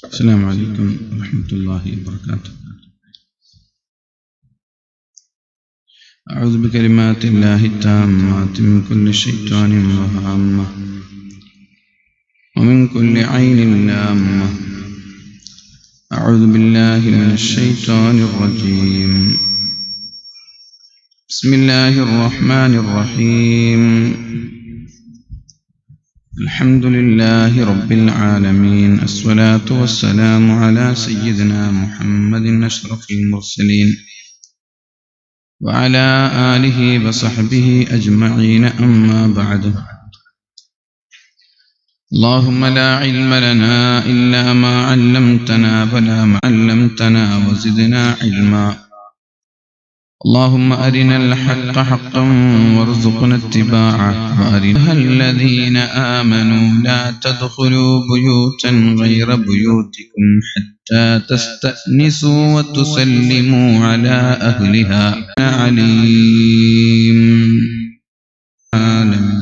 السلام عليكم ورحمة الله وبركاته. أعوذ بكلمات الله التامات من كل شيطان وهامة ومن كل عين لامة. أعوذ بالله من الشيطان الرجيم. بسم الله الرحمن الرحيم. الحمد لله رب العالمين. الصلاة والسلام على سيدنا محمد أشرف المرسلين وعلى آله وصحبه أجمعين. أما بعد، اللهم لا علم لنا إلا ما علمتنا ولا ما علمتنا وزدنا علما. اللهم أرنا الحق حقا وارزقنا اتباعه وأرنا الذين آمنوا لا تدخلوا بيوتا غير بيوتكم حتى تستأنسوا وتسلموا على أهلها. عليم. آمين.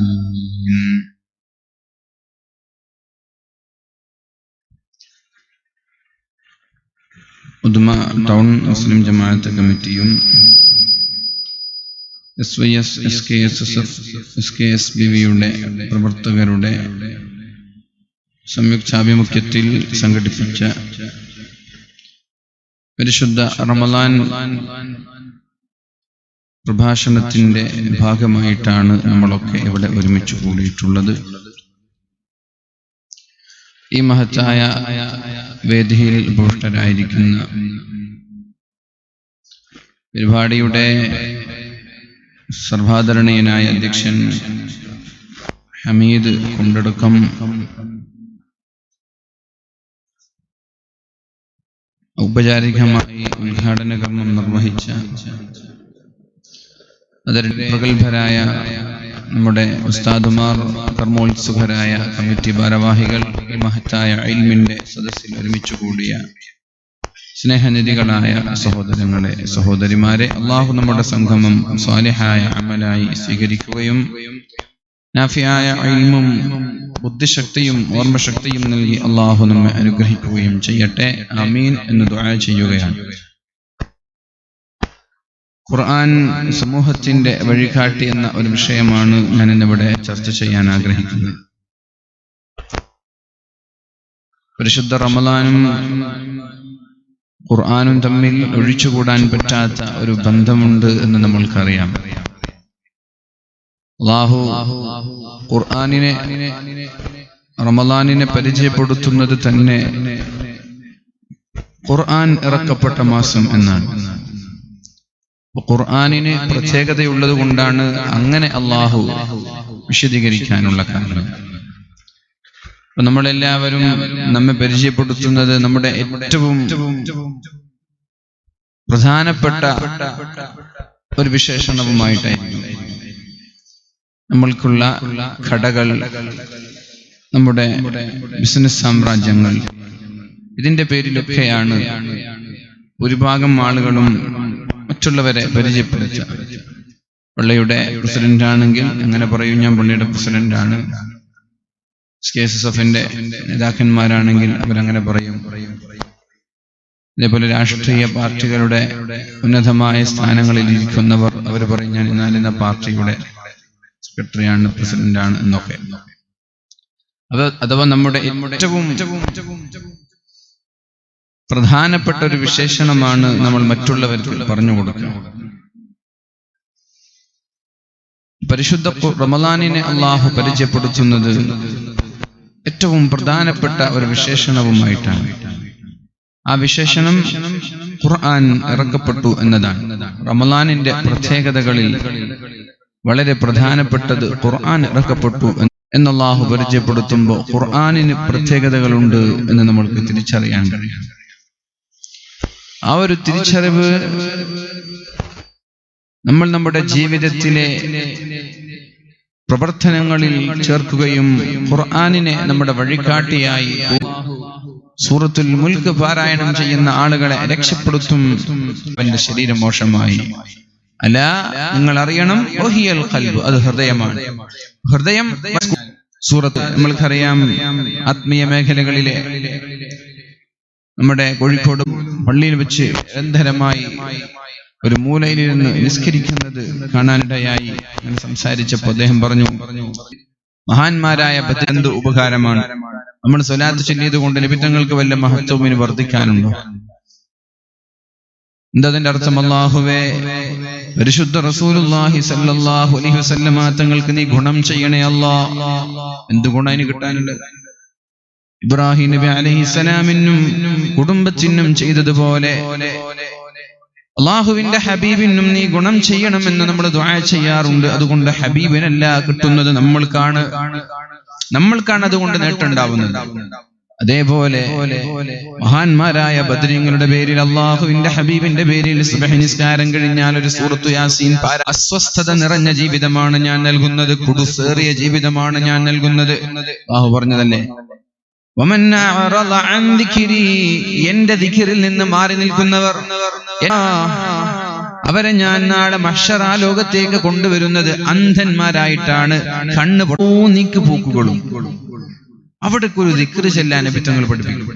Uduma town മുസ്ലിം ജമാഅത്ത് കമ്മിറ്റിയും SYS SKSSF SKSBVയുടെ പ്രവർത്തകരുടെ സംയുക്താഭിമുഖ്യത്തിൽ സംഘടിപ്പിച്ച പരിശുദ്ധ റമളാൻ പ്രഭാഷണത്തിന്റെ ഭാഗമായിട്ടാണ് നമ്മളൊക്കെ ഇവിടെ ഒരുമിച്ച് കൂടിയിട്ടുള്ളത്. ഈ മഹത്തായ വേദിയിൽ ഉപവിഷ്ടരായിരിക്കുന്ന പരിപാടിയുടെ സർവാദരണീയനായ അധ്യക്ഷൻ ഹമീദ് കൊണ്ടടക്കം ഔപചാരികമായി ഉദ്ഘാടന കർമ്മം നിർവഹിച്ച പ്രഗത്ഭരായ നമ്മുടെ ഉസ്താദുമാർ, കർമ്മോത്സുകരായ കമ്മിറ്റി ഭാരവാഹികൾ, ഈ മഹത്തായ ഇൽമിന്റെ സദസ്സിൽ ഒരുമിച്ച് കൂടിയ സ്നേഹനിധികളായ സഹോദരങ്ങളെ, സഹോദരിമാരെ, അള്ളാഹു നമ്മുടെ സംഗമം സ്വാലിഹായ അമലായി സ്വീകരിക്കുകയും നാഫിയായ ഇൽമും ബുദ്ധിശക്തിയും ഓർമ്മശക്തിയും നൽകി അള്ളാഹു നമ്മെ അനുഗ്രഹിക്കുകയും ചെയ്യട്ടെ. ആമീൻ എന്ന് ദുആ ചെയ്യുകയാണ്. ഖുർആൻ സമൂഹത്തിന്റെ വഴികാട്ടി എന്ന ഒരു വിഷയമാണ് ഞാൻ ഇന്നിവിടെ ചർച്ച ചെയ്യാൻ ആഗ്രഹിക്കുന്നത്. പരിശുദ്ധ റമളാനും ഖുർആനും തമ്മിൽ ഒഴിച്ചുകൂടാൻ പറ്റാത്ത ഒരു ബന്ധമുണ്ട് എന്ന് നമ്മൾക്കറിയാം. അല്ലാഹു ഖുർആനിനെ റമളാനിനെ പരിചയപ്പെടുത്തുന്നത് തന്നെ ഖുർആൻ ഇറക്കപ്പെട്ട മാസം എന്നാണ്. ഖുർആനിന് പ്രത്യേകതയുള്ളത് കൊണ്ടാണ് അങ്ങനെ അല്ലാഹു വിശദീകരിക്കാനുള്ള കാരണം. അപ്പൊ നമ്മളെല്ലാവരും നമ്മെ പരിചയപ്പെടുത്തുന്നത് നമ്മുടെ ഏറ്റവും പ്രധാനപ്പെട്ട ഒരു വിശേഷണവുമായിട്ടായിരിക്കും. നമ്മൾക്കുള്ള കടകൾ, നമ്മുടെ ബിസിനസ് സാമ്രാജ്യങ്ങൾ, ഇതിന്റെ പേരിലൊക്കെയാണ് ഭൂരിഭാഗം ആളുകളും മറ്റുള്ളവരെ പരിചയപ്പെടുത്തുക. പള്ളിയുടെ പ്രസിഡന്റ് ആണെങ്കിൽ അങ്ങനെ പറയും, ഞാൻ പള്ളിയുടെ പ്രസിഡന്റാണ്. SKSSFന്റെ നേതാക്കന്മാരാണെങ്കിൽ അവരങ്ങനെ പറയും. ഇതേപോലെ രാഷ്ട്രീയ പാർട്ടികളുടെ ഉന്നതമായ സ്ഥാനങ്ങളിൽ ഇരിക്കുന്നവർ അവർ പറയും, ഞാൻ ഇന്ന പാർട്ടിയുടെ സെക്രട്ടറിയാണ്, പ്രസിഡന്റാണ് എന്നൊക്കെ. അഥവാ നമ്മുടെ ഏറ്റവും പ്രധാനപ്പെട്ട ഒരു വിശേഷണമാണ് നമ്മൾ മറ്റുള്ളവർക്ക് പറഞ്ഞു കൊടുക്കുക. പരിശുദ്ധ റമളാനിനെ അള്ളാഹു പരിചയപ്പെടുത്തുന്നത് ഏറ്റവും പ്രധാനപ്പെട്ട ഒരു വിശേഷണവുമായിട്ടാണ്. ആ വിശേഷണം ഖുർആൻ ഇറക്കപ്പെട്ടു എന്നതാണ്. റമളാനിന്റെ പ്രത്യേകതകളിൽ വളരെ പ്രധാനപ്പെട്ടത് ഖുർആൻ ഇറക്കപ്പെട്ടു എന്ന് അള്ളാഹു പരിചയപ്പെടുത്തുമ്പോൾ ഖുർആനിന് പ്രത്യേകതകളുണ്ട് എന്ന് നമ്മൾക്ക് തിരിച്ചറിയാൻ കഴിയും. ആ ഒരു തിരിച്ചറിവ് നമ്മൾ നമ്മുടെ ജീവിതത്തിലെ പ്രവർത്തനങ്ങളിൽ ചേർക്കുകയും ഖുർആനിനെ നമ്മുടെ വഴികാട്ടിയായി സൂറത്തുൽ മുൽക്ക് പാരായണം ചെയ്യുന്ന ആളുകളെ രക്ഷപ്പെടുത്തും. അവന്റെ ശരീരം മോശമായി അല്ല, നിങ്ങൾ അറിയണം, വഹിയൽ ഖൽബ്, അത് ഹൃദയമാണ്. ഹൃദയം സൂറത്ത് നമ്മൾക്കറിയാം. ആത്മീയ മേഖലകളിലെ നമ്മുടെ കോഴിക്കോട് പള്ളിയിൽ വെച്ച് നിരന്തരമായി ഒരു മൂലയിൽ നിന്ന് നിസ്കരിക്കുന്നത് കാണാനിടയായി. സംസാരിച്ചപ്പോൾ അദ്ദേഹം പറഞ്ഞു, മഹാന്മാരായ എന്ത് ഉപകാരമാണ്, നമ്മൾ സ്വലാത്ത് ചൊല്ലിയത് കൊണ്ട് നബിതങ്ങൾക്ക് വല്ല മഹത്വമിന് വർദ്ധിക്കാനുണ്ടോ? എന്താ അതിന്റെ അർത്ഥം? അല്ലാഹുവേ, പരിശുദ്ധ റസൂലുള്ളാഹി സ്വല്ലല്ലാഹു അലൈഹി വസല്ലമ തങ്ങൾക്ക് നീ ഗുണം ചെയ്യണേ അല്ലാ. എന്ത് ഗുണം അതിന് കിട്ടാനുള്ളത്? ഇബ്രാഹിം നബി അലൈഹിസ്സലാമിനും കുടുംബത്തിനും ചെയ്തതുപോലെ അള്ളാഹുവിന്റെ ഹബീബിനും നീ ഗുണം ചെയ്യണമെന്ന് നമ്മൾ ദുആ ചെയ്യാറുണ്ട്. അതുകൊണ്ട് ഹബീബിനല്ല കിട്ടുന്നത്, നമ്മൾക്കാണ് അതുകൊണ്ട് നേട്ടമുണ്ടാവുന്നത്. അതേപോലെ മഹാന്മാരായ ബദരീങ്ങളുടെ പേരിൽ, അള്ളാഹുവിന്റെ ഹബീബിന്റെ പേരിൽ സുബ്ഹി നിസ്കാരം കഴിഞ്ഞാൽ ഒരു സൂറത്തു യാസീൻ പാര. അസ്വസ്ഥത നിറഞ്ഞ ജീവിതമാണ് ഞാൻ നൽകുന്നത്, കുടുസേറിയ ജീവിതമാണ് ഞാൻ നൽകുന്നത്. അല്ലാഹു പറഞ്ഞതല്ലേ, വമൻ അഅറള അൻ ദിക്രി, എന്റെ ദിക്റിൽ നിന്ന് മാറി നിൽക്കുന്നവർ, അവരെ ഞാൻ നാളെ മഹ്ശറ ലോകത്തേക്ക് കൊണ്ടുവരുന്നത് അന്ധന്മാരായിട്ടാണ്, കണ്ണ് നീക്ക് പൂക്കുകളും. അവിടെ ഒരു ദിക്റ് ചെല്ലാൻ നബിതങ്ങൾ പഠിപ്പിക്കും.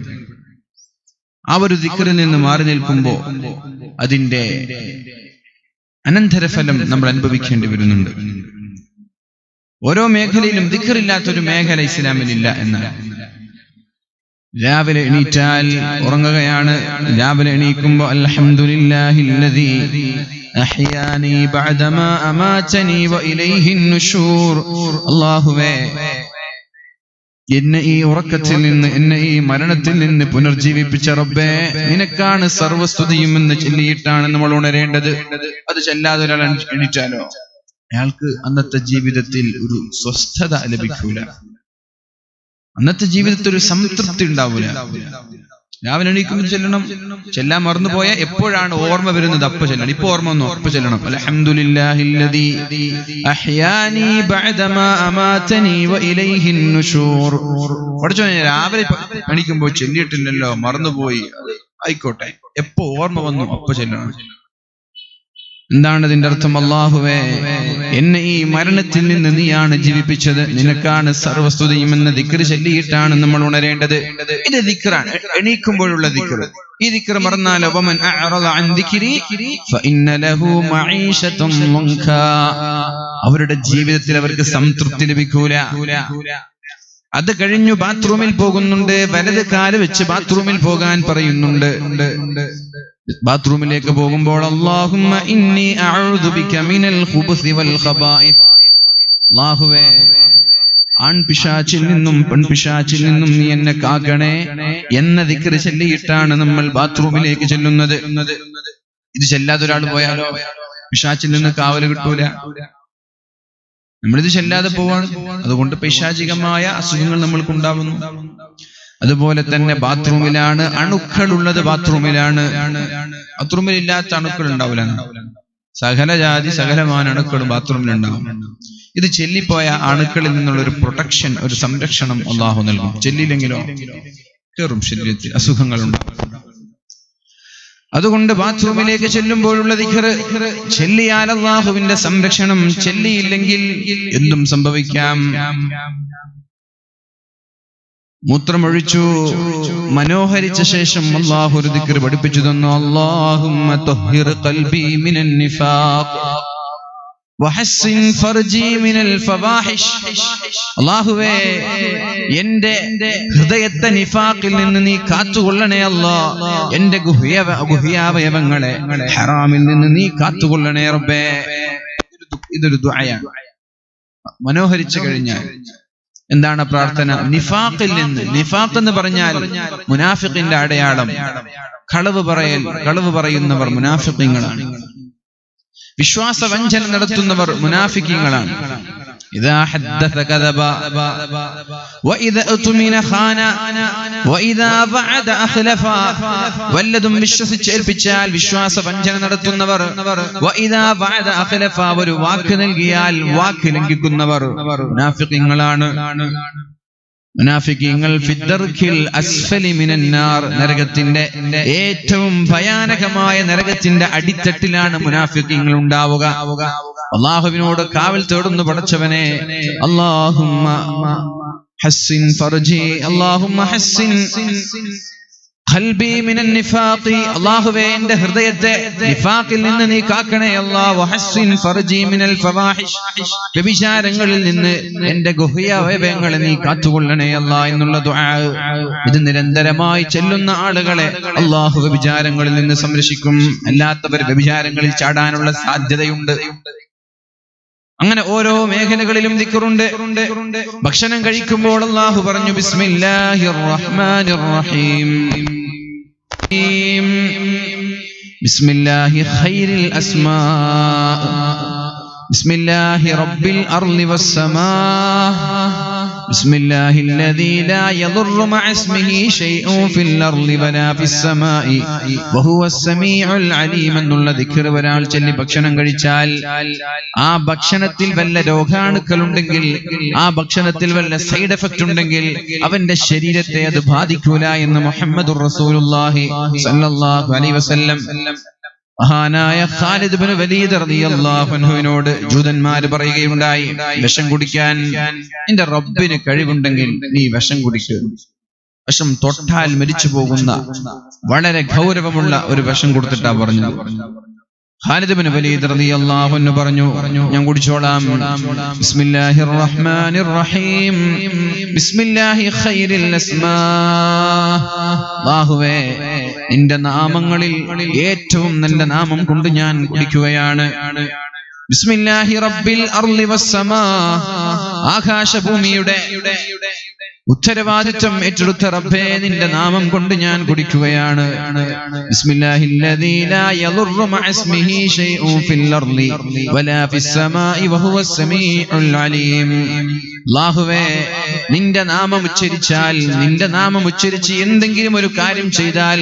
ആ ഒരു ദിക്റിൽ നിന്ന് മാറി നിൽക്കുമ്പോ അതിന്റെ അനന്തരഫലം നമ്മൾ അനുഭവിക്കേണ്ടി വരുന്നുണ്ട്. ഓരോ മേഖലയിലും ദിക്റില്ലാത്തൊരു മേഖല ഇസ്ലാമിലില്ല എന്നാണ്. രാവിലെ എണീറ്റാൽ ഉറങ്ങുകയാണ്, രാവിലെ എണീക്കുമ്പോ അൽഹംദുലില്ലാഹില്ലദീ അഹ്യാനി ബഅദമാ അമാതനി വഇലൈഹിൻ നുശൂർ. അല്ലാഹുവേ, എന്നെ ഈ ഉറക്കത്തിൽ നിന്ന്, എന്നെ ഈ മരണത്തിൽ നിന്ന് പുനർജീവിപ്പിച്ച റബ്ബേ, നിനക്കാണ് സർവസ്തുതിയും എന്ന് ചൊല്ലിയിട്ടാണ് നമ്മൾ ഉണരേണ്ടത്. അത് ചെല്ലാതെ ഒരാൾ എണീറ്റാലോ അയാൾക്ക് അന്നത്തെ ജീവിതത്തിൽ ഒരു സ്വസ്ഥത ലഭിക്കൂല, അന്നത്തെ ജീവിതത്തിൽ ഒരു സംതൃപ്തി ഉണ്ടാവൂല. രാവിലെ എണീക്കുമ്പോൾ ചെല്ലാൻ മറന്നുപോയാൽ എപ്പോഴാണ് ഓർമ്മ വരുന്നത് അപ്പൊ ചെല്ലണം. ഇപ്പൊ ഓർമ്മ വന്നു അപ്പൊ ചെല്ലണം. അൽഹംദുലില്ലാഹില്ലദീ അഹ്യാനി ബഅദമാ അമാതനി വഇലൈഹിൻ നുശൂർ. പഠിച്ചോനെ, രാവിലെ എണീക്കുമ്പോൾ ചെല്ലിയിട്ടില്ലല്ലോ, മറന്നുപോയി, ആയിക്കോട്ടെ, എപ്പോ ഓർമ്മ വന്നു അപ്പൊ ചെല്ലണം. എന്താണ് അതിന്റെ അർത്ഥം? അല്ലാഹുവേ, എന്നെ ഈ മരണത്തിൽ നിന്ന് നീയാണ് ജീവിപ്പിച്ചത്, നിനക്കാണ് സർവസ്തുതിയും എന്ന ദിക്ർ ചൊല്ലിയിട്ടാണ് നമ്മൾ ഉണരേണ്ടത്. ഇത് ദിക്റാണ്, എണീക്കുമ്പോഴുള്ള ദിക്ർ. ഈ ദിക്ർ മറന്നാലോ, വമൻ അഅറള അൻ ദിക്രി ഫഇന്ന ലഹു മഈശതൻ ലൻകാ, അവരുടെ ജീവിതത്തിൽ അവർക്ക് സംതൃപ്തി ലഭിക്കൂല. അത് കഴിഞ്ഞു ബാത്റൂമിൽ പോകുന്നുണ്ട്, വലത് കാല് വെച്ച് ബാത്റൂമിൽ പോകാൻ പറയുന്നുണ്ട്. ബാത്റൂമിലേക്ക് പോകുമ്പോൾ അല്ലാഹുമ്മ ഇന്നി അഊദു ബിക മിനൽ ഖുബുസി വൽ ഖബായിസ്, അല്ലാഹുവേ, ആൺപിശാചിൽ നിന്നും പെൺപിശാചിൽ നിന്നും നീ എന്നെ കാക്കണേ എന്ന ദിക്ർ ചൊല്ലിയിട്ടാണ് നമ്മൾ ബാത്റൂമിലേക്ക് ചെല്ലുന്നത്. ഇത് ചെല്ലാതെ ഒരാൾ പോയാലോ പിശാചിൽ നിന്ന് കാവൽ കിട്ടൂല. നമ്മളിത് ചെല്ലാതെ പോവാണ്, അതുകൊണ്ട് പൈശാചികമായ അസുഖങ്ങൾ നമ്മൾക്കുണ്ടാവുന്നു. അതുപോലെ തന്നെ ബാത്റൂമിലാണ് അണുക്കളുള്ളത്, ബാത്റൂമിലാണ്. ബാത്റൂമിൽ ഇല്ലാത്ത അണുക്കൾ ഉണ്ടാവില്ല. സകല ജാതി സകലമായ അണുക്കൾ ബാത്റൂമിലുണ്ടാവും. ഇത് ചെല്ലിപ്പോയ അണുക്കളിൽ നിന്നുള്ള ഒരു പ്രൊട്ടക്ഷൻ, ഒരു സംരക്ഷണം അല്ലാഹു നൽകും. ചെല്ലില്ലെങ്കിലോ കയറും, ശരീരത്തിൽ അസുഖങ്ങൾ ഉണ്ടാവും. അതുകൊണ്ട് ബാത്റൂമിലേക്ക് ചെല്ലുമ്പോഴുള്ള ദിക്ർ ചെല്ലിയാൽ അല്ലാഹുവിന്റെ സംരക്ഷണം, ചെല്ലിയില്ലെങ്കിൽ എന്തും സംഭവിക്കാം. മൂത്രമൊഴിച്ചു മനോഹരിച്ച ശേഷം അല്ലാഹു ഒരു ദിക്ർ പഠിപ്പിച്ചു തന്നു. അല്ലാഹുമ്മ തഹ്ഹിർ ഖൽബി മിനൻ നിഫാഖ് വഹസ്സിൻ ഫർജി മിനൽ ഫവാഹിഷ്. അല്ലാഹുവേ, എന്റെ ഹൃദയത്തെ നിഫാഖിൽ നിന്ന് നീ കാത്തുകൊള്ളണേ അല്ലാഹ്. എന്റെ ഗുഹ്യാവയവങ്ങളെ ഹറാമിൽ നിന്ന് നീ കാത്തുകൊള്ളണേ റബ്ബേ. ഇതൊരു ദുആയാണ്. മനോഹരിച്ചു കഴിഞ്ഞാൽ എന്താണ് പ്രാർത്ഥന? നിഫാഖിൽ നിന്ന്. നിഫാഖ് എന്ന് പറഞ്ഞാൽ മുനാഫിഖിന്റെ അടയാളം. കളവ് പറയുന്നവർ മുനാഫിഖീങ്ങളാണ്. വിശ്വാസവഞ്ചന നടത്തുന്നവർ മുനാഫിഖീങ്ങളാണ്. ഇദാ ഹദ്ദസ കദബ വഇദാ ഉത്മിന ഖാന വഇദാ വഅദ അഖ്ലഫ. വല്ലതും വിശ്വസിച്ചേൽപ്പിച്ചാൽ വിശ്വാസവഞ്ചന നടത്തുന്നവർ. വഇദാ വഅദ അഖ്ലഫ, ഒരു വാക്ക് നൽകിയാൽ വാക്ക് ലംഘിക്കുന്നവർ മുനാഫിഖീങ്ങളാണ്. മുനാഫിഖീങ്ങൾ ഫിദ്ദർക്കിൽ അസ്ഫലി മിനന്നാർ, നരകത്തിന്റെ ഏറ്റവും ഭയാനകമായ നരകത്തിന്റെ അടിത്തട്ടിലാണ് മുനാഫിഖീങ്ങൾ ഉണ്ടാവുക. അല്ലാഹുവിനോട് കാവൽ തേടുന്നു, പടച്ചവനെ അല്ലാഹുമ്മ ഹസ്സിൻ ഫർജി, അല്ലാഹുമ്മ ഹസ്സിൻ ഖൽബി മിനൻ നിഫാഖി, അല്ലാഹുവേ എന്റെ ഹൃദയത്തെ നിഫാഖിൽ നിന്ന് നീ കാക്കണേ അല്ലാഹ്. വഹസ്സിൻ ഫർജി മിനൽ ഫവാഹിഷ്, വ്യഭിചാരങ്ങളിൽ നിന്ന് എന്റെ ഗുഹ്യാവയവങ്ങളെ നീ കാത്തുകൊള്ളണേ അല്ലാഹ് എന്നുള്ള ദുആ. ഇത് നിരന്തരമായി ചെല്ലുന്ന ആളുകളെ അല്ലാഹു വ്യഭിചാരങ്ങളിൽ നിന്ന് സംരക്ഷിക്കും. അല്ലാത്തവർ വ്യഭിചാരങ്ങളിൽ ചാടാനുള്ള സാധ്യതയുണ്ട്. അങ്ങനെ ഓരോ മേഖലകളിലും ദിക്റുണ്ട്. ഭക്ഷണം കഴിക്കുമ്പോൾ അല്ലാഹു പറഞ്ഞു ബിസ്മില്ലാഹിർ റഹ്മാനിർ റഹീം, ബിസ്മില്ലാഹി ഖൈറിൽ അസ്മാ, ബിസ്മില്ലാഹി റബ്ബിൽ അർളി വസ്സമാ, ബിസ്മില്ലാഹിൽ ലദീ ലാ യദുറു മഅ ഇസ്മിഹി ശൈഉൻ ഫിൽ അർളി വലാ ഫിസ് സമാഇ വഹുവസ് സമീഉൽ അലീം എന്നുള്ള ദിക്ർ ഒരാൾ ചൊല്ലി ഭക്ഷണം കഴിച്ചാൽ ആ ഭക്ഷണത്തിൽ വല്ല രോഗാണുക്കളുണ്ടെങ്കിൽ, ആ ഭക്ഷണത്തിൽ വല്ല സൈഡ് എഫക്റ്റ് ഉണ്ടെങ്കിൽ അവന്റെ ശരീരത്തെ അത് ബാധിക്കൂല എന്ന് മുഹമ്മദുർ റസൂലുള്ളാഹി സ്വല്ലല്ലാഹു അലൈഹി വസല്ലം മഹാനായ ഖാലിദ് ഇബ്നു വലീദ് റളിയല്ലാഹു അൻഹുവിനോട് ജൂതന്മാർ പറയുകയുണ്ടായി, വിഷം കുടിക്കാൻ നിന്റെ റബ്ബിന് കഴിവുണ്ടെങ്കിൽ നീ വിഷം കുടിക്കുക. വിഷം തൊട്ടാൽ മരിച്ചു പോകുന്ന വളരെ ഗൗരവമുള്ള ഒരു വിഷം കൊടുത്തിട്ടാ പറഞ്ഞു. ഖാലിദ് ഇബ്നു വലീദ് റളിയല്ലാഹു അൻഹു പറഞ്ഞു, ഞാൻ കുടിച്ചോളാം. ബിസ്മില്ലാഹിർ റഹ്മാനിർ റഹീം, ബിസ്മില്ലാഹി ഖൈറിൽ അസ്മാ, അല്ലാഹുവേ നിന്റെ നാമങ്ങളിൽ ഏറ്റവും നല്ല നാമം കൊണ്ട് ഞാൻ കുടിക്കുകയാണ്. ബിസ്മില്ലാഹി റബ്ബിൽ അർളി വസ്സമാ, ആകാശഭൂമിയുടെ ഉത്തരവാദിത്വം ഏറ്റെടുത്ത റബ്ബേ നിന്റെ നാമം കൊണ്ട് ഞാൻ കുടിക്കുകയാണ്. ബിസ്മില്ലാഹിൽ ലദീ ലാ യദുറു മഅ ഇസ്മിഹി ശൈഉൻ ഫിൽ അർളി വലാ ഫിസ് സമാഇ വഹുവസ് സമീഉൽ അലീം. അല്ലാഹുവേ നിന്റെ നാമം ഉച്ചരിച്ചാൽ, നിന്റെ നാമം ഉച്ചരിച്ച് എന്തെങ്കിലും ഒരു കാര്യം ചെയ്താൽ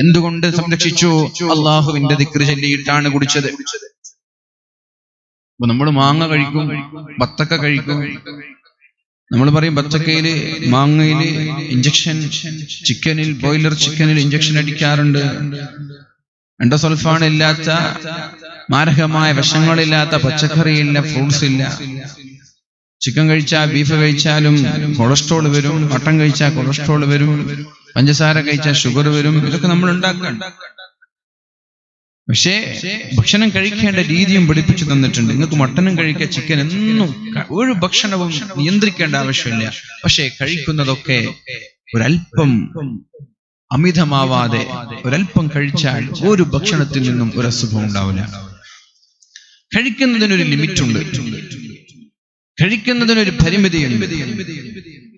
എന്തുകൊണ്ട് സംരക്ഷിച്ചു? അല്ലാഹുവിന്റെ ദിക്ർ ചൊല്ലിയിട്ടാണ് കുടിച്ചത്. അപ്പൊ നമ്മൾ മാങ്ങ കഴിക്കും, ബത്തക്ക കഴിക്കും. നമ്മൾ പറയും ബത്തക്കയില് മാങ്ങയില് ഇഞ്ചക്ഷൻ, ചിക്കനിൽ ബോയിലർ ചിക്കനിൽ ഇഞ്ചക്ഷൻ അടിക്കാറുണ്ട്. എൻഡോസൾഫാൻ ഇല്ലാത്ത, മാരകമായ വിഷങ്ങളില്ലാത്ത പച്ചക്കറിയില്ല, ഫ്രൂട്ട്സ് ഇല്ല. ചിക്കൻ കഴിച്ചാൽ, ബീഫ് കഴിച്ചാലും കൊളസ്ട്രോൾ വരും, മട്ടൻ കഴിച്ചാൽ കൊളസ്ട്രോൾ വരും, പഞ്ചസാര കഴിച്ചാൽ ഷുഗർ വരും. ഇതൊക്കെ നമ്മൾ ഉണ്ടാക്കണം. പക്ഷേ ഭക്ഷണം കഴിക്കേണ്ട രീതിയും പഠിപ്പിച്ചു തന്നിട്ടുണ്ട്. നിങ്ങൾക്ക് മട്ടനും കഴിക്കുക, ചിക്കൻ എന്നും ഒരു ഭക്ഷണവും നിയന്ത്രിക്കേണ്ട ആവശ്യമില്ല. പക്ഷേ കഴിക്കുന്നതൊക്കെ ഒരല്പം അമിതമാവാതെ ഒരല്പം കഴിച്ചാൽ ഒരു ഭക്ഷണത്തിൽ നിന്നും ഒരു അസുഖം ഉണ്ടാവില്ല. കഴിക്കുന്നതിനൊരു ലിമിറ്റുണ്ട്, കഴിക്കുന്നതിനൊരു പരിമിതിയുണ്ട്.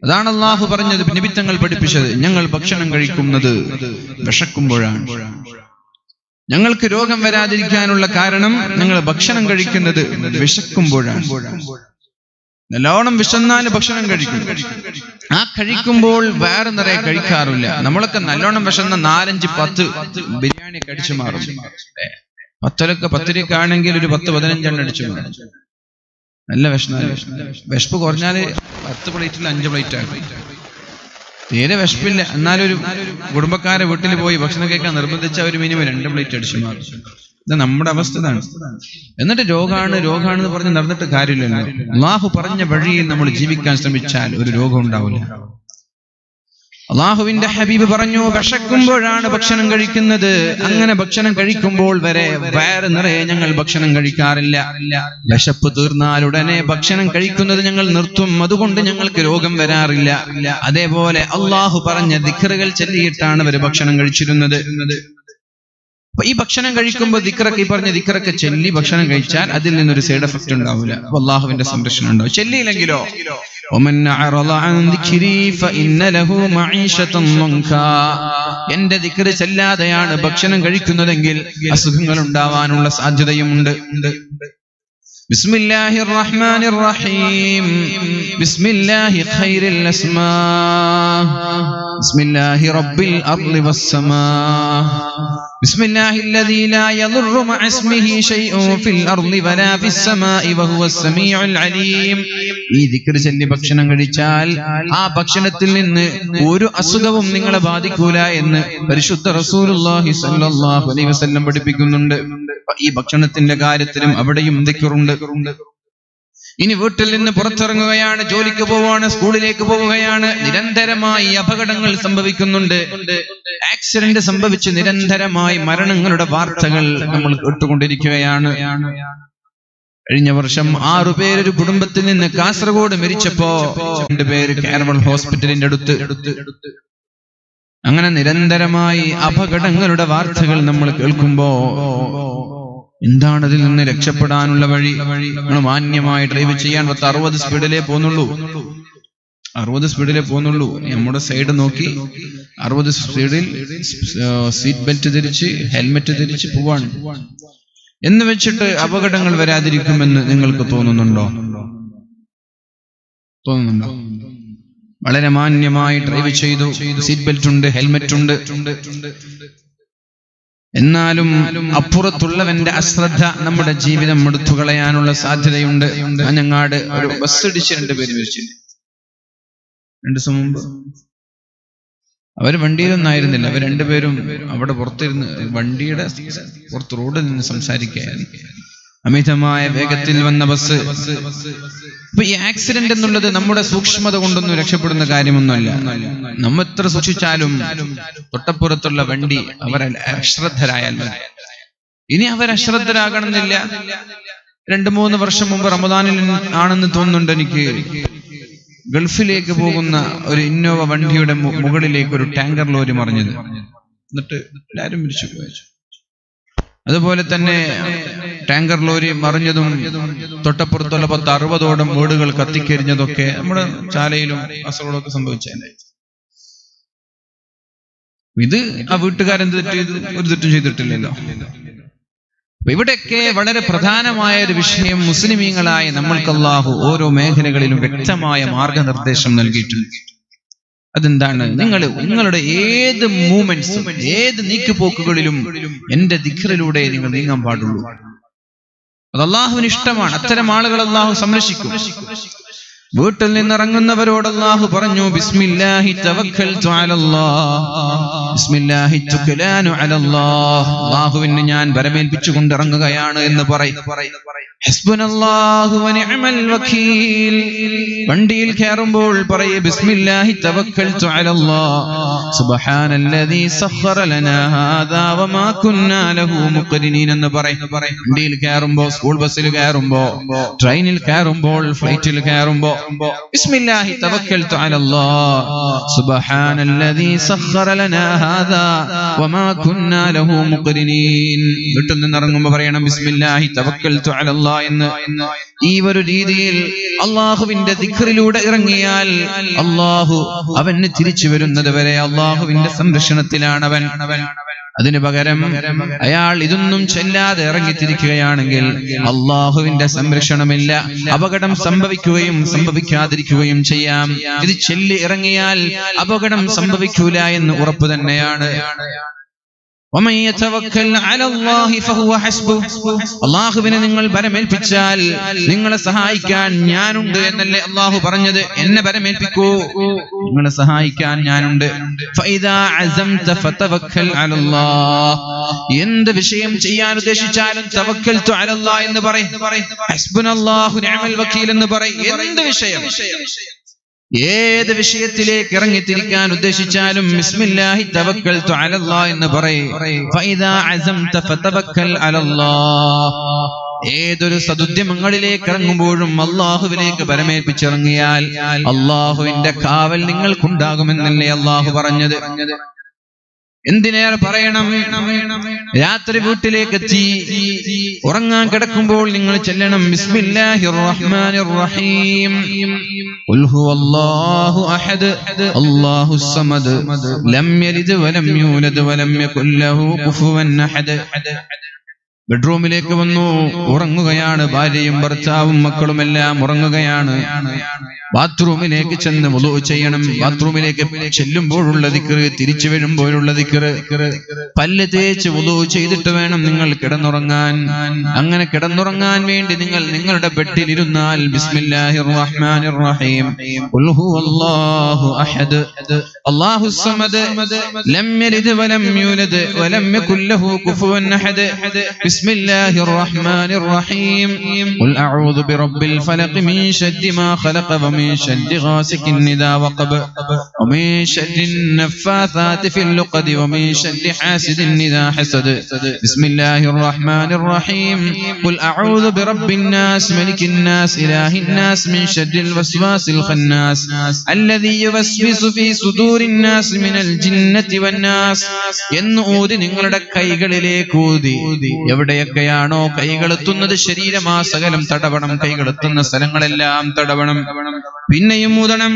അതാണ് അല്ലാഹു പറഞ്ഞത്, നിബിത്തങ്ങൾ പഠിപ്പിച്ചത്. ഞങ്ങൾ ഭക്ഷണം കഴിക്കുന്നത് വിശക്കുമ്പോഴാണ്. ഞങ്ങൾക്ക് രോഗം വരാതിരിക്കാനുള്ള കാരണം ഞങ്ങൾ ഭക്ഷണം കഴിക്കുന്നത് വിശക്കുമ്പോഴാണ്. നല്ലോണം വിശന്നാല് ഭക്ഷണം കഴിക്കും. ആ കഴിക്കുമ്പോൾ വേറെ നിറയെ കഴിക്കാറില്ല. നമ്മളൊക്കെ നല്ലോണം വിശന്ന 4-5-10 ബിരിയാണി കടിച്ചു മാറും. 10 ആണെങ്കിൽ ഒരു 10-15 അടിച്ചു മാറും. നല്ല വിശപ്പ് കുറഞ്ഞാല് 10 പ്ലേറ്റിൽ 5 പ്ലേറ്റ് ആകും. തീരെ വിശപ്പില്ല, എന്നാലൊരു കുടുംബക്കാരെ വീട്ടിൽ പോയി ഭക്ഷണം കഴിക്കാൻ നിർബന്ധിച്ച ഒരു മിനിമം 2 പ്ലേറ്റ് അടിച്ചു മാറും. ഇത് നമ്മുടെ അവസ്ഥ ഇതാണ്. എന്നിട്ട് രോഗാണെന്ന് പറഞ്ഞ് നടന്നിട്ട് കാര്യമില്ലല്ലോ. അല്ലാഹു പറഞ്ഞ വഴിയിൽ നമ്മൾ ജീവിക്കാൻ ശ്രമിച്ചാൽ ഒരു രോഗം ഉണ്ടാവില്ല. അല്ലാഹുവിന്റെ ഹബീബ് പറഞ്ഞു, വിശക്കുമ്പോഴാണ് ഭക്ഷണം കഴിക്കുന്നത്. അങ്ങനെ ഭക്ഷണം കഴിക്കുമ്പോൾ വരെ വയറ് നിറയെ ഞങ്ങൾ ഭക്ഷണം കഴിക്കാറില്ല. വിശപ്പ് തീർന്നാലുടനെ ഭക്ഷണം കഴിക്കുന്നത് ഞങ്ങൾ നിർത്തും. അതുകൊണ്ട് ഞങ്ങൾക്ക് രോഗം വരാറില്ല. അതേപോലെ അല്ലാഹു പറഞ്ഞ ദിക്റുകൾ ചൊല്ലിയിട്ടാണ് അവർ ഭക്ഷണം കഴിച്ചിരുന്നത്. ഈ ഭക്ഷണം കഴിക്കുമ്പോൾ ദിക്റൊക്കെ, ഈ പറഞ്ഞ ദിക്റൊക്കെ ചൊല്ലി ഭക്ഷണം കഴിച്ചാൽ അതിൽ നിന്നൊരു സൈഡ് എഫക്റ്റ് ഉണ്ടാവില്ല. അല്ലാഹുവിന്റെ സംരക്ഷണം ഉണ്ടാവും. ചൊല്ലിയില്ലെങ്കിലോ എന്റെ ദിക്ർ ചെല്ലാതെയാണ് ഭക്ഷണം കഴിക്കുന്നതെങ്കിൽ അസുഖങ്ങൾ ഉണ്ടാവാനുള്ള സാധ്യതയുമുണ്ട്. ബിസ്മില്ലാഹിർ റഹ്മാനിർ റഹീം, ബിസ്മില്ലാഹി ഖൈറിൽ അസ്മാ, ബിസ്മില്ലാഹി റബ്ബിൽ അർളി വസ്സമാ, ബിസ്മില്ലാഹില്ലദീ ലാ യദുറു മഅ ഇസ്മിഹി ശൈഉൻ ഫിൽ അർളി വലാ ഫിസ് സമാഇ വഹുവസ് സമീഉൽ അലീം. ഈ ദിക്ർ ചൊല്ലി ഭക്ഷണം കഴിച്ചാൽ ആ ഭക്ഷണത്തിൽ നിന്ന് ഒരു അസുഖവും നിങ്ങളെ ബാധിക്കൂല എന്ന് പരിശുദ്ധ റസൂലുള്ളാഹി സ്വല്ലല്ലാഹു അലൈഹി വസല്ലം പഠിപ്പിക്കുന്നുണ്ട്. ഈ ഭക്ഷണത്തിന്റെ കാര്യത്തിലും അവിടെയും ദിക്റുണ്ട്. ഇനി വീട്ടിൽ നിന്ന് പുറത്തിറങ്ങുകയാണ്, ജോലിക്ക് പോവാണ്, സ്കൂളിലേക്ക് പോവുകയാണ്, നിരന്തരമായി അപകടങ്ങൾ സംഭവിക്കുന്നുണ്ട്. ആക്സിഡന്റ് സംഭവിച്ച് നിരന്തരമായി മരണങ്ങളുടെ വാർത്തകൾ നമ്മൾ കേട്ടുകൊണ്ടിരിക്കുകയാണ്. കഴിഞ്ഞ വർഷം 6 പേര് ഒരു കുടുംബത്തിൽ നിന്ന് കാസർഗോഡ് മരിച്ചപ്പോ 2 പേര് കാരവൽ ഹോസ്പിറ്റലിന്റെ അടുത്ത്. അങ്ങനെ നിരന്തരമായി അപകടങ്ങളുടെ വാർത്തകൾ നമ്മൾ കേൾക്കുമ്പോ എന്താണ് അതിൽ നിന്ന് രക്ഷപ്പെടാനുള്ള വഴി? നമ്മൾ മാന്യമായി ഡ്രൈവ് ചെയ്യാൻ 60 സ്പീഡിലേ പോകുന്നുള്ളൂ. 60 സ്പീഡിലേ പോകുന്നുള്ളൂ. നമ്മുടെ സൈഡ് നോക്കി 60 സ്പീഡിൽ സീറ്റ് ബെൽറ്റ് ധരിച്ച് ഹെൽമെറ്റ് ധരിച്ച് പോവാണ് എന്ന് വെച്ചിട്ട് അപകടങ്ങൾ വരാതിരിക്കുമെന്ന് നിങ്ങൾക്ക് തോന്നുന്നുണ്ടോ? വളരെ മാന്യമായി ഡ്രൈവ് ചെയ്തു, സീറ്റ് ബെൽറ്റ് ഉണ്ട്, ഹെൽമെറ്റ് ഉണ്ട്. എന്നാലും അപ്പുറത്തുള്ളവന്റെ അശ്രദ്ധ നമ്മുടെ ജീവിതം എടുത്തു കളയാനുള്ള സാധ്യതയുണ്ട്. ഞങ്ങാട് ഒരു ബസ് ഇടിച്ച് 2 പേര് മരിച്ചില്ല 2 ദിവസം മുമ്പ്. അവര് വണ്ടിയിലൊന്നും ആയിരുന്നില്ല. അവർ 2 പേരും അവിടെ പുറത്തിരുന്ന് വണ്ടിയുടെ പുറത്ത് റോഡിൽ നിന്ന് സംസാരിക്കുകയാണ്. അമിതമായ വേഗത്തിൽ വന്ന ബസ്. അപ്പൊ ഈ ആക്സിഡന്റ് എന്നുള്ളത് നമ്മുടെ സൂക്ഷ്മത കൊണ്ടൊന്നും രക്ഷപ്പെടുന്ന കാര്യമൊന്നുമല്ല. നമ്മ എത്ര സൂക്ഷിച്ചാലും തൊട്ടപ്പുറത്തുള്ള വണ്ടി അവർ അശ്രദ്ധരായാൽ, ഇനി അവർ അശ്രദ്ധരാകണമെന്നില്ല. 2-3 വർഷം മുമ്പ് റമദാനിൽ ആണെന്ന് തോന്നുന്നുണ്ട് എനിക്ക്, ഗൾഫിലേക്ക് പോകുന്ന ഒരു ഇന്നോവ വണ്ടിയുടെ മുകളിലേക്ക് ഒരു ടാങ്കർ ലോറി മറിഞ്ഞത്. എന്നിട്ട് എല്ലാവരും മരിച്ചു പോയി. അതുപോലെ തന്നെ ടാങ്കർ ലോറി മറിഞ്ഞതും തൊട്ടപ്പുറത്തുള്ള 60-ഓളം വീടുകൾ കത്തിക്കരിഞ്ഞതൊക്കെ നമ്മുടെ ചാലയിലും കാസർഗോഡൊക്കെ സംഭവിച്ചല്ലേ. ഇത് ആ വീട്ടുകാരെന്ത് തെറ്റ് ചെയ്തു? ഒരു തെറ്റും ചെയ്തിട്ടില്ലല്ലോ. അപ്പൊ ഇവിടെയൊക്കെ വളരെ പ്രധാനമായ ഒരു വിഷയം, മുസ്ലിമീങ്ങളായ നമ്മൾക്ക് അല്ലാഹു ഓരോ മേഖലകളിലും വ്യക്തമായ മാർഗനിർദ്ദേശം നൽകിയിട്ടുണ്ട്. അതെന്താണ്? നിങ്ങളുടെ ഏത് മൂവ്മെന്റ്സും ഏത് നീക്കുപോക്കുകളിലും എന്റെ ദിക്റിലൂടെ നിങ്ങൾ നീങ്ങാൻ പാടുള്ളൂ. അത് അല്ലാഹുവിന് ഇഷ്ടമാണ്. അത്തരം ആളുകൾ അല്ലാഹു സംരക്ഷിക്കും. വീട്ടിൽ നിന്നിറങ്ങുന്നവരോട് അല്ലാഹു പറഞ്ഞു, ബിസ്മില്ലാഹി തവക്കൽതു അലല്ലാഹ്, ബിസ്മില്ലാഹി തുക്ലാനു അലല്ലാഹ്, അല്ലാഹുവിനെ ഞാൻ ബരമേൽപ്പിച്ചുകൊണ്ട് ഇറങ്ങുകയാണ് എന്ന് പറയും. ഹസ്ബുനല്ലാഹു വനിഅമൽ വകീൽ. വണ്ടിയിൽ കയറുമ്പോൾ പറയേ ബിസ്മില്ലാഹി തവക്കൽതു അലല്ലാഹ്, സുബ്ഹാനല്ലദീ സഖറ ലനാ ഹാദാ വമാ കുന്നാ ലഹു മുഖ്രിനീൻ എന്ന് പറയും. വണ്ടിയിൽ കയറുമ്പോൾ, സ്കൂൾ ബസ്സിൽ കയറുമ്പോൾ, ട്രെയിനിൽ കയറുമ്പോൾ, ഫ്ലൈറ്റിൽ കയറുമ്പോൾ ബിസ്മില്ലാഹി തവക്കൽതു അലല്ലാഹ്, സുബ്ഹാനല്ലദീ സഖറ ലനാ ഹാദാ വമാ കുന്നാ ലഹു മുഖ്രിനീൻ. വീട്ടിൽ നിന്ന് ഇറങ്ങുമ്പോൾ പറയണം ബിസ്മില്ലാഹി തവക്കൽതു അലല്ലാഹ് എന്ന്. ഈ ഒരു രീതിയിൽ അള്ളാഹുവിന്റെ ദിക്റിലൂടെ ഇറങ്ങിയാൽ അള്ളാഹു അവന് തിരിച്ചു വരുന്നത് വരെ അള്ളാഹുവിന്റെ സംരക്ഷണത്തിലാണ് അവൻ. അതിനു പകരം അയാൾ ഇതൊന്നും ചെല്ലാതെ ഇറങ്ങിത്തിരിക്കുകയാണെങ്കിൽ അള്ളാഹുവിന്റെ സംരക്ഷണമില്ല. അപകടം സംഭവിക്കുകയും സംഭവിക്കാതിരിക്കുകയും ചെയ്യാം. ഇത് ചെല്ലി ഇറങ്ങിയാൽ അപകടം സംഭവിക്കൂല എന്ന് ഉറപ്പ് തന്നെയാണ്. അള്ളാഹുവിനെ നിങ്ങൾ ബരമേൽപ്പിച്ചാൽ നിങ്ങളെ സഹായിക്കാൻ ഞാനുണ്ട് എന്നല്ലേ അള്ളാഹു പറഞ്ഞത്. എന്നെ ബരമേൽപ്പിക്കൂ, നിങ്ങളെ സഹായിക്കാൻ ഞാനുണ്ട്. എന്ത് വിഷയം ചെയ്യാൻ ഉദ്ദേശിച്ചാലും തവക്കൽതു അലല്ലാഹ് എന്ന് പറയും. ഹസ്ബുനല്ലാഹു നിഅമൽ വകീൽ എന്ന് പറയും. എന്ത് വിഷയം, ഏത് വിഷയത്തിലേക്ക് ഇറങ്ങിത്തിരിക്കാൻ ഉദ്ദേശിച്ചാലും ബിസ്മില്ലാഹി തവക്കൽതു അലല്ലാഹ് എന്ന് പറയും. ഫൈദാ അസംത ഫതവക്കൽ അലല്ലാഹ്. ഏതൊരു സദുദ്യമങ്ങളിലേക്ക് ഇറങ്ങുമ്പോഴും അള്ളാഹുവിലേക്ക് ബരമേൽപ്പിച്ചിറങ്ങിയാൽ അള്ളാഹുവിന്റെ കാവൽ നിങ്ങൾക്കുണ്ടാകുമെന്നല്ലേ അള്ളാഹു പറഞ്ഞത്. എന്തിനേറെ പറയണം, രാത്രി വീട്ടിലേക്ക് എത്തി ഉറങ്ങാൻ കിടക്കുമ്പോൾ നിങ്ങൾ ചെല്ലണം ബിസ്മില്ലാഹിർ റഹ്മാനിർ റഹീം. ഖുൽ ഹുവല്ലാഹു അഹദ് അല്ലാഹുസ് സമദ് ലം യലിദ് വലം യൂലദ് വലം യകുൽ ലഹു കുഫുവൻ അഹദ്. ബെഡ്റൂമിലേക്ക് വന്നു, ഉറങ്ങുകയാണ്. ഭാര്യയും ഭർത്താവും മക്കളുമെല്ലാം ഉറങ്ങുകയാണ്. ബാത്റൂമിലേക്ക് ചെന്ന് വുളൂ ചെയ്യണം. ബാത്റൂമിലേക്ക് ചെല്ലുമ്പോഴുള്ള ദിക്ർ, തിരിച്ചു വരുമ്പോഴുള്ള ദിക്ർ, പല്ല് തേച്ച് വുളൂ ചെയ്തിട്ട് വേണം നിങ്ങൾ കിടന്നുറങ്ങാൻ. അങ്ങനെ കിടന്നുറങ്ങാൻ വേണ്ടി നിങ്ങൾ നിങ്ങളുടെ ബെഡിൽ ഇരുന്നാൽ ബിസ്മില്ലാഹിർ റഹ്മാനിർ റഹീം, ഖുൽ ഹുവല്ലാഹു അഹദ് അല്ലാഹുസ് സമദ് ലം യലിദ് വലം യൂലദ് വലം യകുൽ ലഹു കുഫുവൻ അഹദ് ബിസ്മില്ലാഹിർ റഹ്മാനിർ റഹീം ഖുൽ അഊദു ബിറബ്ബിൽ ഫലഖ് മിൻ ശർരി മാ ഖലഖ ومن شر غاسق إذا وقب ومن شر النفاثات في العقد ومن شر حاسد إذا حسد بسم الله الرحمن الرحيم قل أعوذ برب الناس ملك الناس إله الناس من شر الوسواس الخناس الذي يوسوس في صدور الناس من الجنة والناس എന്ന് ഊതി നിങ്ങളുടെ കൈകളിലേക്ക് ഊതി എവിടെയൊക്കെയാണോ കൈകൾ എത്തുന്നത് ശരീരമാസകലം തടവണം. കൈകൾ എത്തുന്ന സ്ഥലങ്ങളെല്ലാം തടവണം. പിന്നെയും ഊതണം.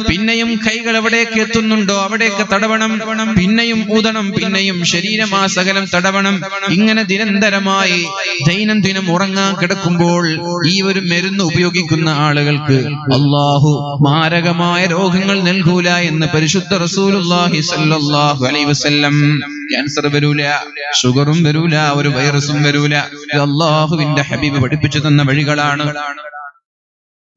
പിന്നെയും കൈകൾ എവിടേക്ക് എത്തുന്നുണ്ടോ അവിടേക്ക് തടവണം. പിന്നെയും ഊതണം. പിന്നെയും ശരീരമാസകലം തടവണം. ഇങ്ങനെ നിരന്തരമായി ദൈനംദിനം ഉറങ്ങാൻ കിടക്കുമ്പോൾ ഈ ഒരു മരുന്ന് ഉപയോഗിക്കുന്ന ആളുകൾക്ക് അല്ലാഹു മാരകമായ രോഗങ്ങൾ നൽകൂല എന്ന് പരിശുദ്ധ റസൂലുള്ളാഹി സ്വല്ലല്ലാഹു അലൈഹി വസല്ലം. ക്യാൻസർ വരൂല, ഷുഗറും വരൂല, ഒരു വൈറസും വരൂല. ഇത് അല്ലാഹുവിന്റെ ഹബീബ് പഠിപ്പിച്ചു തന്ന വഴികളാണ്.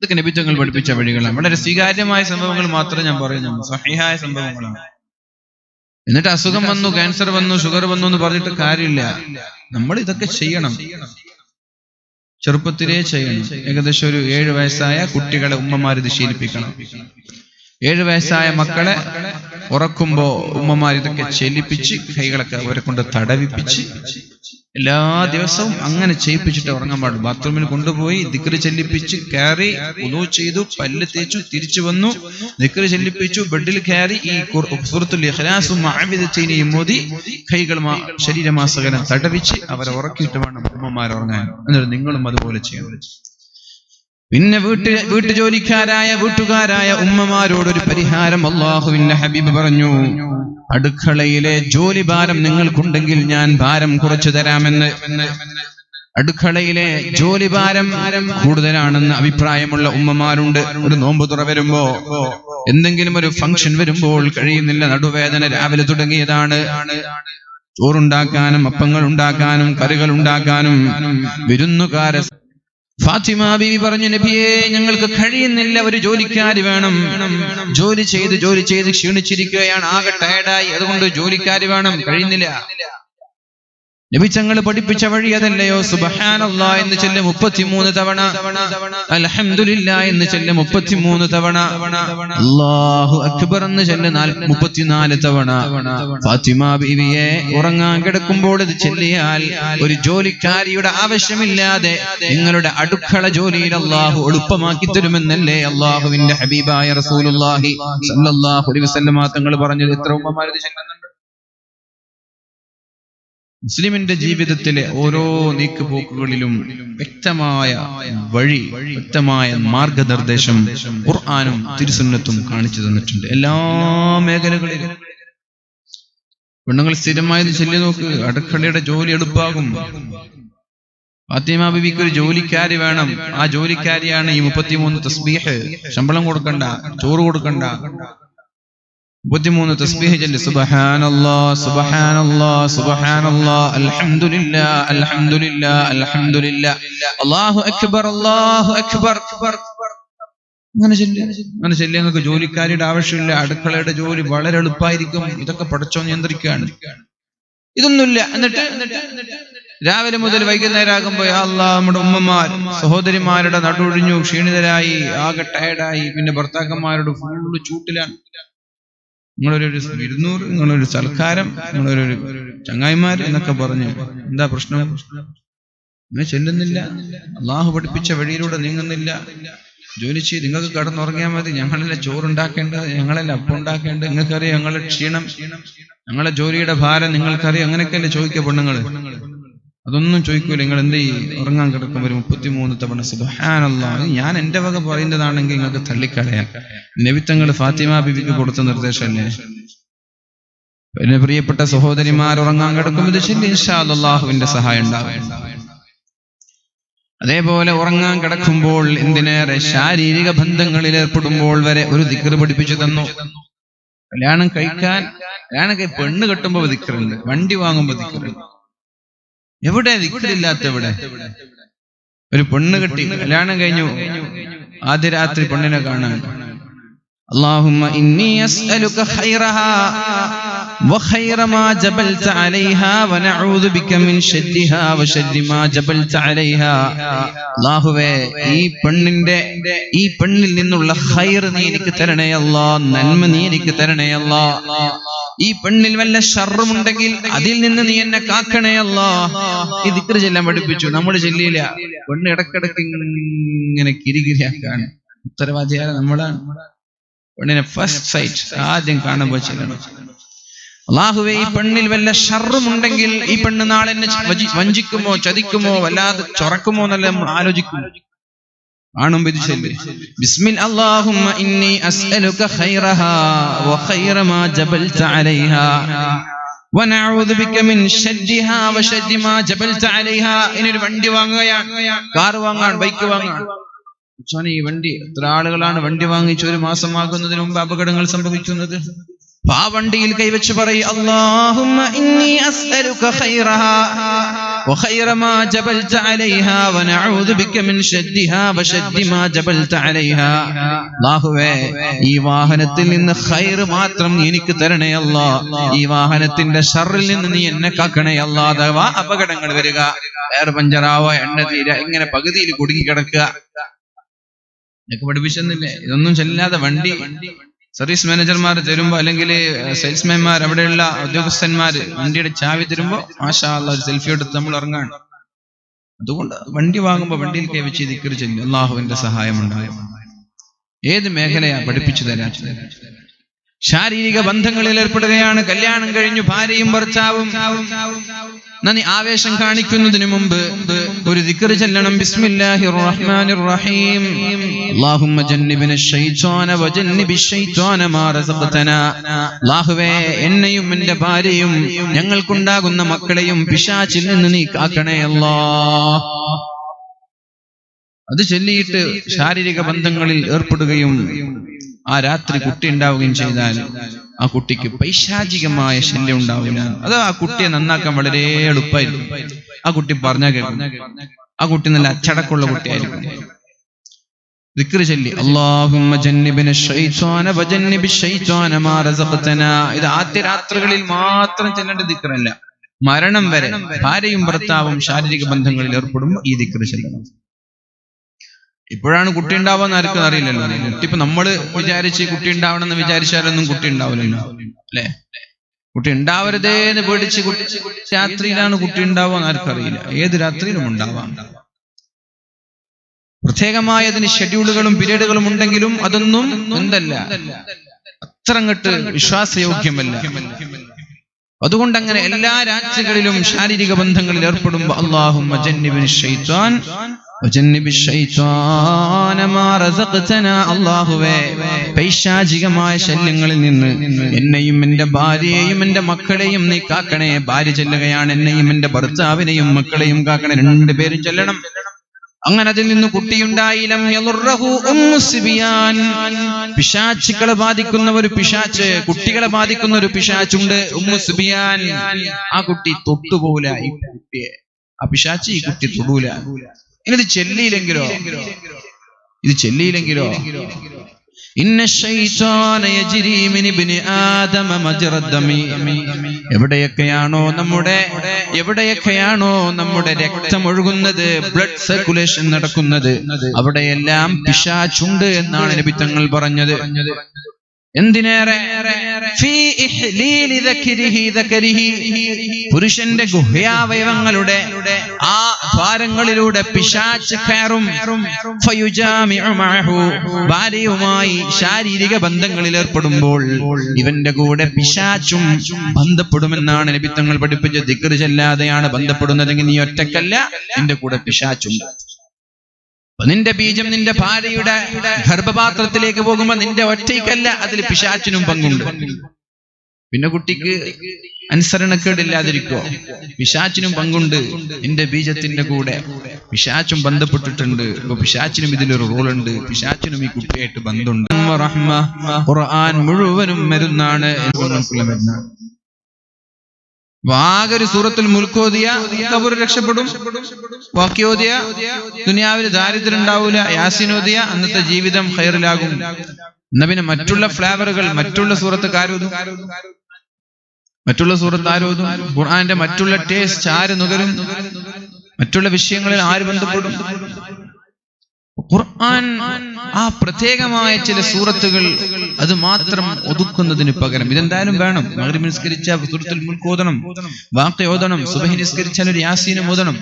ഇതൊക്കെ നബി തങ്ങൾ പഠിപ്പിച്ച വഴികളാണ്. വളരെ സ്വീകാര്യമായ സംഭവങ്ങൾ മാത്രമേ ഞാൻ പറയുന്നുള്ളൂ, സ്വഹീഹായ സംഭവങ്ങളാണ്. എന്നിട്ട് അസുഖം വന്നു, ക്യാൻസർ വന്നു, ഷുഗർ വന്നു എന്ന് പറഞ്ഞിട്ട് കാര്യമില്ല. നമ്മൾ ഇതൊക്കെ ചെയ്യണം, ചെറുപ്പത്തിലേ ചെയ്യണം. ഏകദേശം ഒരു 7 വയസ്സായ കുട്ടികളെ ഉമ്മമാർ ഇത് ശീലിപ്പിക്കണം. 7 വയസ്സായ മക്കളെ ഉറക്കുമ്പോ ഉമ്മമാർ ഇതൊക്കെ ചെല്ലിപ്പിച്ച് കൈകളൊക്കെ അവരെ കൊണ്ട് തടവിപ്പിച്ച് എല്ലാ ദിവസവും അങ്ങനെ ചെയ്യിപ്പിച്ചിട്ട് ഉറങ്ങാൻ പാടും. ബാത്റൂമിൽ കൊണ്ടുപോയി ദിക്ർ ചെല്ലിപ്പിച്ച് കയറി വുളൂ ചെയ്തു, പല്ല് തേച്ചു, തിരിച്ചു വന്നു, ദിക്ർ ചെല്ലിപ്പിച്ചു, ബെഡിൽ കയറി ഈ സൂറത്തുൽ ഇഖ്ലാസും മുഅവ്വിദത്തൈനിയും മോദി കൈകൾ ശരീരമാസകലം തടവിച്ച് അവരെ ഉറക്കിയിട്ട് വേണം ഉമ്മമാർ ഉറങ്ങാൻ. എന്നിട്ട് നിങ്ങളും അതുപോലെ ചെയ്യണം. പിന്നെ വീട്ടുകാരായ ഉമ്മമാരോടൊരു പരിഹാരം അല്ലാഹുവിന്റെ ഹബീബ് പറഞ്ഞു. അടുക്കളയിലെ ജോലി ഭാരം നിങ്ങൾക്കുണ്ടെങ്കിൽ ഞാൻ ഭാരം കുറച്ചു തരാമെന്ന്. അടുക്കളയിലെ ജോലി ഭാരം കൂടുതലാണെന്ന് അഭിപ്രായമുള്ള ഉമ്മമാരുണ്ട്. ഒരു നോമ്പ് തുറ വരുമ്പോ, എന്തെങ്കിലും ഒരു ഫംഗ്ഷൻ വരുമ്പോൾ കഴിയുന്നില്ല, നടുവേദന രാവിലെ തുടങ്ങിയതാണ്, ചോറുണ്ടാക്കാനും അപ്പങ്ങൾ ഉണ്ടാക്കാനും കറികൾ ഉണ്ടാക്കാനും വിരുന്നുകാരെ ഫാത്തിമ ബീവി പറഞ്ഞു, നബിയേ ഞങ്ങൾക്ക് കഴിയുന്നില്ല, ഒരു ജോലിക്കാരി വേണം. ജോലി ചെയ്ത് ക്ഷീണിച്ചിരിക്കുകയാണ്, ആകെ ടയർഡായി, അതുകൊണ്ട് ജോലിക്കാരി വേണം, കഴിയുന്നില്ല. നബി തങ്ങൾ പഠിപ്പിച്ച വഴി അതല്ലയോ? സുബ്ഹാനല്ലാഹ് എന്ന് ചൊല്ല് 33 തവണ, അൽഹംദുലില്ലാഹ് എന്ന് ചൊല്ല് 33 തവണ, അല്ലാഹു അക്ബർ എന്ന് ചൊല്ല് 34 തവണ. ഫാത്തിമ ബീവിയെ ഉറങ്ങാൻ കിടക്കുമ്പോൾ ഇത് ചൊല്ലിയാൽ ഒരു ജോലിക്കാരിയുടെ ആവശ്യമില്ലാതെ നിങ്ങളുടെ അടുക്കള ജോലിയിൽ അല്ലാഹു എളുപ്പമാക്കി തരുമെന്നല്ലേ അല്ലാഹുവിന്റെ ഹബീബായ റസൂലുള്ളാഹി സ്വല്ലല്ലാഹു അലൈഹി വസല്ലം തങ്ങൾ പറഞ്ഞത്. എത്ര ഉമ്മമാർ ഇത് ചൊല്ലുന്നുണ്ട്? മുസ്ലിമിന്റെ ജീവിതത്തിലെ ഓരോ നീക്കുപോക്കുകളിലും വ്യക്തമായ വഴി, വ്യക്തമായ മാർഗനിർദ്ദേശം ഖുർആനും തിരുസുന്നത്തും കാണിച്ചു തന്നിട്ടുണ്ട്. എല്ലാ മേഖലകളിലും പെണ്ണുങ്ങൾ സ്ഥിരമായത് ചൊല്ലി നോക്ക്, അടുക്കളയുടെ ജോലി എളുപ്പാകും. ഫാത്തിമ ബീവിക്ക് ഒരു ജോലിക്കാരി വേണം. ആ ജോലിക്കാരിയാണ് ഈ 33 തസ്ബീഹ്. ശമ്പളം കൊടുക്കണ്ട, ചോറ് കൊടുക്കണ്ട, 33 തസ്ബീഹ് ചൊല്ലി. സുബ്ഹാനല്ലാഹ് സുബ്ഹാനല്ലാഹ് സുബ്ഹാനല്ലാഹ് അൽഹംദുലില്ലാഹ് അൽഹംദുലില്ലാഹ് അൽഹംദുലില്ലാഹ് അല്ലാഹു അക്ബർ അല്ലാഹു അക്ബർ. അങ്ങനെ ചൊല്ലി. നിങ്ങൾക്ക് ജോലിക്കാരിയുടെ ആവശ്യമില്ല, അടുക്കളയുടെ ജോലി വളരെ എളുപ്പമായിരിക്കും. ഇതൊക്കെ പടച്ചോൻ നിയന്ത്രിക്കുകയാണ്. ഇതൊന്നുമില്ല. എന്നിട്ട് രാവിലെ മുതൽ വൈകുന്നേരം ആകുമ്പോ യാ അല്ലാഹ്, നമ്മുടെ ഉമ്മമാർ സഹോദരിമാരുടെ നടുവൊഴിഞ്ഞു, ക്ഷീണിതരായി, ആകെ ടയർഡായി, പിന്നെ ഭർത്താക്കന്മാരോട് ഫുള്ള് ചൂട്ടിലാണ്. നിങ്ങളൊരു 200, നിങ്ങളൊരു സൽക്കാരം, നിങ്ങളൊരു ചങ്ങായിമാര് എന്നൊക്കെ പറഞ്ഞ് എന്താ പ്രശ്നം? അങ്ങനെ ചെല്ലുന്നില്ല, അള്ളാഹു പഠിപ്പിച്ച വഴിയിലൂടെ നീങ്ങുന്നില്ല. ജോലി ചെയ്ത് നിങ്ങൾക്ക് കടന്നുറങ്ങിയാൽ മതി, ഞങ്ങളല്ല ചോറുണ്ടാക്കേണ്ടത്, ഞങ്ങളല്ല അപ്പം ഉണ്ടാക്കേണ്ടത്, നിങ്ങൾക്കറിയാം ഞങ്ങളുടെ ക്ഷീണം, ഞങ്ങളുടെ ജോലിയുടെ ഭാരം നിങ്ങൾക്കറിയാം. അങ്ങനെയൊക്കെയല്ലേ ചോദിക്കുക പെണ്ണുങ്ങള്? അതൊന്നും ചോദിക്കൂല. നിങ്ങൾ എന്ത് ചെയ്യും? ഉറങ്ങാൻ കിടക്കും ഒരു 33 തവണ സുബ്ഹാനല്ലാഹ്. ഞാൻ എന്റെ വക പറയുന്നതാണെങ്കിൽ നിങ്ങൾക്ക് തള്ളിക്കളയാം. നബി തങ്ങൾ ഫാത്തിമ ബീവിക്ക് കൊടുത്ത നിർദ്ദേശമല്ലേ? പിന്നെ പ്രിയപ്പെട്ട സഹോദരിമാർ ഉറങ്ങാൻ കിടക്കും ഇത് ചൊല്ലി, ഇൻഷാ അല്ലാഹ് അല്ലാഹുവിന്റെ സഹായം ഉണ്ടാവും. അതേപോലെ ഉറങ്ങാൻ കിടക്കുമ്പോൾ എന്തിനേറെ ശാരീരിക ബന്ധങ്ങളിൽ ഏർപ്പെടുമ്പോൾ വരെ ഒരു ദിക്ർ പഠിപ്പിച്ചു തന്നു. കല്യാണം പെണ്ണ് കെട്ടുമ്പോ ദിക്റുണ്ട്, വണ്ടി വാങ്ങുമ്പോ ദിക്റുണ്ട്. എവിടെ ദിക്റില്ലാത്ത എവിടെ? ഒരു പെണ്ണ് കെട്ടി കല്യാണം കഴിഞ്ഞു, ആദ്യ രാത്രി പെണ്ണിനെ കാണാൻ അല്ലാഹുമ്മ ഇന്നി അസ്അലുക ഖൈറഹാ വഖൈറ മാ ജബൽത അലൈഹാ വനഊദു ബിക മിൻ ശർരിഹാ വശർരി മാ ജബൽത അലൈഹാ. അല്ലാഹുവേ, ഈ പെണ്ണിൽ നിന്നുള്ള ഖൈർ നീ എനിക്ക് തരണേ അല്ലാഹ്, നന്മ നീ എനിക്ക് തരണേ അല്ലാഹ്. ഈ പെണ്ണിൽ വല്ല ഷർറുമുണ്ടെങ്കിൽ അതിൽ നിന്ന് നീ എന്നെ കാക്കണേ അല്ലാഹ്. ഈ ദിക്ർ ചൊല്ലാൻ പഠിപ്പിച്ചു. നമ്മൾ ചൊല്ലിയില്ല. പെണ്ണ് ഇടക്കിടക്ക് ഇങ്ങനെ കിരികിരിയാക്കാണ്. ഉത്തരവാദിയായ നമ്മളാണ്. പെണ്ണിനെ ഫസ്റ്റ് സൈറ്റ് ആദ്യം കാണുമ്പോൾ ചെല്ലണം. അല്ലാഹുവേ, ഈ പെണ്ണിൽ വല്ല ഷർറുമുണ്ടെങ്കിൽ ഈ പെണ്ണ് നാളെ എന്നെ വഞ്ചിക്കുമോ ചതിക്കുമോ വല്ലാതെ ചൊറക്കുമോ എന്നല്ല നമ്മൾ ആലോചിക്കും. കാണുമ്പോ ഇത് ചൊല്ലി ബിസ്മിൽ അല്ലാഹുമ്മ ഇന്നി അസ്അലുക ഖൈറഹാ വഖൈറ മാ ജബൽത അലൈഹാ വനഊദു ബിക മിൻ ശർരിഹാ വശർരി മാ ജബൽത അലൈഹാ. ഇനി ഒരു വണ്ടി വാങ്ങുകയാണ്, കാർ വാങ്ങാൻ, ബൈക്ക് വാങ്ങാൻ. ഈ വണ്ടി എത്ര ആളുകളാണ് വണ്ടി വാങ്ങിച്ച് ഒരു മാസം ആകുന്നതിന് മുമ്പ് അപകടങ്ങൾ സംഭവിക്കുന്നത്? ആ വണ്ടിയിൽ കൈവച്ച് പറയും അല്ലാഹുമ്മ ഇന്നി അസ്അലുക ഖൈറഹാ വഖൈറ മാ ജബൽത അലൈഹാ വനഊദു ബിക മിൻ ശർരിഹാ വശർരി മാ ജബൽത അലൈഹാ. അല്ലാഹുവേ, ഈ വാഹനത്തിൽ നിന്ന് ഖൈർ മാത്രം എനിക്ക് തരണേ അല്ലാഹ്. ഈ വാഹനത്തിന്റെ ഷർറിൽ നിന്ന് നീ എന്നെ കാക്കണേ അല്ലാഹ്. അഥവാ അപകടങ്ങൾ വരിക, ടയർ പഞ്ചറാവ, എണ്ണ തീര, ഇങ്ങനെ പകുതിയിൽ കുടുങ്ങി കിടക്കുക, ഇതൊക്കെ പഠിപ്പിച്ചെന്നില്ലേ? ഇതൊന്നും ചെല്ലാതെ വണ്ടി സർവീസ് മാനേജർമാർ തരുമ്പോ, അല്ലെങ്കിൽ സെയിൽസ്മാൻമാർ, അവിടെയുള്ള ഉദ്യോഗസ്ഥന്മാർ വണ്ടിയുടെ ചാവി തരുമ്പോ മാഷാ അല്ലാഹ് ഒരു സെൽഫി എടുത്ത് നമ്മൾ ഇറങ്ങാൻ. അതുകൊണ്ട് വണ്ടി വാങ്ങുമ്പോ വണ്ടിയിൽ കൈവച്ച് ദിക്ർ ചൊല്ലും. അല്ലാഹുവിന്റെ സഹായം ഉണ്ടാകും. ഏത് മേഖലയാ പഠിപ്പിച്ചു തരാൻ? ശാരീരിക ബന്ധങ്ങളിൽ ഏർപ്പെടുകയാണ്. കല്യാണം കഴിഞ്ഞു ഭാര്യയും ഭർത്താവും നന്ദി ആവേശം കാണിക്കുന്നതിന് മുമ്പ് ഒരു ദിക്ർ ചൊല്ലണം. ബിസ്മില്ലാഹിർ റഹ്മാനിർ റഹീം. അല്ലാഹുമ്മ ജന്നിബ്ന ശൈത്വാന വജന്നിബിശ് ശൈത്വാന മാ റസഖ്തനാ. അല്ലാഹുവേ, എന്നെയും എൻ്റെ ഭാര്യയും ഞങ്ങൾക്കുണ്ടാകുന്ന മക്കളെയും പിശാചിൽ നിന്ന് നീ കാക്കണേ അല്ലാഹ്. അത് ചൊല്ലിയിട്ട് ശാരീരിക ബന്ധങ്ങളിൽ ഏർപ്പെടുകയും ആ രാത്രി കുട്ടി ഉണ്ടാവുകയും ചെയ്താൽ ആ കുട്ടിക്ക് പൈശാചികമായ ശല്യം ഉണ്ടാവില്ല. അത് ആ കുട്ടിയെ നന്നാക്കാൻ വളരെ എളുപ്പമായിരിക്കും. ആ കുട്ടി പറഞ്ഞാൽ കേൾക്കും. ആ കുട്ടി നല്ല അച്ചടക്കമുള്ള കുട്ടിയായിരിക്കും. ദിക്ർ ചൊല്ലി അല്ലാഹുമ്മ ജന്നിബ്ന ശൈത്വാന വജന്നിബിശ് ശൈത്വാന മാ റസഖ്തനാ. ഇത് ആദ്യ രാത്രികളിൽ മാത്രം ചൊല്ലേണ്ട ദിക്റല്ല, മരണം വരെ ഭാര്യയും ഭർത്താവും ശാരീരിക ബന്ധങ്ങളിൽ ഏർപ്പെടുമ്പോൾ ഈ ദിക്ർ ചൊല്ലണം. ഇപ്പോഴാണ് കുട്ടി ഉണ്ടാവാന്ന് ആർക്കും അറിയില്ലല്ലോ. ഇപ്പൊ നമ്മള് വിചാരിച്ച് കുട്ടി ഉണ്ടാവണം എന്ന് വിചാരിച്ചാലൊന്നും കുട്ടി ഉണ്ടാവില്ലല്ലോ, അല്ലെ? കുട്ടി ഉണ്ടാവരുതേ എന്ന് പേടിച്ച് രാത്രിയിലാണ് കുട്ടി ഉണ്ടാവാന്ന് ആർക്കറിയില്ല. ഏത് രാത്രിയിലും ഉണ്ടാവാം. പ്രത്യേകമായ അതിന് ഷെഡ്യൂളുകളും പീരീഡുകളും ഉണ്ടെങ്കിലും അതൊന്നും എന്തല്ല, അത്ര അങ്ങോട്ട് വിശ്വാസയോഗ്യമല്ല. അതുകൊണ്ട് അങ്ങനെ എല്ലാ രാത്രികളിലും ശാരീരിക ബന്ധങ്ങളിൽ ഏർപ്പെടുമ്പോൾ അല്ലാഹുമ്മ ജന്നിബ്ന ശൈത്വാൻ വജന്നിബിശ് ശൈത്വാന മാ റസഖ്തനാ. അല്ലാഹുവേ, പൈശാചികമായ ശല്യങ്ങളിൽ നിന്ന് എന്നെയും എൻ്റെ ഭാര്യയെയും എൻ്റെ മക്കളെയും നീ കാക്കണേ. ഭാര്യ ചെല്ലുകയാണ്, എന്നെയും എൻ്റെ ഭർത്താവിനെയും മക്കളെയും കാക്കണേ. രണ്ടുപേരും ചെല്ലണം. അങ്ങനെ അതിൽ നിന്ന് കുട്ടിയുണ്ടായില്ലം യളുറഹു ഉമ്മുസ്ബിയാൻ. പിശാചുക്കളെ ബാധിക്കുന്ന ഒരു പിശാച്ച്, കുട്ടികളെ ബാധിക്കുന്ന ഒരു പിശാച്ചുണ്ട്, ഉമ്മുസ്ബിയാൻ. ആ കുട്ടി തൊട്ടുപോല ഈ കുട്ടിയെ, ആ പിശാച്ച് ഈ കുട്ടി തൊടൂല. ഇത് ചെല്ലിയില്ലെങ്കിലോ ഇന്ന ശൈത്വാന യജ്രി മിൻ ഇബ്നി ആദമ മജ്റദ്ദമി. എവിടെയൊക്കെയാണോ നമ്മുടെ രക്തം ഒഴുകുന്നത്, ബ്ലഡ് സർക്കുലേഷൻ നടക്കുന്നത്, അവിടെയെല്ലാം പിശാചുണ്ട് എന്നാണ് നബി തങ്ങൾ പറഞ്ഞത്. എന്തിനേറെ പുരുഷന്റെ ഗുഹ്യാവയവങ്ങളുടെ ആ ദ്വാരങ്ങളിലൂടെ പിശാച് കയറും. ഭാര്യയുമായി ശാരീരിക ബന്ധങ്ങളിൽ ഏർപ്പെടുമ്പോൾ ഇവന്റെ കൂടെ പിശാചും ബന്ധപ്പെടുമെന്നാണ് നബി തങ്ങൾ പഠിപ്പിച്ച. ദിക്ർ ചൊല്ലാതെയാണ് ബന്ധപ്പെടുന്നതെങ്കിൽ നീ ഒറ്റക്കല്ല, നിന്റെ കൂടെ പിശാചുണ്ട്. നിന്റെ ബീജം നിന്റെ ഭാര്യയുടെ ഗർഭപാത്രത്തിലേക്ക് പോകുമ്പോ നിന്റെ ഒറ്റയ്ക്കല്ല, അതിൽ പിശാചിനും പങ്കുണ്ട്. പിന്നെ കുട്ടിക്ക് അനുസരണക്കേടില്ലാതിരിക്കോ? പിശാചിനും പങ്കുണ്ട് നിന്റെ ബീജത്തിന്റെ കൂടെ. പിശാച്ചും ബന്ധപ്പെട്ടിട്ടുണ്ട്. അപ്പൊ പിശാച്ചിനും ഇതിലൊരു റോളുണ്ട്. പിശാച്ചിനും ഈ കുട്ടിയായിട്ട് ബന്ധമുണ്ട്. ഖുർആൻ മുഴുവനും മരുന്നാണ്. ആകെ സൂറത്തുൽ മുൽക്ക് ഓതിയ ഖബർ രക്ഷപ്പെടും. ബാക്കി ഓതിയ ദുനിയാവിൽ ദാരിദ്ര്യം ഉണ്ടാവൂല. യാസീൻ ഓതിയ അന്നത്തെ ജീവിതം ഖൈറിലാകും. എന്നാ പിന്നെ മറ്റുള്ള ഫ്ലേവറുകൾ, മറ്റുള്ള സൂറത്ത് ആരോതും? മറ്റുള്ള സൂറത്ത് ആരോതും? ഖുർആന്റെ മറ്റുള്ള ടേസ്റ്റ് ആര് നുകരും? മറ്റുള്ള വിഷയങ്ങളിൽ ആര് ബന്ധപ്പെടും? ഖുർആൻ ആ പ്രത്യേകമായ ചില സൂറത്തുകൾ അത് മാത്രം ഒതുക്കുന്നതിന് പകരം ഇതെന്തായാലും വേണം. മഗ്രിബ് നിസ്കരിച്ച സൂറത്തുൽ മുൽക്ക് ഓതണം, വാഖിഅ ഓതണം, സുബ്ഹി നിസ്കരിച്ചാൽ ഒരു യാസീനും ഓതണം.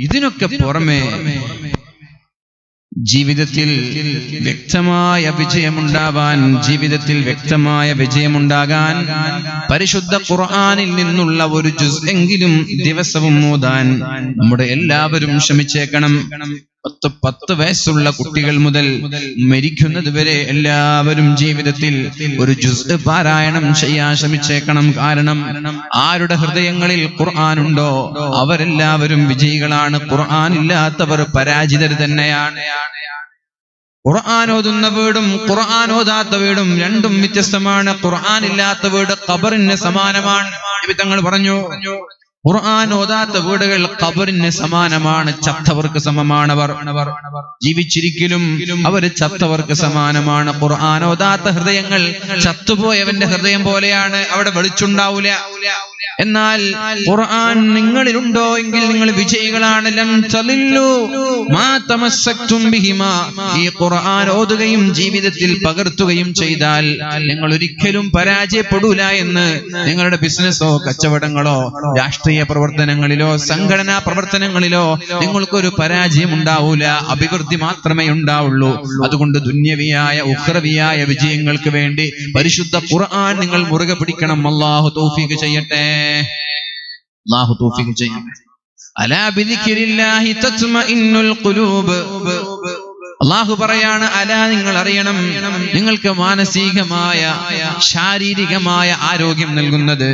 ഇതിനൊക്കെ പുറമെ ജീവിതത്തിൽ വ്യക്തമായ വിജയമുണ്ടാകാൻ പരിശുദ്ധ ഖുർആനിൽ നിന്നുള്ള ഒരു ജുസ് എങ്കിലും ദിവസവും ഓതാൻ നമ്മുടെ എല്ലാവരും ശ്രമിച്ചേക്കണം. 10 വയസ്സുള്ള കുട്ടികൾ മുതൽ മരിക്കുന്നത് വരെ എല്ലാവരും ജീവിതത്തിൽ ഒരു ജുസ് പാരായണം ചെയ്യാൻ ശ്രമിച്ചേക്കണം. കാരണം ആരുടെ ഹൃദയങ്ങളിൽ ഖുർആൻ ഉണ്ടോ അവരെല്ലാവരും വിജയികളാണ്. ഖുർആൻ ഇല്ലാത്തവർ പരാജിതർ തന്നെയാണ്. ഖുർആൻ ഓതുന്ന വീടും ഖുർആൻ ഓതാത്ത വീടും രണ്ടും വ്യത്യസ്തമാണ്. ഖുർആൻ ഇല്ലാത്ത വീട് ഖബറിന് സമാനമാണ്. നബി തങ്ങൾ പറഞ്ഞു, ഖുർആൻ ഓതാത്ത വീടുകൾ ഖബറിന് സമാനമാണ്. ചത്തവർക്ക് സമമാണവർ. ജീവിച്ചിരിക്കലും അവർ ചത്തവർക്ക് സമാനമാണ്. ഖുർആൻ ഓതാത്ത ഹൃദയങ്ങൾ ചത്തുപോയവന്റെ ഹൃദയം പോലെയാണ്. അവിടെ വെളിച്ചുണ്ടാവൂല. എന്നാൽ ഖുർആൻ നിങ്ങളിലുണ്ടോ എങ്കിൽ നിങ്ങൾ വിജയികളാണ്. ലം തളില്ലു മാ തമസ്സക്തും ബിഹിമാ. ഈ ഖുർആൻ ഓതുകയും ജീവിതത്തിൽ പകർത്തുകയും ചെയ്താൽ നിങ്ങൾ ഒരിക്കലും പരാജയപ്പെടൂല എന്ന് നിങ്ങളുടെ ബിസിനസ്സോ കച്ചവടങ്ങളോ രാഷ്ട്രീയ പ്രവർത്തനങ്ങളിലോ സംഘടനാ പ്രവർത്തനങ്ങളിലോ നിങ്ങൾക്കൊരു പരാജയം ഉണ്ടാവൂല. അഭിവൃദ്ധി മാത്രമേ ഉണ്ടാവുള്ളൂ. അതുകൊണ്ട് ദുന്യവിയായ ഉഖ്റവിയായ വിജയങ്ങൾക്ക് വേണ്ടി പരിശുദ്ധ ഖുർആൻ നിങ്ങൾ മുറുകെ പിടിക്കണം. അല്ലാഹു തൗഫീഖ് ചെയ്യട്ടെ. അല്ലാഹു തൗഫീഖ് ചെയ്യട്ടെ. അലാ ബിദിക്രില്ലാഹി തത്മഇന്നുൽ ഖുലൂബ്. അല്ലാഹു പറയാണ്, അലാ നിങ്ങൾ അറിയണം, നിങ്ങൾക്ക് മാനസികമായ ശാരീരികമായ ആരോഗ്യം നൽകുന്നത്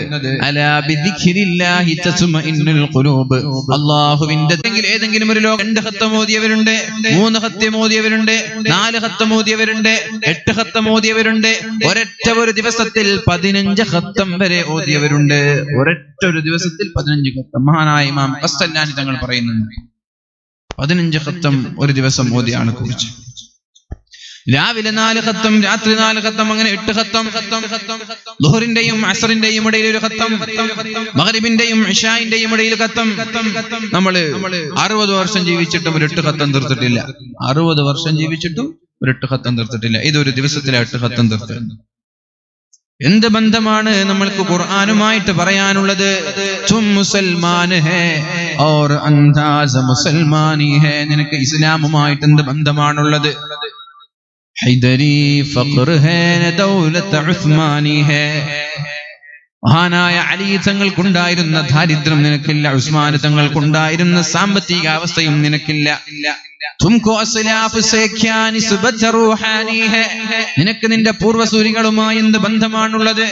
അലാ ബിദിക്രില്ലാഹി തത്മഇന്നുൽ ഖുലൂബ്. അല്ലാഹുവിന്റെ ഏതെങ്കിലും ഒരു ലോകം 2 ഖത്തം ഓതിയവരുണ്ട്, 3 ഖത്തം ഓതിയവരുണ്ട്, 4 ഖത്തം ഓതിയവരുണ്ട്, 8 ഖത്തം ഓതിയവരുണ്ട്, ഒരൊറ്റ ഒരു ദിവസത്തിൽ 15 ഖത്തം വരെ ഓതിയവരുണ്ട്. ഒരൊറ്റ ഒരു ദിവസത്തിൽ 15 ഖത്തം. മഹാനായ ഇമാം ഖസ്തലാനി തങ്ങൾ പറയുന്നുണ്ട് 15 ഖത്തം ഒരു ദിവസം ഓതിയാണ് കുറിച്ച്. രാവിലെ 4 ഖത്തം, രാത്രി 4 ഖത്തം, അങ്ങനെ 8 ഖത്തം. ളുഹറിന്റെയും അസ്റിന്റെയും ഇടയിൽ ഒരു ഖത്തം, മഗ്രിബിന്റെയും ഇശാഇന്റെയും ഇടയിൽ ഖത്തം. നമ്മള് 60 വർഷം ജീവിച്ചിട്ടും ഒരു 8 ഖത്തം തീർത്തിട്ടില്ല. 60 വർഷം ജീവിച്ചിട്ടും ഒരു 8 ഖത്തം തീർത്തിട്ടില്ല. ഇതൊരു ദിവസത്തിലെ 8 ഖത്തം തീർത്ത്. എന്ത് ബന്ധമാണ് നമ്മൾക്ക് ഖുർആനുമായിട്ട് പറയാനുള്ളത്? തും മുസൽമാൻ ഹേ ഔർ അന്ദാസ് മുസൽമാനി ഹേ. നിനക്ക് ഇസ്ലാമുമായിട്ട് എന്ത് ബന്ധമാണുള്ളത്? ഹൈദരി ഫഖർ ഹേ ദൗലത്ത് ഉസ്മാനി ഹേ. മഹാനായ അലി തങ്ങൾക്കുണ്ടായിരുന്ന ദാരിദ്ര്യം നിനക്കില്ല. ഉസ്മാൻ തങ്ങൾക്കുണ്ടായിരുന്ന സാമ്പത്തിക അവസ്ഥയും നിനക്കില്ല. തുംകോ അസ്ലാഫ് സേ ക്യാ നിസ്ബത് റൂഹാനി ഹേ. നിനക്ക് നിന്റെ പൂർവസൂരികളുമായി എന്ത് ബന്ധമാണുള്ളത്?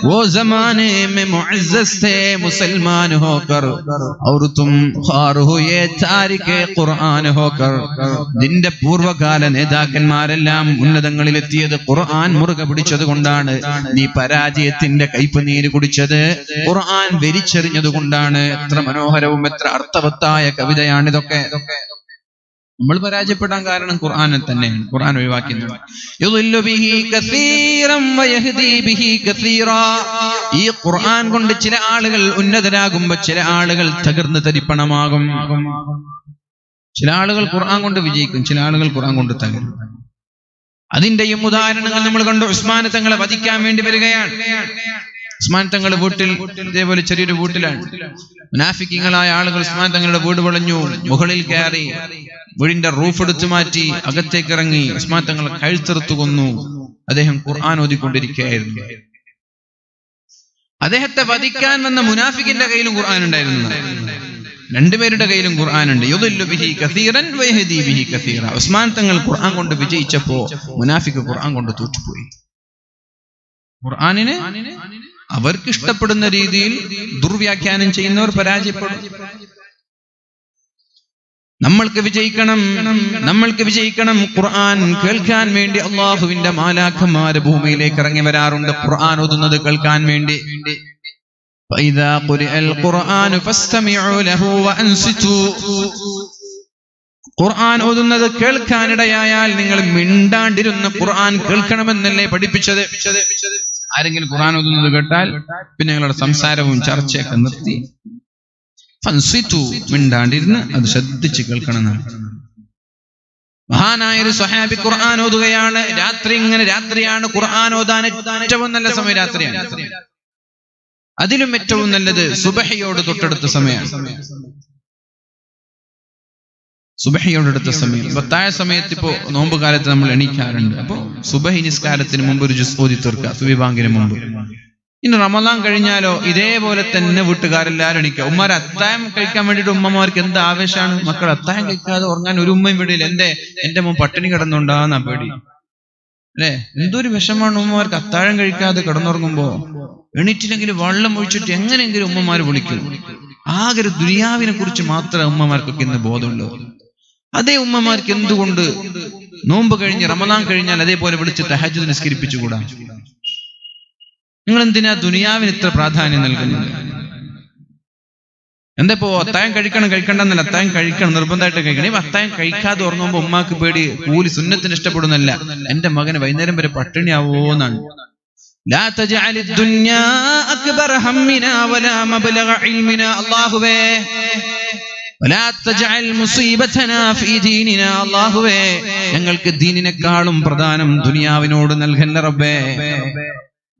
വോ സമാനെ മേ മുഅസ്സസ് തേ മുസൽമാൻ ഹോകർ ഔർ തും ഖാർ ഹുയേ താരികെ ഖുർആൻ ഹോകർ. നിന്റെ പൂർവകാല നേതാക്കന്മാരെല്ലാം ഉന്നതങ്ങളിൽ എത്തിയത് ഖുർആൻ മുറുകെ പിടിച്ചത് കൊണ്ടാണ്. നീ പരാജയത്തിന്റെ കയ്പുനീര് കുടിച്ചത് ഖുർആൻ വെരിച്ചെറിഞ്ഞത് കൊണ്ടാണ്. എത്ര മനോഹരവും എത്ര അർത്ഥവത്തായ കവിതയാണിതൊക്കെ. നമ്മൾ പരാജയപ്പെടാൻ കാരണം ഖുർആനെ തന്നെയാണ്. ഖുർആൻ ഒഴിവാക്കുന്നത്. ഈ ഖുർആൻ കൊണ്ട് ചില ആളുകൾ ഉന്നതരാകുമ്പോ ചില ആളുകൾ തകർന്ന് തരിപ്പണമാകും. ചില ആളുകൾ ഖുർആൻ കൊണ്ട് വിജയിക്കും, ചില ആളുകൾ ഖുർആൻ കൊണ്ട് തകരും. അതിന്റെയും ഉദാഹരണങ്ങൾ നമ്മൾ കണ്ടു. ഉസ്മാൻ തങ്ങളെ വധിക്കാൻ വേണ്ടി വരികയാണ്. ഉസ്മാൻ തങ്ങളുടെ വീട്ടിൽ, ഇതേപോലെ ചെറിയൊരു വീട്ടിലാണ്. മുനാഫിക്കീങ്ങളായ ആളുകൾ ഉസ്മാൻ തങ്ങളുടെ വീട് വളഞ്ഞു, മുകളിൽ കയറി വീടിന്റെ റൂഫ് എടുത്തു മാറ്റി അകത്തേക്ക് ഇറങ്ങി ഉസ്മാൻ തങ്ങളെ കഴുത്തെറുത്തു കൊന്നു. അദ്ദേഹം ഖുർആൻ ഓതിക്കൊണ്ടിരിക്കുകയായിരുന്നു. അദ്ദേഹത്തെ വധിക്കാൻ വന്ന മുനാഫിക്കിന്റെ കയ്യിലും ഖുർആൻ ഉണ്ടായിരുന്നു. രണ്ടുപേരുടെ കയ്യിലും ഖുർആൻ ഉണ്ട്. യുദില്ലു ബിഹി കസീറൻ വയഹ്ദി ബിഹി കസീറ. ഉസ്മാൻ തങ്ങൾ ഖുർആൻ കൊണ്ട് വിജയിച്ചപ്പോ മുനാഫിക്ക് ഖുർആൻ കൊണ്ട് തോറ്റുപോയി. ഖുർആനിനെ അവർക്ക് ഇഷ്ടപ്പെടുന്ന രീതിയിൽ ദുർവ്യാഖ്യാനം ചെയ്യുന്നവർ പരാജയപ്പെടും. നമ്മൾക്ക് വിജയിക്കണം. ഖുർആൻ കേൾക്കാൻ വേണ്ടി അല്ലാഹുവിന്റെ മാലാഖമാര് ഭൂമിയിലേക്ക് ഇറങ്ങി വരാറുണ്ട് ഖുർആൻ ഓതുന്നത് കേൾക്കാൻ വേണ്ടി. ഫഇദാ ഖുരിഅൽ ഖുർആനു ഫസ്തമിഉ ലഹു വഅൻസിതു. ഖുർആൻ ഓതുന്നത് കേൾക്കാനിടയായാൽ നിങ്ങൾ മിണ്ടാണ്ടിരുന്ന് ഖുർആൻ കേൾക്കണമെന്നല്ലേ പഠിപ്പിച്ചത്? ആരെങ്കിലും ഖുർആൻ ഓതുന്നത് കേട്ടാൽ പിന്നെ നിങ്ങളുടെ സംസാരവും ചർച്ചയൊക്കെ നിർത്തി ഫൻസിതു, മിണ്ടാണ്ടിരുന്ന് അത് ശ്രദ്ധിച്ച് കേൾക്കണം. മഹാനായൊരു സ്വഹാബി ഖുർആൻ ഓതുകയാണ്. രാത്രിയാണ് ഖുർആൻ ഓതാൻ ഏറ്റവും നല്ല സമയം രാത്രിയാണ്. അതിലും ഏറ്റവും നല്ലത് സുബഹിയോട് തൊട്ടടുത്ത സമയമാണ്. സുബഹിയോടടുത്ത സമയം. താഴെ സമയത്ത് ഇപ്പോ നോമ്പ് കാലത്ത് നമ്മൾ എണീക്കാറുണ്ട്. അപ്പോ സുബഹി നിസ്കാരത്തിന് മുമ്പ് ഒരു ജുസ് ഓതി തീർക്കുക, സുബഹി ബാങ്കിന് മുമ്പ്. ഇനി റമദാൻ കഴിഞ്ഞാലോ ഇതേപോലെ തന്നെ വീട്ടുകാരെല്ലാവരും എണീക്കുക. ഉമ്മാർ അത്തായം കഴിക്കാൻ വേണ്ടിയിട്ട് ഉമ്മമാർക്ക് എന്ത് ആവേശമാണ്. മക്കൾ അത്തായം കഴിക്കാതെ ഉറങ്ങാൻ ഒരു ഉമ്മയും വിടില്ല. എന്റെ മോൻ പട്ടിണി കിടന്നുണ്ടാകുന്ന പേടി അല്ലെ? എന്തൊരു വിഷമാണ് ഉമ്മമാർക്ക് അത്താഴം കഴിക്കാതെ കിടന്നുറങ്ങുമ്പോ. എണീറ്റില്ലെങ്കിൽ വെള്ളം ഒഴിച്ചിട്ട് എങ്ങനെയെങ്കിലും ഉമ്മമാർ വിളിക്കും. ആകെ ഒരു ദുനിയാവിനെ കുറിച്ച് മാത്രമേ ഉമ്മമാർക്കൊക്കെ ഇന്ന് ബോധമുള്ളൂ. അതേ ഉമ്മമാർക്ക് എന്തുകൊണ്ട് നോമ്പ് കഴിഞ്ഞ് റമദാൻ കഴിഞ്ഞാൽ അതേപോലെ വിളിച്ച് തഹജ്ജുദ് നിസ്കരിപ്പിച്ചുകൂടാ? നിങ്ങൾ എന്തിനാ ദുനിയാവിന് ഇത്ര പ്രാധാന്യം നൽകുന്നത്? എന്താ അത്തായം കഴിക്കണ്ടെന്നല്ല, അത്തായം കഴിക്കണം, നിർബന്ധമായിട്ട് കഴിക്കണം. ഈ അത്തായം കഴിക്കാതെ ഉറങ്ങുമ്പോ ഉമ്മാക്ക് പേടി, കൂലി സുന്നത്തിന് ഇഷ്ടപ്പെടുന്നല്ല, എന്റെ മകന് വൈകുന്നേരം വരെ പട്ടിണിയാവോന്നാണ്. ലാ തജഅലി ദുനിയാ അക്ബറ ഹമ്മിനാ വലാ മബ്ലഗ ഇൽമിനാ. അല്ലാഹുവേ വലാ തജഅൽ മുസീബതനാ ഫീ ദീനിനാ. അല്ലാഹുവേ ഞങ്ങൾക്ക് ദീനിനെക്കാളും പ്രധാനം ദുനിയാവിനോട് നൽകല്ല റബ്ബേ.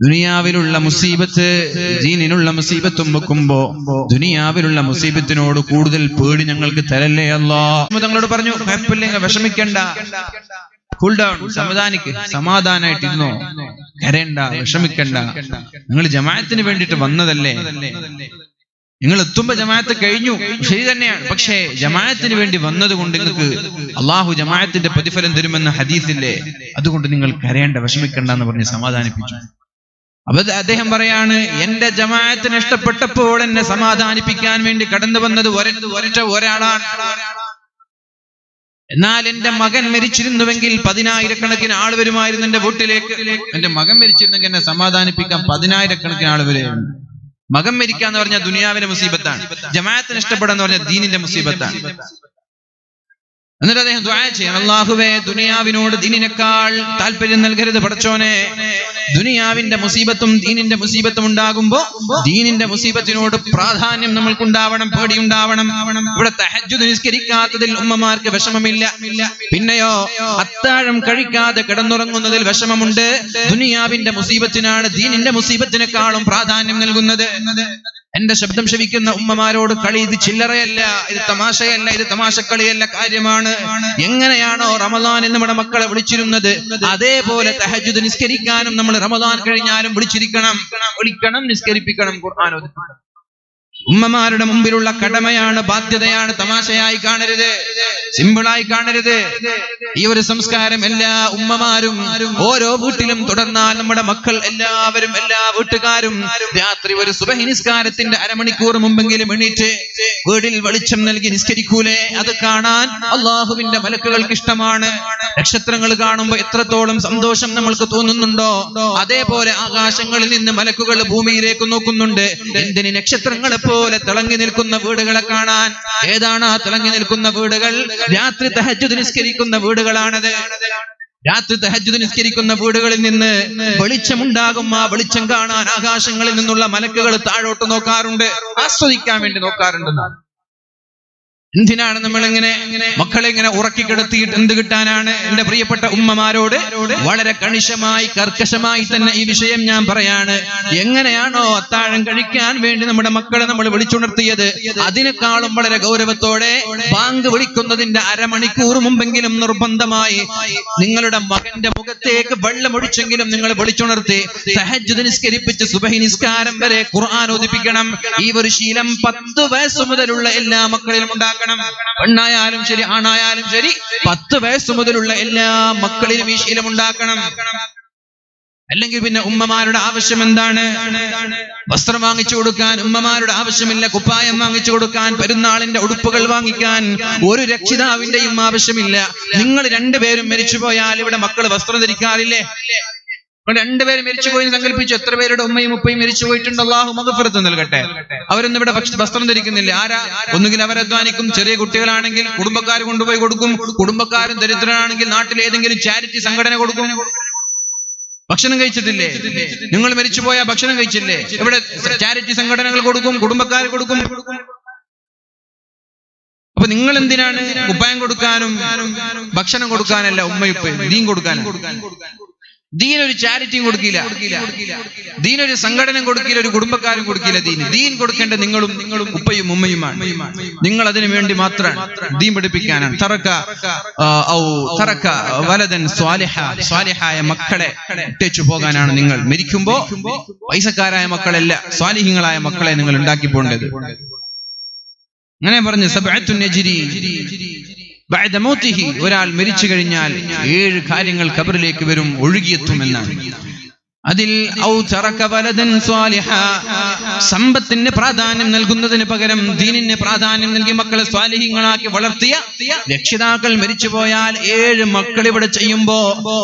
ദുനിയാവിലുള്ള മുസീബത്ത് ദീനിനുള്ള മുസീബത്തും വെക്കുമ്പോ ദുനിയാവിലുള്ള മുസീബത്തിനോട് കൂടുതൽ പേടി ഞങ്ങൾക്ക് തരല്ലേ അല്ലാഹ്. തങ്ങളോട് പറഞ്ഞു, കുഴപ്പമില്ലെങ്കിൽ വിഷമിക്കണ്ട, കൂൾ ഡൗൺ, സമാധാനായിട്ടിരുന്നോ, കരയണ്ട, വിഷമിക്കണ്ട. നിങ്ങൾ ജമാഅത്തിന് വേണ്ടിയിട്ട് വന്നതല്ലേ? നിങ്ങൾ എത്തുമ്പോ ജമാഅത്ത് കഴിഞ്ഞു, ശരി തന്നെയാണ്. പക്ഷേ ജമാഅത്തിന് വേണ്ടി വന്നത് കൊണ്ട് നിങ്ങൾക്ക് അള്ളാഹു ജമാഅത്തിന്റെ പ്രതിഫലം തരുമെന്ന ഹദീസില്ലേ? അതുകൊണ്ട് നിങ്ങൾ കരയേണ്ട, വിഷമിക്കണ്ട എന്ന് പറഞ്ഞ് സമാധാനിപ്പിച്ചു. അപ്പൊ അദ്ദേഹം പറയാണ്, എന്റെ ജമാഅത്തിന് ഇഷ്ടപ്പെട്ടപ്പോൾ എന്നെ സമാധാനിപ്പിക്കാൻ വേണ്ടി കടന്നു വന്നത് ഒരാളാണ്. എന്നാൽ എന്റെ മകൻ മരിച്ചിരുന്നുവെങ്കിൽ 10,000-കണക്കിന് ആൾ വരുമായിരുന്നു എന്റെ വീട്ടിലേക്ക്. എന്റെ മകൻ മരിച്ചിരുന്നെങ്കിൽ എന്നെ സമാധാനിപ്പിക്കാൻ 10,000-കണക്കിന് ആൾ വരുമായിരുന്നു. മകൻ മരിക്കാന്ന് പറഞ്ഞാൽ ദുനിയാവിന്റെ മുസീബത്താണ്, ജമാഅത്തിന് ഇഷ്ടപ്പെടാന്ന് പറഞ്ഞാൽ ദീനിന്റെ മുസീബത്താണ്. എന്നിട്ട് അദ്ദേഹം ദുആ ചെയ്യണം, അല്ലാഹുവേ ദുനിയാവിനോട് ദീനിനേക്കാൾ താല്പര്യം നൽകരുത് പടച്ചോനെ. ദുനിയാവിന്റെ മുസീബത്തും ദീനിന്റെ മുസീബത്തും ഉണ്ടാകുമ്പോ ദീനിന്റെ മുസീബത്തിനോട് പ്രാധാന്യം നമ്മൾക്കുണ്ടാവണം, പേടിയുണ്ടാവണം. ഇവിടെ തഹജ്ജുദ് നിസ്കരിക്കാത്തതിൽ ഉമ്മമാർക്ക് വിഷമമില്ല. പിന്നെയോ അത്താഴം കഴിക്കാതെ കിടന്നുറങ്ങുന്നതിൽ വിഷമമുണ്ട്. ദുനിയാവിന്റെ മുസീബത്തിനാണ് ദീനിന്റെ മുസീബത്തിനേക്കാളും പ്രാധാന്യം നൽകുന്നത്. എന്റെ ശബ്ദം ശ്രവിക്കുന്ന ഉമ്മമാരോട്, കളി ഇത് ചില്ലറയല്ല, ഇത് തമാശയല്ല, ഇത് തമാശക്കളിയല്ല, കാര്യമാണ്. എങ്ങനെയാണോ റമദാനിൽ നമ്മുടെ മക്കളെ വിളിച്ചിരുന്നത്, അതേപോലെ തഹജ്ജുദ് നിസ്കരിക്കാനും നമ്മൾ റമദാൻ കഴിഞ്ഞാലും വിളിക്കണം, നിസ്കരിപ്പിക്കണം, ഖുർആൻ ഓതിക്കണം. ഉമ്മമാരുടെ മുമ്പിലുള്ള കടമയാണ്, ബാധ്യതയാണ്. തമാശയായി കാണരുത്, സിമ്പിളായി കാണരുത്. ഈ ഒരു സംസ്കാരം എല്ലാ ഉമ്മമാരും ഓരോ വീട്ടിലും തുടർന്നാൽ നമ്മുടെ മക്കൾ എല്ലാവരും, എല്ലാ വീട്ടുകാരും രാത്രി ഒരു സുബഹി നിസ്കാരത്തിന്റെ അരമണിക്കൂർ മുമ്പെങ്കിലും എണീറ്റ് വീടിൽ വെളിച്ചം നൽകി നിസ്കരിക്കൂലേ? അത് കാണാൻ അള്ളാഹുവിന്റെ മലക്കുകൾക്ക് ഇഷ്ടമാണ്. നക്ഷത്രങ്ങൾ കാണുമ്പോൾ എത്രത്തോളം സന്തോഷം നമ്മൾക്ക് തോന്നുന്നുണ്ടോ, അതേപോലെ ആകാശങ്ങളിൽ നിന്ന് മലക്കുകൾ ഭൂമിയിലേക്ക് നോക്കുന്നുണ്ട്. എന്തിന്? നക്ഷത്രങ്ങളെ പോലെ തിളങ്ങി നിൽക്കുന്ന വീടുകളെ കാണാൻ. ഏതാണ് ആ തിളങ്ങി നിൽക്കുന്ന വീടുകൾ? രാത്രി തഹജ്ജുദ് നിസ്കരിക്കുന്ന വീടുകളാണത്. രാത്രി തഹജ്ജുദ് നിസ്കരിക്കുന്ന വീടുകളിൽ നിന്ന് വെളിച്ചമുണ്ടാകും. ആ വെളിച്ചം കാണാൻ ആകാശങ്ങളിൽ നിന്നുള്ള മലക്കുകൾ താഴോട്ട് നോക്കാറുണ്ട്, ആസ്വദിക്കാൻ വേണ്ടി നോക്കാറുണ്ടെന്നാണ്. എന്തിനാണ് നമ്മളിങ്ങനെ മക്കളെ ഇങ്ങനെ ഉറക്കിക്കിടത്തിയിട്ട് എന്ത് കിട്ടാനാണ്? എന്റെ പ്രിയപ്പെട്ട ഉമ്മമാരോട് വളരെ കണിശമായി, കർക്കശമായി തന്നെ ഈ വിഷയം ഞാൻ പറയാണ്. എങ്ങനെയാണോ അത്താഴം കഴിക്കാൻ വേണ്ടി നമ്മുടെ മക്കളെ നമ്മൾ വിളിച്ചുണർത്തിയത്, അതിനേക്കാളും വളരെ ഗൗരവത്തോടെ ബാങ്ക് വിളിക്കുന്നതിന്റെ അരമണിക്കൂർ മുമ്പെങ്കിലും നിർബന്ധമായി നിങ്ങളുടെ മകന്റെ മുഖത്തേക്ക് വെള്ളമൊഴിച്ചെങ്കിലും നിങ്ങൾ വിളിച്ചുണർത്തി തഹജ്ജുദ് നിസ്കരിപ്പിച്ച് സുബഹി നിസ്കാരം വരെ ഖുർആൻ ഓതിപ്പിക്കണം. ഈ ഒരു ശീലം 10 വയസ്സ് മുതലുള്ള എല്ലാ മക്കളിലും ഉണ്ടാക്കണം. പെണ്ണായാലും ശരി, ആണായാലും ശരി, 10 വയസ്സ് മുതലുള്ള എല്ലാ മക്കളിലും ഈ ശീലം ഉണ്ടാക്കണം. അല്ലെങ്കിൽ പിന്നെ ഉമ്മമാരുടെ ആവശ്യം എന്താണ്? വസ്ത്രം വാങ്ങിച്ചു കൊടുക്കാൻ ഉമ്മമാരുടെ ആവശ്യമില്ല, കുപ്പായം വാങ്ങിച്ചു കൊടുക്കാൻ, പെരുന്നാളിന്റെ ഉടുപ്പുകൾ വാങ്ങിക്കാൻ ഒരു രക്ഷിതാവിന്റെയും ആവശ്യമില്ല. നിങ്ങൾ രണ്ടുപേരും മരിച്ചുപോയാൽ ഇവിടെ മക്കൾ വസ്ത്രം ധരിക്കാറില്ലേ? രണ്ടുപേരും മരിച്ചുപോയി സങ്കല്പിച്ചു. എത്ര പേരുടെ ഉമ്മയും ഉപ്പയും മരിച്ചു പോയിട്ടുണ്ട്. അല്ലാഹു മഗ്ഫിറത്ത് നൽകട്ടെ. അവരൊന്നും ഇവിടെ വസ്ത്രം ധരിക്കുന്നില്ല. ആരാ? ഒന്നുകിൽ അവരധ്വാനിക്കും, ചെറിയ കുട്ടികളാണെങ്കിൽ കുടുംബക്കാർ കൊണ്ടുപോയി കൊടുക്കും, കുടുംബക്കാരും ദരിദ്രനാണെങ്കിൽ നാട്ടിൽ ഏതെങ്കിലും ചാരിറ്റി സംഘടന കൊടുക്കും. ഭക്ഷണം കഴിച്ചിട്ടില്ലേ? നിങ്ങൾ മരിച്ചുപോയ ഭക്ഷണം കഴിച്ചില്ലേ? ഇവിടെ ചാരിറ്റി സംഘടനകൾ കൊടുക്കും, കുടുംബക്കാർ കൊടുക്കും. അപ്പൊ നിങ്ങൾ എന്തിനാണ് കുപ്പായം കൊടുക്കാനും ഭക്ഷണം കൊടുക്കാനല്ല ഉമ്മയുപ്പയും ദീൻ കൊടുക്കാനും? ദീൻ ഒരു ചാരിറ്റിയും കൊടുക്കില്ല, ദീൻ ഒരു സംഘടന കൊടുക്കില്ല, ഒരു കുടുംബക്കാരും കൊടുക്കില്ല. ദീൻ കൊടുക്കേണ്ട നിങ്ങളും ഉപ്പയും ഉമ്മയുമാണ്. നിങ്ങൾ അതിനു വേണ്ടി മാത്രമാണ് ദീൻ പഠിപ്പിക്കാനാണ്. തറക്ക വലദൻ സ്വാലിഹായ മക്കളെ ഇട്ടേച്ചു പോകാനാണ് നിങ്ങൾ. മരിക്കുമ്പോ പൈസക്കാരായ മക്കളല്ല, സ്വാലിഹീങ്ങളായ മക്കളെ നിങ്ങൾ ഉണ്ടാക്കി പോകേണ്ടത്. അങ്ങനെ പറഞ്ഞു സബഅത്തുൻ യജ്രി ബഅദ മൗതിഹി. ഒരാൾ മരിച്ചു കഴിഞ്ഞാൽ 7 കാര്യങ്ങൾ ഖബറിലേക്ക് വരും, ഒഴുകിയെത്തുമെന്നാണ്. അതിൽ ഔ തറക വലദൻ സ്വാലിഹ, സമ്പത്തിന് പ്രാധാന്യം നൽകുന്നതിന് പകരം ദീനിന് പ്രാധാന്യം നൽകി മക്കളെ സ്വാലിഹീങ്ങളാക്കി വളർത്തിയ രക്ഷിതാക്കൾ മരിച്ചുപോയാൽ 7 മക്കൾ ഇവിടെ ചെയ്യുമ്പോ,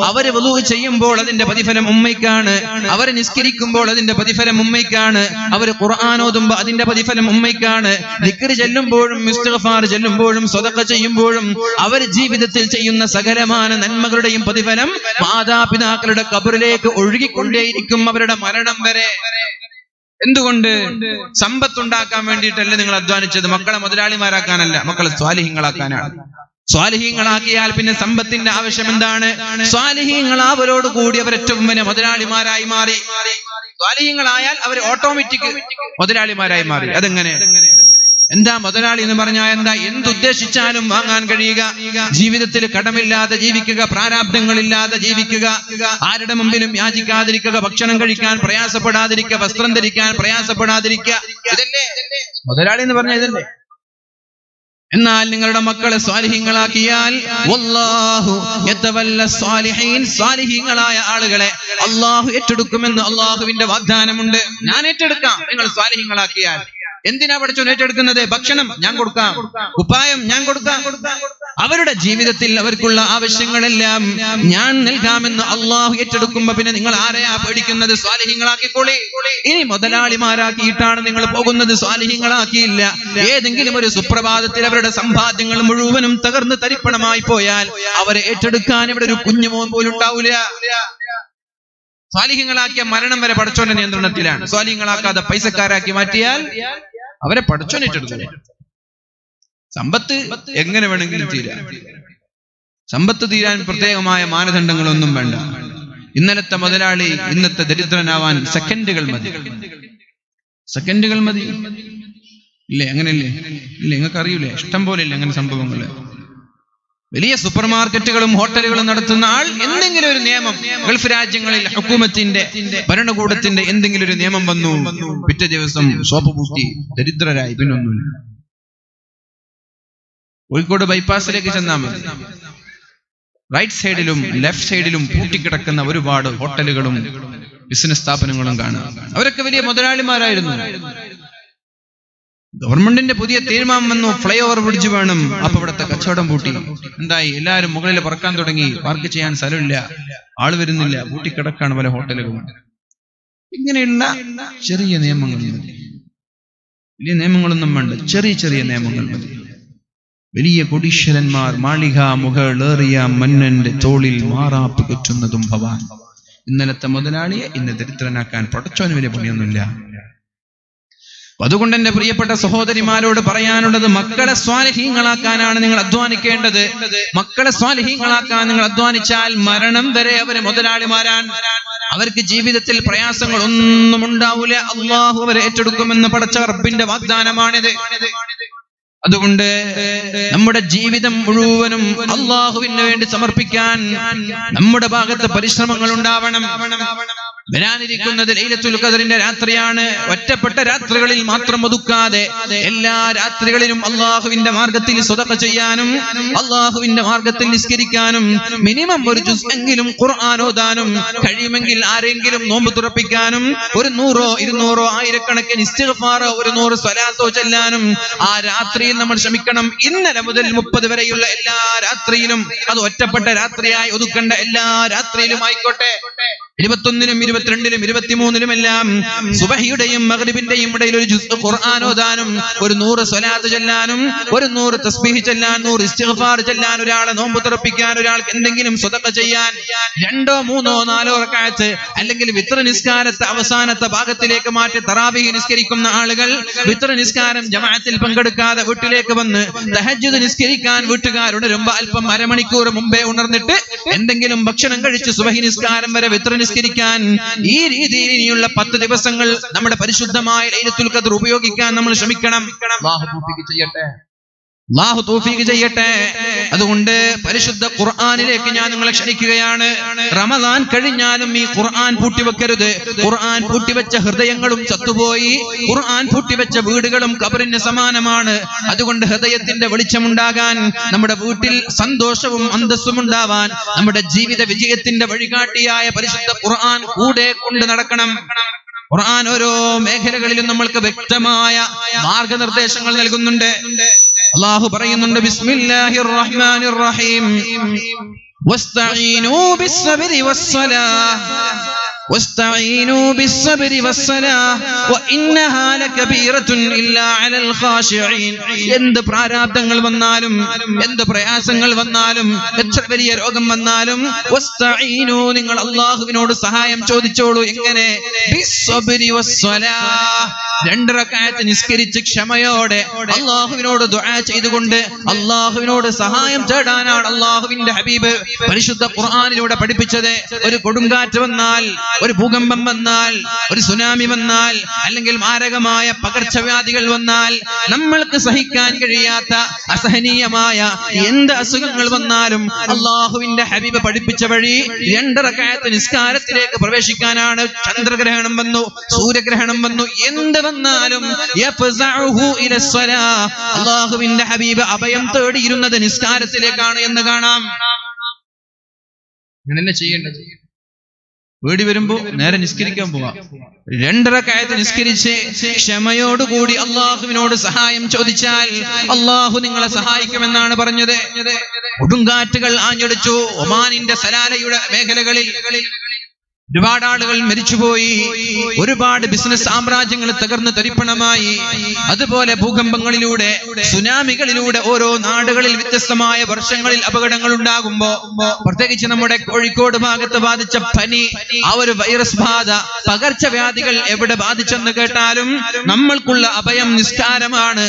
അവര് വുളൂ ചെയ്യുമ്പോൾ അതിന്റെ പ്രതിഫലം ഉമ്മയ്ക്കാണ്, അവര് നിസ്കരിക്കുമ്പോൾ അതിന്റെ പ്രതിഫലം ഉമ്മയ്ക്കാണ്, അവര് ഖുർആൻ ഓതുമ്പോൾ അതിന്റെ പ്രതിഫലം ഉമ്മയ്ക്കാണ്, ദിക്ർ ചെല്ലുമ്പോഴും ഇസ്തിഗ്ഫാർ ചെല്ലുമ്പോഴും സ്വതഖ ചെയ്യുമ്പോഴും അവർ ജീവിതത്തിൽ ചെയ്യുന്ന സകലമായ നന്മകളുടെയും പ്രതിഫലം മാതാപിതാക്കളുടെ ഖബറിലേക്ക് ഒഴുകിക്കൊണ്ടിരിക്കും അവരുടെ മരണം വരെ. എന്തുകൊണ്ട്? സമ്പത്തുണ്ടാക്കാൻ വേണ്ടിയിട്ടല്ല നിങ്ങൾ അധ്വാനിച്ചത്, മക്കളെ മുതലാളിമാരാക്കാനല്ല, മക്കളെ സ്വാലിഹീങ്ങളാക്കാനാണ്. സ്വാലിഹീങ്ങളാക്കിയാൽ പിന്നെ സമ്പത്തിന്റെ ആവശ്യം എന്താണ്? സ്വാലിഹീങ്ങളാവരോട് കൂടി അവർ ഏറ്റവും വലിയ മുതലാളിമാരായി മാറി. സ്വാലിഹീങ്ങളായാൽ അവർ ഓട്ടോമാറ്റിക് മുതലാളിമാരായി മാറി. അതെങ്ങനെ? എന്താ മുതലാളി എന്ന് പറഞ്ഞാൽ എന്താ? എന്തുദ്ദേശിച്ചാലും വാങ്ങാൻ കഴിയുക, ജീവിതത്തിൽ കടമില്ലാതെ ജീവിക്കുക, പ്രാരാബ്ദങ്ങളില്ലാതെ ജീവിക്കുക, ആരുടെ മുമ്പിലും യാചിക്കാതിരിക്കുക, ഭക്ഷണം കഴിക്കാൻ പ്രയാസപ്പെടാതിരിക്കുക, വസ്ത്രം ധരിക്കാൻ പ്രയാസപ്പെടാതിരിക്കുക. ഇതല്ലേ മുതലാളി എന്ന് പറഞ്ഞാൽ? ഇതല്ലേ? എന്നാൽ നിങ്ങളുടെ മക്കളെ സ്വാലിഹീങ്ങളാക്കിയാൽ വല്ലാഹു യതവല്ല സ്വാലിഹീൻ, സ്വാലിഹീങ്ങളായ ആളുകളെ അല്ലാഹു ഏറ്റെടുക്കുമെന്ന് അല്ലാഹുവിന്റെ വാഗ്ദാനമുണ്ട്. ഞാൻ ഏറ്റെടുക്കാം നിങ്ങൾ സ്വാലിഹീങ്ങളാക്കിയാൽ. എന്തിനാ പഠിച്ചോൻ ഏറ്റെടുക്കുന്നത്? ഭക്ഷണം ഞാൻ കൊടുക്കാം, കുപ്പായം ഞാൻ കൊടുക്കാം, അവരുടെ ജീവിതത്തിൽ അവർക്കുള്ള ആവശ്യങ്ങളെല്ലാം ഞാൻ നൽകാമെന്ന് അള്ളാഹു ഏറ്റെടുക്കുമ്പോ പിന്നെ നിങ്ങൾ ആരെയാ പേടിക്കുന്നത്? സ്വാലിഹീങ്ങളാക്കിക്കോളി. ഇനി മുതലാളിമാരാക്കിയിട്ടാണ് നിങ്ങൾ പോകുന്നത്, സ്വാലിഹീങ്ങളാക്കിയില്ല. ഏതെങ്കിലും ഒരു സുപ്രഭാതത്തിൽ അവരുടെ സമ്പാദ്യങ്ങൾ മുഴുവനും തകർന്ന് തരിപ്പണമായി പോയാൽ അവരെ ഏറ്റെടുക്കാൻ ഇവിടെ ഒരു കുഞ്ഞുമോൻ പോലും ഉണ്ടാവില്ല. സ്വാലിഹീങ്ങളാക്കിയ മരണം വരെ പടച്ചോന്റെ നിയന്ത്രണത്തിലാണ്. സ്വാലിഹീങ്ങളാക്കാതെ പൈസക്കാരാക്കി മാറ്റിയാൽ അവരെ പടച്ചോൻ ഏറ്റെടുക്കും. സമ്പത്ത് എങ്ങനെ വേണമെങ്കിലും തീരാം. സമ്പത്ത് തീരാൻ പ്രത്യേകമായ മാനദണ്ഡങ്ങളൊന്നും വേണ്ട. ഇന്നലത്തെ മുതലാളി ഇന്നത്തെ ദരിദ്രനാവാൻ സെക്കൻഡുകൾ മതി. സെക്കൻഡുകൾ മതി. ഇല്ലേ? അങ്ങനെയല്ലേ? ഇല്ലേ? നിങ്ങൾക്ക് അറിയൂലേ? ഇഷ്ടം പോലെ ഇല്ലേ അങ്ങനെ സംഭവങ്ങള്? വലിയ സൂപ്പർ മാർക്കറ്റുകളും ഹോട്ടലുകളും നടത്തുന്ന ആൾ എന്തെങ്കിലും ഒരു നിയമം, ഗൾഫ് രാജ്യങ്ങളിൽ ഹുക്കൂമത്തിന്റെ ഭരണകൂടത്തിന്റെ എന്തെങ്കിലും ഒരു നിയമം വന്നു, പിറ്റേ ദിവസം ഷോപ്പ് പൂട്ടി ദരിദ്രരായി, പിന്നൊന്നുമില്ല. കോഴിക്കോട് ബൈപ്പാസിലേക്ക് ചെന്നാൽ മതി, റൈറ്റ് സൈഡിലും ലെഫ്റ്റ് സൈഡിലും പൂട്ടിക്കിടക്കുന്ന ഒരുപാട് ഹോട്ടലുകളും ബിസിനസ് സ്ഥാപനങ്ങളും കാണാം. അവരൊക്കെ വലിയ മുതലാളിമാരായിരുന്നു. ഗവൺമെന്റിന്റെ പുതിയ തീരുമാനം വന്നു, ഫ്ലൈ ഓവർ ബ്രിഡ്ജ് വേണം. അപ്പൊ ഇവിടുത്തെ കച്ചവടം പൂട്ടി. എന്തായി? എല്ലാവരും മുകളിൽ പറക്കാൻ തുടങ്ങി. പാർക്ക് ചെയ്യാൻ സ്ഥലമില്ല, ആള് വരുന്നില്ല, പൂട്ടിക്കിടക്കാണ് പല ഹോട്ടലുകളും. ഇങ്ങനെയുള്ള ചെറിയ നിയമങ്ങൾ മതി. വലിയ നിയമങ്ങളൊന്നും വേണ്ട, ചെറിയ ചെറിയ നിയമങ്ങൾ മതി. വലിയ കോടീശ്വരന്മാർ മാളിക മുകളേറിയ മന്നന്റെ തോളിൽ മാറാപ്പ് കെറ്റുന്നതും ഭവാൻ. ഇന്നലത്തെ മുതലാളിയെ ഇന്ന് ദരിദ്രനാക്കാൻ പടച്ചോന് വലിയ പണിയൊന്നുമില്ല. അതുകൊണ്ട് എന്റെ പ്രിയപ്പെട്ട സഹോദരിമാരോട് പറയാനുള്ളത്, മക്കളെ സ്വാലിഹീങ്ങളാക്കാനാണ് നിങ്ങൾ അധ്വാനിക്കേണ്ടത്. മക്കളെ സ്വാലിഹീങ്ങളാക്കാൻ നിങ്ങൾ അധ്വാനിച്ചാൽ മരണം വരെ അവര് മുതലാളിമാരാൻ. അവർക്ക് ജീവിതത്തിൽ പ്രയാസങ്ങൾ ഒന്നും ഉണ്ടാവൂല. അള്ളാഹു അവരെ ഏറ്റെടുക്കുമെന്ന് പടച്ച റബ്ബിന്റെ വാഗ്ദാനമാണിത്. അതുകൊണ്ട് നമ്മുടെ ജീവിതം മുഴുവനും അള്ളാഹുവിന് വേണ്ടി സമർപ്പിക്കാൻ നമ്മുടെ ഭാഗത്ത് പരിശ്രമങ്ങൾ ഉണ്ടാവണം. വരാനിരിക്കുന്നത് ലൈലത്തുൽ ഖദറിന്റെ രാത്രിയാണ്. ഒറ്റപ്പെട്ട രാത്രികളിൽ മാത്രം ഒതുക്കാതെ എല്ലാ രാത്രികളിലും അള്ളാഹുവിന്റെ മാർഗത്തിൽ സ്വതഖ ചെയ്യാനും അള്ളാഹുവിന്റെ മാർഗത്തിൽ നിസ്കരിക്കാനും മിനിമം ഒരു ജുസ് എങ്കിലും ഖുർആൻ ഓതാനും കഴിയുമെങ്കിൽ ആരെങ്കിലും നോമ്പ് തുറപ്പിക്കാനും ഒരു 100 200 ആയിരക്കണക്കിന് ഇസ്തിഗ്ഫാർ ഒരു 100 സ്വലാത്തോ ചൊല്ലാനും ആ രാത്രിയിൽ നമ്മൾ ശ്രമിക്കണം. ഇന്നലെ മുതൽ 30 വരെയുള്ള എല്ലാ രാത്രിയിലും, അത് ഒറ്റപ്പെട്ട രാത്രിയായി ഒതുക്കേണ്ട എല്ലാ രാത്രിയിലും ആയിക്കോട്ടെ, 21-നും 22-നും 23-നും എല്ലാം സുബഹിയുടെയും മഗ്രിബിന്റെയും ഇടയിൽ ഒരു ജുസ് ഖുർആൻ ഓതാനും ഒരു 100 സ്വലാത്ത് ചൊല്ലാനും ഒരു 100 തസ്ബീഹ് ചൊല്ലാൻ 100 ഇസ്തിഗ്ഫാർ ചൊല്ലാൻ, ഒരാളെ നോമ്പ് തുറപ്പിക്കാൻ, ഒരാൾക്ക് എന്തെങ്കിലും സ്വതഖ ചെയ്യാൻ, 2 3 4 റക്അത്ത് അല്ലെങ്കിൽ വിത്ർ നിസ്കാരത്തെ അവസാനത്തെ ഭാഗത്തിലേക്ക് മാറ്റി തറാവീഹ് നിസ്കരിക്കുന്ന ആളുകൾ വിത്ർ നിസ്കാരം ജമാഅത്തിൽ പങ്കെടുക്കാതെ വീട്ടിലേക്ക് വന്ന് തഹജ്ജുദ് നിസ്കരിക്കാൻ വീട്ടുകാരുണരുമ്പോൾ അല്പം അരമണിക്കൂർ മുമ്പേ ഉണർന്നിട്ട് എന്തെങ്കിലും ഭക്ഷണം കഴിച്ച് സുബഹി നിസ്കാരം വരെ വിത്ർ നിസ്കരിക്കാൻ, ഈ രീതിയിൽ ഇനിയുള്ള 10 ദിവസങ്ങൾ നമ്മുടെ പരിശുദ്ധമായ ലൈലത്തുൽ ഖദ്ർ ഉപയോഗിക്കാൻ നമ്മൾ ശ്രമിക്കണം. അല്ലാഹു തൗഫീഖ് ചെയ്യട്ടെ. അതുകൊണ്ട് പരിശുദ്ധ ഖുർആനിലേക്ക് ഞാൻ നിങ്ങളെ ക്ഷണിക്കുകയാണ്. റമദാൻ കഴിഞ്ഞാലും ഈ ഖുർആൻ പൂട്ടിവെക്കരുത്. ഖുർആൻ പൂട്ടിവെച്ച ഹൃദയങ്ങളും ചത്തുപോയി, ഖുർആൻ പൂട്ടിവെച്ച വീടുകളും ഖബറിന് സമാനമാണ്. അതുകൊണ്ട് ഹൃദയത്തിന്റെ വെളിച്ചമുണ്ടാകാൻ, നമ്മുടെ വീട്ടിൽ സന്തോഷവും അന്തസ്സും ഉണ്ടാവാൻ, നമ്മുടെ ജീവിത വിജയത്തിന്റെ വഴികാട്ടിയായ പരിശുദ്ധ ഖുർആൻ കൂടെ കൊണ്ട് നടക്കണം. ഖുർആൻ ഓരോ മേഖലകളിലും നമ്മൾക്ക് വ്യക്തമായ മാർഗനിർദ്ദേശങ്ങൾ നൽകുന്നുണ്ട്. അല്ലാഹു പറയുന്നുണ്ട്, ബിസ്മില്ലാഹിർ റഹ്മാനിർ റഹീം, വസ്തഈനൂ ബിസ്സബ്രി വസ്സലാഹ് واستعينوا بالصبر والصلاة وإنها لكبيرة إلا على الخاشعين. എന്ത് പ്രാരാബ്ദങ്ങൾ വന്നാലും, എന്ത് പ്രയാസങ്ങൾ വന്നാലും, എത്ര വലിയ രോഗം വന്നാലും വസ്തഈനൂ, നിങ്ങൾ അല്ലാഹുവിനോട് സഹായം ചോദിച്ചോളൂ. എങ്ങനെ? ബിസ്സബ്രി വസ്സലാഹ്, 2 റക്അത്ത് നിസ്കരിച്ച് ക്ഷമയോടെ അല്ലാഹുവിനോട് ദുആ ചെയ്തുകൊണ്ട് അല്ലാഹുവിനോട് സഹായം തേടാനാണ് അല്ലാഹുവിന്റെ ഹബീബ് പരിശുദ്ധ ഖുർആനിലൂടെ പഠിപ്പിച്ചത്. ഒരു കൊടുങ്കാറ്റ് വന്നാൽ, ഒരു ഭൂകമ്പം വന്നാൽ, ഒരു സുനാമി വന്നാൽ, അല്ലെങ്കിൽ മാരകമായ പകർച്ചവ്യാധികൾ വന്നാൽ, നമ്മൾക്ക് സഹിക്കാൻ കഴിയാത്ത അസഹനീയമായ എന്ത് അസുഖങ്ങൾ വന്നാലും അല്ലാഹുവിന്റെ ഹബീബ് പഠിപ്പിച്ച വഴി 2 റക്അത്ത് നിസ്കാരത്തിലേക്ക് പ്രവേശിക്കാനാണ്. ചന്ദ്രഗ്രഹണം വന്നു, സൂര്യഗ്രഹണം വന്നു, എന്ത് വന്നാലും അല്ലാഹുവിന്റെ ഹബീബ് അഭയം തേടിയിരുന്നത് നിസ്കാരത്തിലേക്കാണ് എന്ന് കാണാം. അങ്ങനെയല്ലേ ചെയ്യേണ്ടത്? വീടി വരുമ്പോ നേരെ നിസ്കരിക്കാൻ പോവാം. 2 റക്അത്ത് നിസ്കരിച്ച് ക്ഷമയോടുകൂടി അള്ളാഹുവിനോട് സഹായം ചോദിച്ചാൽ അള്ളാഹു നിങ്ങളെ സഹായിക്കുമെന്നാണ് പറഞ്ഞത്. കൊടുങ്കാറ്റുകൾ ആഞ്ഞടിച്ചു. ഒമാനിന്റെ സലാലയുടെ മേഖലകളിൽ ഒരുപാട് ആളുകൾ മരിച്ചുപോയി, ഒരുപാട് ബിസിനസ് സാമ്രാജ്യങ്ങൾ തകർന്ന് തരിപ്പണമായി. അതുപോലെ ഭൂകമ്പങ്ങളിലൂടെ, സുനാമികളിലൂടെ ഓരോ നാടുകളിൽ വ്യത്യസ്തമായ വർഷങ്ങളിൽ അപകടങ്ങൾ ഉണ്ടാകുമ്പോ, പ്രത്യേകിച്ച് നമ്മുടെ കോഴിക്കോട് ഭാഗത്ത് ബാധിച്ച പനി, ആ ഒരു വൈറസ് ബാധ, പകർച്ചവ്യാധികൾ എവിടെ ബാധിച്ചെന്ന് കേട്ടാലും നമ്മൾക്കുള്ള അഭയം നിസ്കാരമാണ്.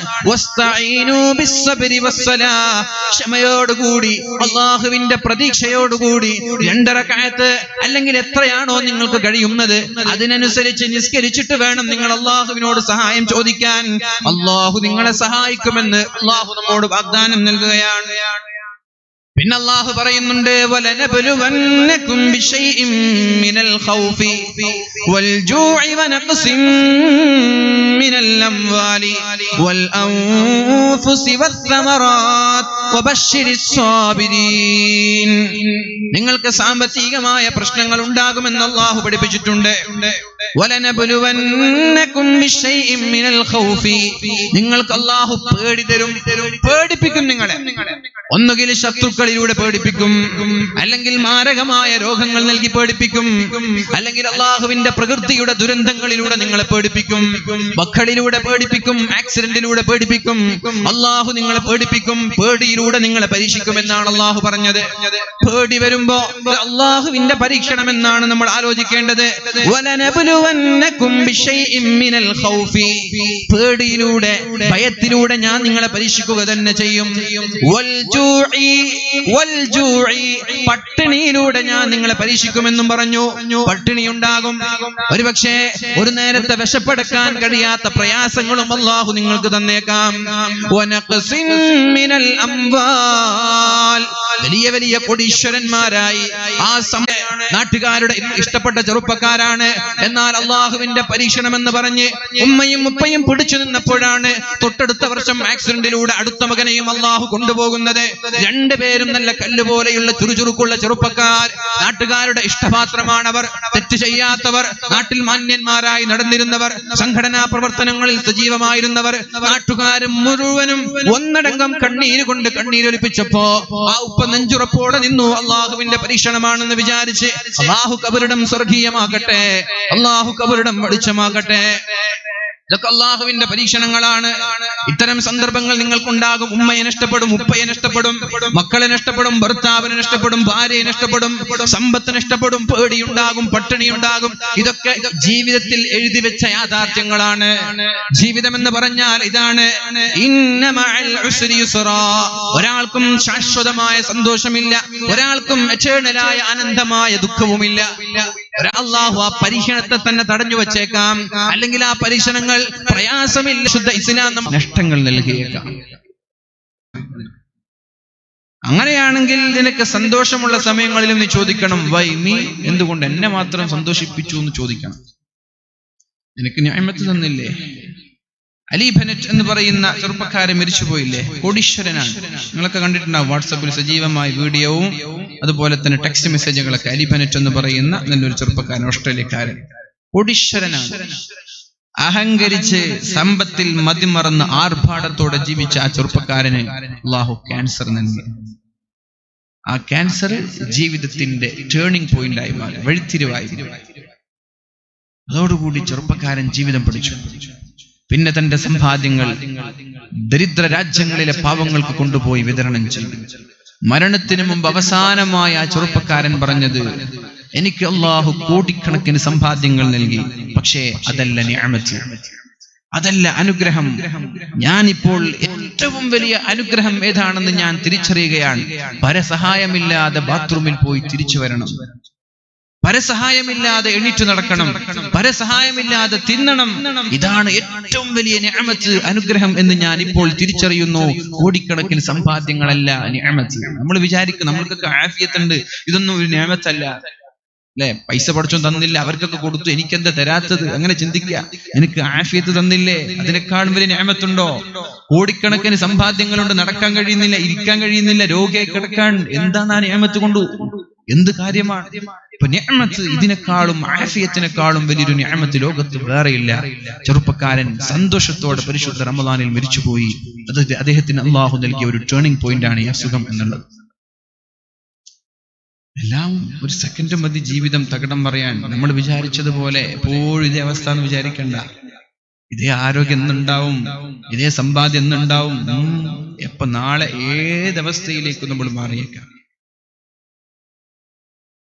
ക്ഷമയോടുകൂടി അള്ളാഹുവിന്റെ പ്രതീക്ഷയോടുകൂടി 2 റക്അത്ത് അല്ലെങ്കിൽ എത്രയാണോ നിങ്ങൾക്ക് കഴിയുന്നത് അതിനനുസരിച്ച് നിസ്കരിച്ചിട്ട് വേണം നിങ്ങൾ അള്ളാഹുവിനോട് സഹായം ചോദിക്കാൻ. അള്ളാഹു നിങ്ങളെ സഹായിക്കുമെന്ന് അള്ളാഹു നമ്മോട് വാഗ്ദാനം നൽകുകയാണ്. പിന്നെ അല്ലാഹു പറയുന്നുണ്ട്, വലനബ്ലുവന്നകും ബിശൈഇൻ മിനൽ ഖൗഫി വൽ ജൂഇ വനഖ്സിൻ മിനൽ അംവാലി വൽ അൻഫുസി വസ്സമറാത്ത് വബശ്ശിരിസ് സാബിരീൻ. നിങ്ങൾക്ക് സാമ്പത്തികമായ പ്രശ്നങ്ങൾ ഉണ്ടാകുമെന്ന് അല്ലാഹു പഠിപ്പിച്ചിട്ടുണ്ട്. വലനബ്ലുവന്നകും ബിശൈഇൻ മിനൽ ഖൗഫി, നിങ്ങൾക്ക് അല്ലാഹു പേടി തരും, പേടിപ്പിക്കും നിങ്ങളെ. ഒന്നുകിൽ ശത്രുക്കളിലൂടെ പേടിപ്പിക്കും, അല്ലെങ്കിൽ മാരകമായ രോഗങ്ങൾ നൽകി പേടിപ്പിക്കും, അല്ലെങ്കിൽ അള്ളാഹുവിന്റെ പ്രകൃതിയുടെ ദുരന്തങ്ങളിലൂടെ നിങ്ങളെ പേടിപ്പിക്കും, മക്കളിലൂടെ പേടിപ്പിക്കും, ആക്സിഡന്റിലൂടെ പേടിപ്പിക്കും. അള്ളാഹു നിങ്ങളെ പേടിപ്പിക്കും, പേടിയിലൂടെ നിങ്ങളെ പരീക്ഷിക്കുമെന്നാണ് അള്ളാഹു പറഞ്ഞത്. പേടി വരുമ്പോ അള്ളാഹുവിന്റെ പരീക്ഷണം എന്നാണ് നമ്മൾ ആലോചിക്കേണ്ടത്. വലനബ്ലുവന്നകും ബിശൈഇൻ മിനൽ ഖൗഫി, പേടിയിലൂടെ, ഭയത്തിലൂടെ ഞാൻ നിങ്ങളെ പരീക്ഷിക്കുക തന്നെ ചെയ്യും. പട്ടിണിയിലൂടെ ഞാൻ നിങ്ങളെ പരീക്ഷിക്കുമെന്നും പറഞ്ഞു. പട്ടിണി ഉണ്ടാകും, ഒരുപക്ഷെ ഒരു നേരത്തെ വിശപ്പടക്കാൻ കഴിയാത്ത പ്രയാസങ്ങളും അല്ലാഹു നിങ്ങൾക്ക് തന്നേക്കാം. വലിയ വലിയ കോടീശ്വരന്മാരായി. ആ സമയം നാട്ടുകാരുടെ ഇഷ്ടപ്പെട്ട ചെറുപ്പക്കാരാണ്. എന്നാൽ അള്ളാഹുവിന്റെ പരീക്ഷണം എന്ന് പറഞ്ഞ് ഉമ്മയും ഉപ്പയും പിടിച്ചു നിന്നപ്പോഴാണ് തൊട്ടടുത്ത വർഷം ആക്സിഡന്റിലൂടെ അടുത്ത മകനെയും അള്ളാഹു കൊണ്ടുപോകുന്നത്. രണ്ടുപേരും നല്ല കല്ലുപോലെയുള്ള ചുറുചുറുക്കുള്ള ചെറുപ്പക്കാർ. നാട്ടുകാരുടെ ഇഷ്ടപാത്രമാണവർ. തെറ്റ് ചെയ്യാത്തവർ, നാട്ടിൽ മാന്യന്മാരായി നടന്നിരുന്നവർ, സംഘടനാ പ്രവർത്തനങ്ങളിൽ സജീവമായിരുന്നവർ. നാട്ടുകാരും മുഴുവനും ഒന്നടങ്കം കണ്ണീരൊലിപ്പിച്ചപ്പോ ആ ഉപ്പ നെഞ്ചുറപ്പോടെ നിന്നു. അള്ളാഹുവിന്റെ പരീക്ഷണമാണെന്ന് വിചാരിച്ച് അള്ളാഹു കബറിടം സ്വർഗീയമാകട്ടെ, അള്ളാഹു കബറിടം വെളിച്ചമാകട്ടെ. ഇതൊക്കെ അള്ളാഹുവിന്റെ പരീക്ഷണങ്ങളാണ്. ഇത്തരം സന്ദർഭങ്ങൾ നിങ്ങൾക്കുണ്ടാകും. ഉമ്മയെ നഷ്ടപ്പെടും, ഉപ്പയെ നഷ്ടപ്പെടും, മക്കളെ നഷ്ടപ്പെടും, ഭർത്താവിനെ നഷ്ടപ്പെടും, ഭാര്യയെ നഷ്ടപ്പെടും, സമ്പത്ത് നഷ്ടപ്പെടും, പേടിയുണ്ടാകും, പട്ടിണിയുണ്ടാകും. ഇതൊക്കെ ജീവിതത്തിൽ എഴുതി വെച്ച യാഥാർത്ഥ്യങ്ങളാണ്. ജീവിതം എന്ന് പറഞ്ഞാൽ ഇതാണ്. ഇന്ന മഅൽ ഉസ്രി യുസ്റാ. ഒരാൾക്കും ശാശ്വതമായ സന്തോഷമില്ല, ഒരാൾക്കും എറ്റേണലായ ആനന്ദമായ ദുഃഖവുമില്ല. അല്ലാഹു ആ പരീക്ഷണത്തെ തന്നെ തടഞ്ഞു വച്ചേക്കാം. അല്ലെങ്കിൽ ആ പരീക്ഷണങ്ങൾ പ്രയാസമില്ല, ശുദ്ധ ഇസ്ലാം നഷ്ടങ്ങൾ നൽകിയേക്കാം. അങ്ങനെയാണെങ്കിൽ നിനക്ക് സന്തോഷമുള്ള സമയങ്ങളിലും നീ ചോദിക്കണം, വൈ നീ എന്തുകൊണ്ട് എന്നെ മാത്രം സന്തോഷിപ്പിച്ചു എന്ന് ചോദിക്കണം. നിനക്ക് നിഅമത്ത് തന്നില്ലേ? അലി ബെനറ്റ് എന്ന് പറയുന്ന ചെറുപ്പക്കാരൻ മരിച്ചുപോയില്ലേ? കോടീശ്വരനാണ്. നിങ്ങളൊക്കെ കണ്ടിട്ടുണ്ടാവും വാട്സാപ്പിൽ സജീവമായ വീഡിയോവും അതുപോലെ തന്നെ ടെക്സ്റ്റ് മെസ്സേജുകളൊക്കെ. അലി ബെനറ്റ് എന്ന് പറയുന്ന നല്ലൊരു ചെറുപ്പക്കാരൻ, ഓസ്ട്രേലിയക്കാരൻ, കോടീശ്വരനാണ്. അഹങ്കരിച്ച് സമ്പത്തിൽ മതിമറന്ന് ആർഭാടത്തോടെ ജീവിച്ച ആ ചെറുപ്പക്കാരന് അല്ലാഹു ക്യാൻസർ നൽകി. ആ ക്യാൻസർ ജീവിതത്തിന്റെ ടേണിംഗ് പോയിന്റായി മാറി, വഴിത്തിരിവായി. അതോടുകൂടി ചെറുപ്പക്കാരൻ ജീവിതം പഠിച്ചു. പിന്നെ തന്റെ സമ്പാദ്യങ്ങൾ ദരിദ്ര രാജ്യങ്ങളിലെ പാവങ്ങൾക്ക് കൊണ്ടുപോയി വിതരണം ചെയ്തു. മരണത്തിന് മുമ്പ് അവസാനമായ ആ ചെറുപ്പക്കാരൻ പറഞ്ഞത്, എനിക്ക് അല്ലാഹു കോടിക്കണക്കിന് സമ്പാദ്യങ്ങൾ നൽകി, പക്ഷേ അതല്ല നിഅമത്ത്, അതല്ല അനുഗ്രഹം. ഞാനിപ്പോൾ ഏറ്റവും വലിയ അനുഗ്രഹം ഏതാണെന്ന് ഞാൻ തിരിച്ചറിയുകയാണ്. പരസഹായമില്ലാതെ ബാത്റൂമിൽ പോയി തിരിച്ചു വരണം, പരസഹായമില്ലാതെ എണീറ്റു നടക്കണം, പരസഹായമില്ലാതെ തിന്നണം. ഇതാണ് ഏറ്റവും വലിയ നിഅമത്ത്, അനുഗ്രഹം എന്ന് ഞാൻ ഇപ്പോൾ തിരിച്ചറിയുന്നു. കോടിക്കണക്കിന് സമ്പാദ്യങ്ങളല്ല നിഅമത്ത്. നമ്മൾ വിചാരിക്കും നമ്മൾക്കൊക്കെ ആഫിയത്തുണ്ട്, ഇതൊന്നും ഒരു നിഅമത്തല്ല അല്ലെ. പൈസ പഠിച്ചോൻ തന്നില്ല, അവർക്കൊക്കെ കൊടുത്തു, എനിക്കെന്താ തരാത്തത്? അങ്ങനെ ചിന്തിക്കുക. എനിക്ക് ആഫിയത്ത് തന്നില്ലേ, അതിനേക്കാളും വലിയ നിഅമത്തുണ്ടോ? കോടിക്കണക്കിന് സമ്പാദ്യങ്ങളുണ്ട്, നടക്കാൻ കഴിയുന്നില്ല, ഇരിക്കാൻ കഴിയുന്നില്ല, രോഗിയായി കിടക്കാൻ. എന്താണ് ആ നിഅമത്ത് കൊണ്ടു? എന്ത് കാര്യമാണ് ഇപ്പൊ നിഅമത്ത്? ഇതിനേക്കാളും ആഫിയത്തിനേക്കാളും വലിയൊരു നിഅമത്ത് ലോകത്ത് വേറെയില്ല. ചെറുപ്പക്കാരൻ സന്തോഷത്തോടെ പരിശുദ്ധ റമദാനിൽ മരിച്ചുപോയി. അത് അദ്ദേഹത്തിന് അല്ലാഹു നൽകിയ ഒരു ടേണിംഗ് പോയിന്റ് ആണ് ഈ അസുഖം എന്നുള്ളത്. എല്ലാം ഒരു സെക്കൻഡ് മതി ജീവിതം തകിടം പറയാൻ. നമ്മൾ വിചാരിച്ചതുപോലെ എപ്പോഴും ഇതേ അവസ്ഥ എന്ന് വിചാരിക്കണ്ട. ഇതേ ആരോഗ്യം എന്നുണ്ടാവും, ഇതേ സമ്പാദ്യം എന്നുണ്ടാവും. എപ്പൊ നാളെ ഏതവസ്ഥയിലേക്ക് നമ്മൾ മാറിയേക്കാം.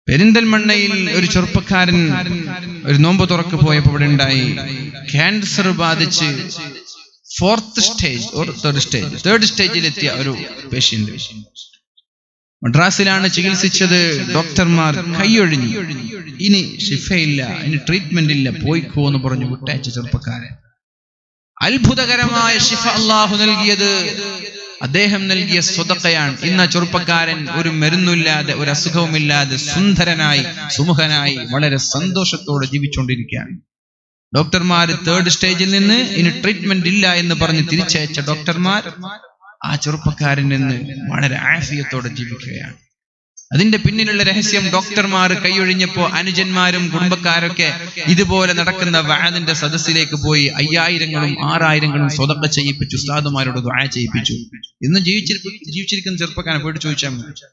പെരിന്തൽമണ്ണയിൽ ഒരു ചെറുപ്പക്കാരൻ ഒരു നോമ്പ് തുറക്ക് പോയപ്പോ ഇവിടെ ഉണ്ടായി ക്യാൻസർ ബാധിച്ച് തേർഡ് സ്റ്റേജിലെത്തിയ ഒരു പേഷ്യന്റ്. മദ്രാസിലാണ് ചികിത്സിച്ചത്. ഡോക്ടർമാർ കൈയൊഴിഞ്ഞു, ഇനി ശിഫയില്ല, ഇനി ട്രീറ്റ്മെന്റ് ഇല്ല, പോയിക്കോ എന്ന് പറഞ്ഞു വിട്ടയച്ച ചെറുപ്പക്കാരൻ. അത്ഭുതകരമായ ശിഫ അല്ലാഹു നൽകിയത് അദ്ദേഹം നൽകിയ സ്വതക്കയാണ്. ഇന്ന് ചെറുപ്പക്കാരൻ ഒരു മരുന്നില്ലാതെ, ഒരു അസുഖവുമില്ലാതെ സുന്ദരനായി, സുമുഖനായി, വളരെ സന്തോഷത്തോടെ ജീവിച്ചുകൊണ്ടിരിക്കുകയാണ്. ഡോക്ടർമാർ തേർഡ് സ്റ്റേജിൽ നിന്ന് ഇനി ട്രീറ്റ്മെന്റ് ഇല്ല എന്ന് പറഞ്ഞ് തിരിച്ചയച്ച ഡോക്ടർമാർ ആ ചെറുപ്പക്കാരൻ നിന്ന് വളരെ ആഫിയത്തോടെ ജീവിക്കുകയാണ്. അതിന്റെ പിന്നിലുള്ള രഹസ്യം, ഡോക്ടർമാർ കൈയൊഴിഞ്ഞപ്പോ അനുജന്മാരും കുടുംബക്കാരൊക്കെ ഇതുപോലെ നടക്കുന്ന വഅദിന്റെ സദസ്സിലേക്ക് പോയി 5000ങ്ങളും 6000ങ്ങളും സ്വതക്ക ചെയ്യിപ്പിച്ചു, ഉസ്താദുമാരോട് ദുആ ചെയ്യിപ്പിച്ചു. ഇന്ന് ജീവിച്ചിരിക്കുന്ന ചെറുപ്പക്കാരനെ പോയിട്ട് ചോദിച്ചാൽ മതി.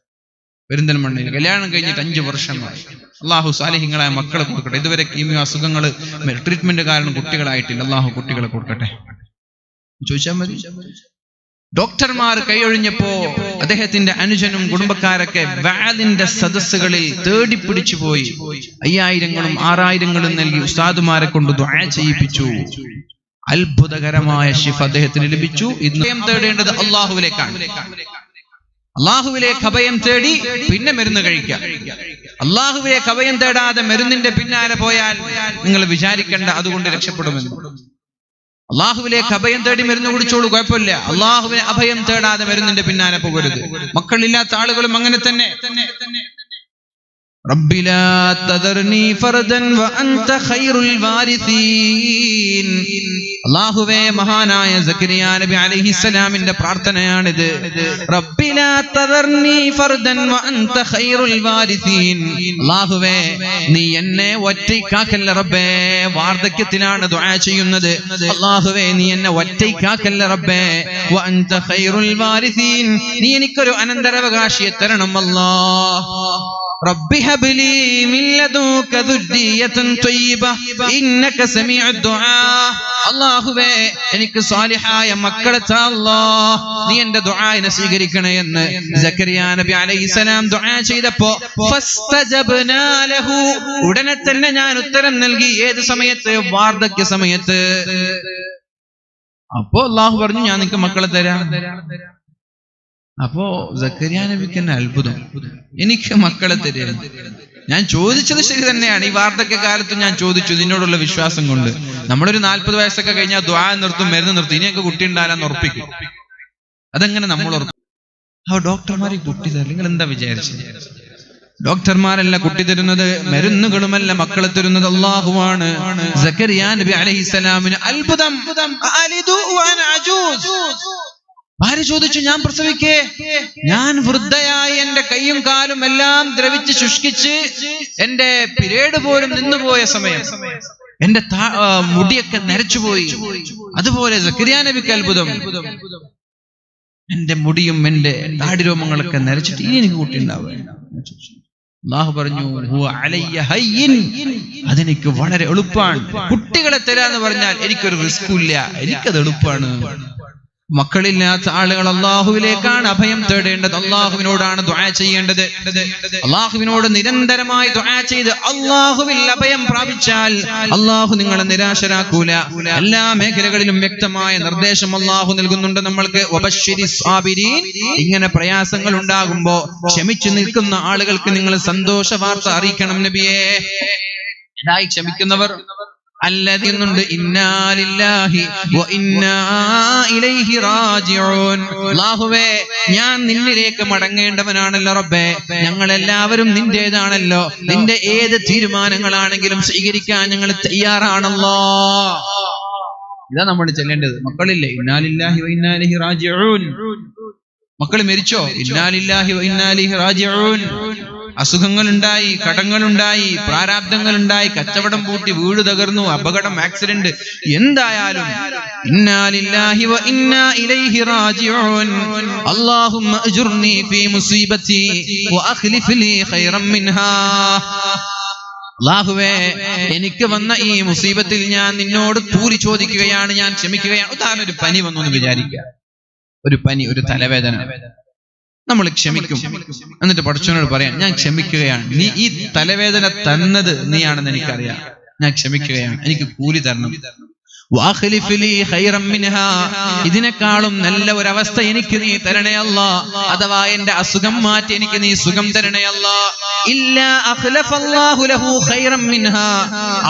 പെരിന്തൽമണ്ണയിൽ കല്യാണം കഴിഞ്ഞിട്ട് 5 വർഷമായി. അല്ലാഹു സാലിഹീങ്ങളായ മക്കളെ കൊടുക്കട്ടെ. ഇതുവരെ കീമിയോ അസുഖങ്ങൾ ട്രീറ്റ്മെന്റ് കാരണം കുട്ടികളായിട്ടില്ല. അല്ലാഹു കുട്ടികളെ കൊടുക്കട്ടെ. ചോദിച്ചാൽ മതി. ഡോക്ടർമാർ കൈയൊഴിഞ്ഞപ്പോ അദ്ദേഹത്തിന്റെ അനുജനും കുടുംബക്കാരൊക്കെ വഅദിന്റെ സദസ്സുകളിൽ തേടിപ്പിടിച്ചു പോയി 5000ങ്ങളും 6000ങ്ങളും നൽകി ഉസ്താദുമാരെ കൊണ്ട് ദുആ ചെയ്യിപ്പിച്ചു. അത്ഭുതകരമായ ശിഫ അദ്ദേഹത്തിന് ലഭിച്ചു. ഇന്ന് തേടേണ്ടത് അല്ലാഹുവിലേക്കാണ്. അല്ലാഹുവിലേക്ക് അഭയം തേടി പിന്നെ മരുന്ന് കഴിക്കാം. അല്ലാഹുവിലേക്ക് അഭയം തേടാതെ മരുന്നിന്റെ പിന്നാലെ പോയാൽ നിങ്ങൾ വിചാരിക്കേണ്ട അതുകൊണ്ട് രക്ഷപ്പെടുമെന്ന്. അള്ളാഹുവിലേക്ക് അഭയം തേടി മരുന്ന് കുടിച്ചോളൂ, കുഴപ്പമില്ല. അള്ളാഹുവിനെ അഭയം തേടാതെ മരുന്നിന്റെ പിന്നാലെ പോകരുത്. മക്കളില്ലാത്ത ആളുകളും അങ്ങനെ തന്നെ. റബ്ബി ലാ തദർനി ഫർദൻ വഅൻത ഖൈറുൽ വാരിസീൻ. അല്ലാഹുവേ, മഹാനായ സക്കരിയ നബി അലൈഹിസ്സലാമിന്റെ പ്രാർത്ഥനയാണിത്. റബ്ബി ലാ തദർനി ഫർദൻ വഅൻത ഖൈറുൽ വാരിസീൻ. അല്ലാഹുവേ, നീ എന്നെ ഒറ്റയ്ക്കാക്കല്ല റബ്ബേ. വാർദ്ധക്യത്തിലാണ് ദുആ ചെയ്യുന്നത്. അല്ലാഹുവേ, നീ എന്നെ ഒറ്റയ്ക്കാക്കല്ല റബ്ബേ. വഅൻത ഖൈറുൽ വാരിസീൻ. നീ എനിക്കൊരു അനന്തരാവകാശിയെ തരണം അല്ലാഹ്. റബ്ബി ഹബ്ലി മിൻ ലദുക ദുർരിയതൻ ത്വയ്യിബ ഇന്നക സമീഉദ് ദുആ. അല്ലാഹുവേ, എനിക്ക് സാലിഹായ മക്കളെ താ അല്ലാഹ്. നീ എൻ്റെ ദുആഇനെ സ്വീകരിക്കണേ എന്ന് സക്കരിയ നബി അലൈഹിസ്സലാം ദുആ ചെയ്തപ്പോൾ ഫസ്തജബ്നാ ലഹു, ഉടനെ തന്നെ ഞാൻ ഉത്തരം നൽകി. ഏത് സമയത്ത്? വാർദ്ധക്യ സമയത്ത്. അപ്പോൾ അല്ലാഹു പറഞ്ഞു, ഞാൻ നിനക്ക് മക്കളെ തരാം. അപ്പോ സക്കരിയ നബിക്ക് തന്നെ അത്ഭുതം, എനിക്ക് മക്കളെ തരുന്നു. ഞാൻ ചോദിച്ചത് ശരി തന്നെയാണ്. ഈ വാർദ്ധക്യ കാലത്ത് ഞാൻ ചോദിച്ചു, നിന്നോടുള്ള വിശ്വാസം കൊണ്ട്. നമ്മളൊരു 40 വയസ്സൊക്കെ കഴിഞ്ഞാൽ ദുആ നിർത്തും, മരുന്ന് നിർത്തും, ഇനിയൊക്കെ കുട്ടി ഉണ്ടാകാൻ ഉറപ്പിക്കും. അതെങ്ങനെ നമ്മൾ ഉറപ്പിക്കും? ഡോക്ടർമാർ കുട്ടി തരും. നിങ്ങൾ എന്താ വിചാരിച്ചത്? ഡോക്ടർമാരല്ല കുട്ടി തരുന്നത്, മരുന്നുകളുമല്ല മക്കളെ തരുന്നത് അല്ലാഹുവാണ്. സക്കരിയ നബി അലൈഹിസ്സലാമിന് അത്ഭുതം. ഭാര്യ ചോദിച്ചു, ഞാൻ പ്രസവിക്കേ? ഞാൻ വൃദ്ധയായി, എന്റെ കൈയും കാലും എല്ലാം ദ്രവിച്ച് ശുഷ്കിച്ച് എന്റെ പിരീഡ് പോലും നിന്നുപോയ സമയം, എന്റെ മുടിയൊക്കെ നരച്ചുപോയി. അതുപോലെ സക്കരിയ നബിക്ക് അത്ഭുതം. എന്റെ മുടിയും എന്റെ താടിരോമങ്ങളൊക്കെ നരച്ചിട്ട് ഇനി എനിക്ക് കുട്ടി ഉണ്ടാവുക. അല്ലാഹു പറഞ്ഞു, ഹുവ അലയ്യ ഹയ്യിൻ. അതെനിക്ക് വളരെ എളുപ്പമാണ്. കുട്ടികളെ തരാന്ന് പറഞ്ഞാൽ എനിക്കൊരു റിസ്കും ഇല്ല, എനിക്കത് എളുപ്പമാണ്. മക്കളില്ലാത്ത ആളുകൾ അല്ലാഹുവിലേക്കാണ് അഭയം തേടേണ്ടത്. അല്ലാഹുവിനോടാണ് ദുആ ചെയ്യേണ്ടത്. അല്ലാഹുവിനോട് നിരന്തരമായി ദുആ ചെയ്ത് അല്ലാഹുവിൽ അഭയം പ്രാപിച്ചാൽ അല്ലാഹു നിങ്ങളെ നിരാശരാക്കൂല. എല്ലാ മേഖലകളിലും വ്യക്തമായ നിർദ്ദേശം അല്ലാഹു നൽകുന്നുണ്ട് നമ്മൾക്ക്. വബശ്ശിരിസ് സാബിരീൻ. ഇങ്ങനെ പ്രയാസങ്ങൾ ഉണ്ടാകുമ്പോ ക്ഷമിച്ചു നിൽക്കുന്ന ആളുകൾക്ക് നിങ്ങൾ സന്തോഷ വാർത്ത അറിയിക്കണം നബിയേ. ഇതായി ക്ഷമിക്കുന്നവർ അല്ലതിന്നുണ്ട്. ഇന്നാ ലില്ലാഹി വ ഇന്നാ ഇലൈഹി റാജിഊൻ. അല്ലാഹുവേ, ഞാൻ നിന്നിലേക്ക് മടങ്ങേണ്ടവനാണല്ലോ റബ്ബേ. ഞങ്ങളെല്ലാവരും നിന്റേതാണല്ലോ. നിന്റെ ഏത് തീരുമാനങ്ങളാണെങ്കിലും സ്വീകരിക്കാൻ ഞങ്ങൾ തയ്യാറാണല്ലോ. ഇതാ നമ്മൾ ചെല്ലേണ്ടത്. മക്കളില്ലേ? ഇന്നാ ലില്ലാഹി വ ഇന്നാ ഇലൈഹി റാജിഊൻ. മക്കൾ മരിച്ചോ? ഇന്നാ ലില്ലാഹി വ ഇന്നാ ഇലൈഹി റാജിഊൻ. അസുഖങ്ങളുണ്ടായി, കടങ്ങളുണ്ടായി, പ്രാരാബ്ദങ്ങളുണ്ടായി, കച്ചവടം പൂട്ടി, വീട് തകർന്നു, അപകടം, ആക്സിഡന്റ്, എന്തായാലും ഇന്നാ ലില്ലാഹി വ ഇന്നാ ഇലൈഹി റാജിഊൻ. അല്ലാഹുമ്മ അജ്ർനി ഫീ മുസീബതി വ അഖ്ലിഫ് ലീ ഖൈറൻ മിൻഹാ. അല്ലാഹുവേ, എനിക്ക് വന്ന ഈ മുസീബത്തിൽ ഞാൻ നിന്നോട് കൂലി ചോദിക്കുകയാണ്, ഞാൻ ക്ഷമിക്കുകയാണ്. ഉദാഹരണം, ഒരു പനി വന്നു എന്ന് വിചാരിക്കുക. ഒരു പനി, ഒരു തലവേദന. നമ്മൾ ക്ഷമിക്കും. എന്നിട്ട് പടച്ചവനോട് പറയാം, ഞാൻ ക്ഷമിക്കുകയാണ്. നീ ഈ തലവേദന തന്നത് നീയാണെന്ന് എനിക്കറിയാം. ഞാൻ ക്ഷമിക്കുകയാണ്, എനിക്ക് കൂലി തരണം. ഇതിനേക്കാളും നല്ല ഒരവസ്ഥ എനിക്ക് നീ തരണേ അല്ലാ. അഥവാ എന്റെ അസുഖം മാറ്റി എനിക്ക് നീ സുഖം തരണേ അല്ലാ.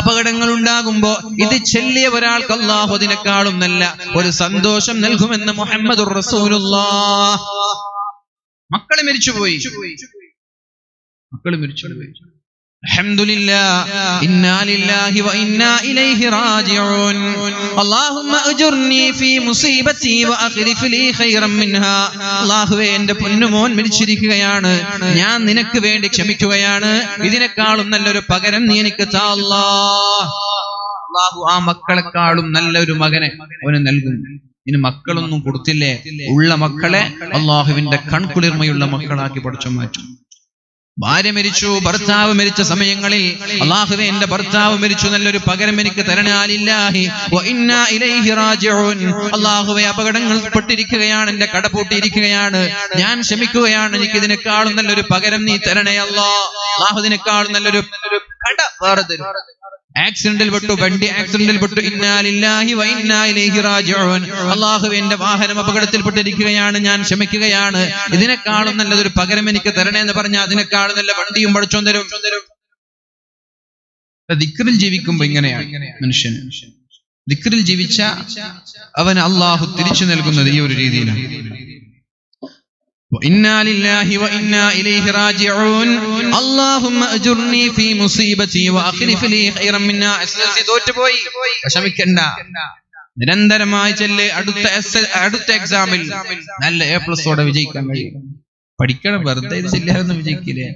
അപകടങ്ങൾ ഉണ്ടാകുമ്പോ ഇത് ചൊല്ലിയ ഒരാൾക്ക് അല്ലാഹു അതിനേക്കാളും നല്ല ഒരു സന്തോഷം നൽകുമെന്ന് മുഹമ്മദുർ റസൂലുള്ളാഹ്. മക്കളെ മരിച്ചുപോയി. അൽഹംദുലില്ലാഹ്. ഇന്നാ ലില്ലാഹി വ ഇന്നാ ഇലൈഹി റാജിഊൻ. അല്ലാഹുമ്മ അജ്ർനി ഫീ മുസീബതി വ അഖ്ലിഫ് ലീ ഖൈറൻ മിൻഹാ. അല്ലാഹുവേ, എന്റെ പൊന്നുമോൻ മരിച്ചിരിക്കുകയാണ്, ഞാൻ നിനക്ക് വേണ്ടി ക്ഷമിക്കുകയാണ്. ഇതിനേക്കാളും നല്ലൊരു പകരം നീ എനിക്ക് താ അല്ലാഹ്. അല്ലാഹു ആ മക്കളെക്കാളും നല്ലൊരു മകനെ അവന് നൽകും. ഇനി മക്കളൊന്നും കൊടുത്തില്ലേ, ഉള്ള മക്കളെ അല്ലാഹുവിന്റെ കൺകുളിർമയുള്ള മക്കളാക്കി പഠിച്ചു മാറ്റും. ഭാര്യ മരിച്ചു, ഭർത്താവ് മരിച്ച സമയങ്ങളിൽ അല്ലാഹുവേ, എന്റെ ഭർത്താവ് മരിച്ചു, നല്ലൊരു പകരം എനിക്ക് തരണേ. ലില്ലാഹി വ ഇന്നാ ഇലൈഹി റാജിഊൻ. അല്ലാഹുവേ, അപകടങ്ങൾ പെട്ടിരിക്കുകയാണ്, എന്റെ കട പൂട്ടിയിരിക്കുകയാണ്, ഞാൻ ക്ഷമിക്കുകയാണ്, എനിക്ക് ഇതിനേക്കാളും നല്ലൊരു പകരം നീ തരണേ അല്ലാഹ്. അല്ലാഹു ഇതിനേക്കാളും നല്ലൊരു കട വേറെ തരും. ആക്സിഡന്റിൽ പെട്ടു, വണ്ടി ആക്സിഡന്റിൽ പെട്ടു, ഇന്നാ ലില്ലാഹി വ ഇന്നാ ഇലൈഹി റാജിഊൻ. അല്ലാഹുവേ, എന്റെ വാഹനം അപകടത്തിൽപ്പെട്ടിരിക്കുകയാണ്, ഞാൻ ക്ഷമിക്കുകയാണ്, ഇതിനേക്കാളും നല്ലതൊരു പകരം എനിക്ക് തരണേ എന്ന് പറഞ്ഞാൽ അതിനേക്കാളും നല്ല വണ്ടിയും പഠിച്ചോൻ തരും. ദിക്റിൽ ജീവിക്കുമ്പോ ഇങ്ങനെയാണ് മനുഷ്യന്. ദിക്റിൽ ജീവിച്ച അവന് അള്ളാഹു തിരിച്ചു നൽകുന്നത് ഈ ഒരു രീതിയിലാണ്. ഇന്നാ ലില്ലാഹി വ ഇന്നാ ഇലൈഹി റാജിഊൻ അല്ലാഹുമ്മ അജ്ർനി ഫീ മുസീബതി വ അഖ്ലിഫ് ലീ ഖൈറൻ മിന്നാ. എസ്എൽസി തോറ്റുപോയി, വിഷമിക്കണ്ട, നിരന്തരമായി ചെല്ല്. അടുത്ത എക്സാമിൽ നല്ല A+ഓടെ വിജയിക്കാൻ കഴിയും. പഠിക്കണം, വെറുതെ ഇത് ചെല്ലാനൊന്നും വിജയിക്കില്ലേ.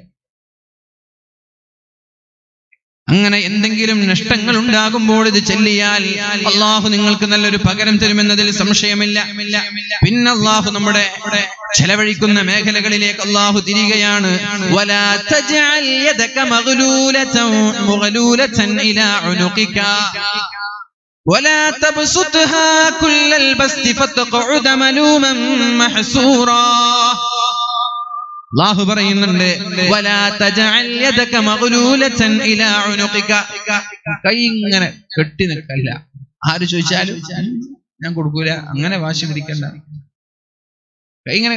അങ്ങനെ എന്തെങ്കിലും നഷ്ടങ്ങൾ ഉണ്ടാകുമ്പോൾ ഇത് ചെല്ലിയാൽ അള്ളാഹു നിങ്ങൾക്ക് നല്ലൊരു പകരം തരുമെന്നതിൽ സംശയമില്ല. പിന്നെ അള്ളാഹു നമ്മുടെ ചെലവഴിക്കുന്ന മേഖലകളിലേക്ക് അള്ളാഹു തിരികെയാണ്. വലാ തജ്അൽ യദക മഗ്ലൂലതൻ ഇലാ ഉനുഖിക വലാ തബ്സുത്ഹാ കുല്ലൽ ബസ്തി ഫതഖഉദ മലൂമൻ മഹ്സൂറാ. അല്ലാഹു പറയുന്നുണ്ട്, വലാ തജ്അൽ യദക മഗ്ലൂലതൻ ഇലാ ഉനുഖിക. കൈ ഇങ്ങനെ കെട്ടി നിൽക്കല്ല. ആര് ചോദിച്ചാലും ഞാൻ കൊടുക്കൂല, അങ്ങനെ വാശി പിടിക്കണ്ട. കൈ ഇങ്ങനെ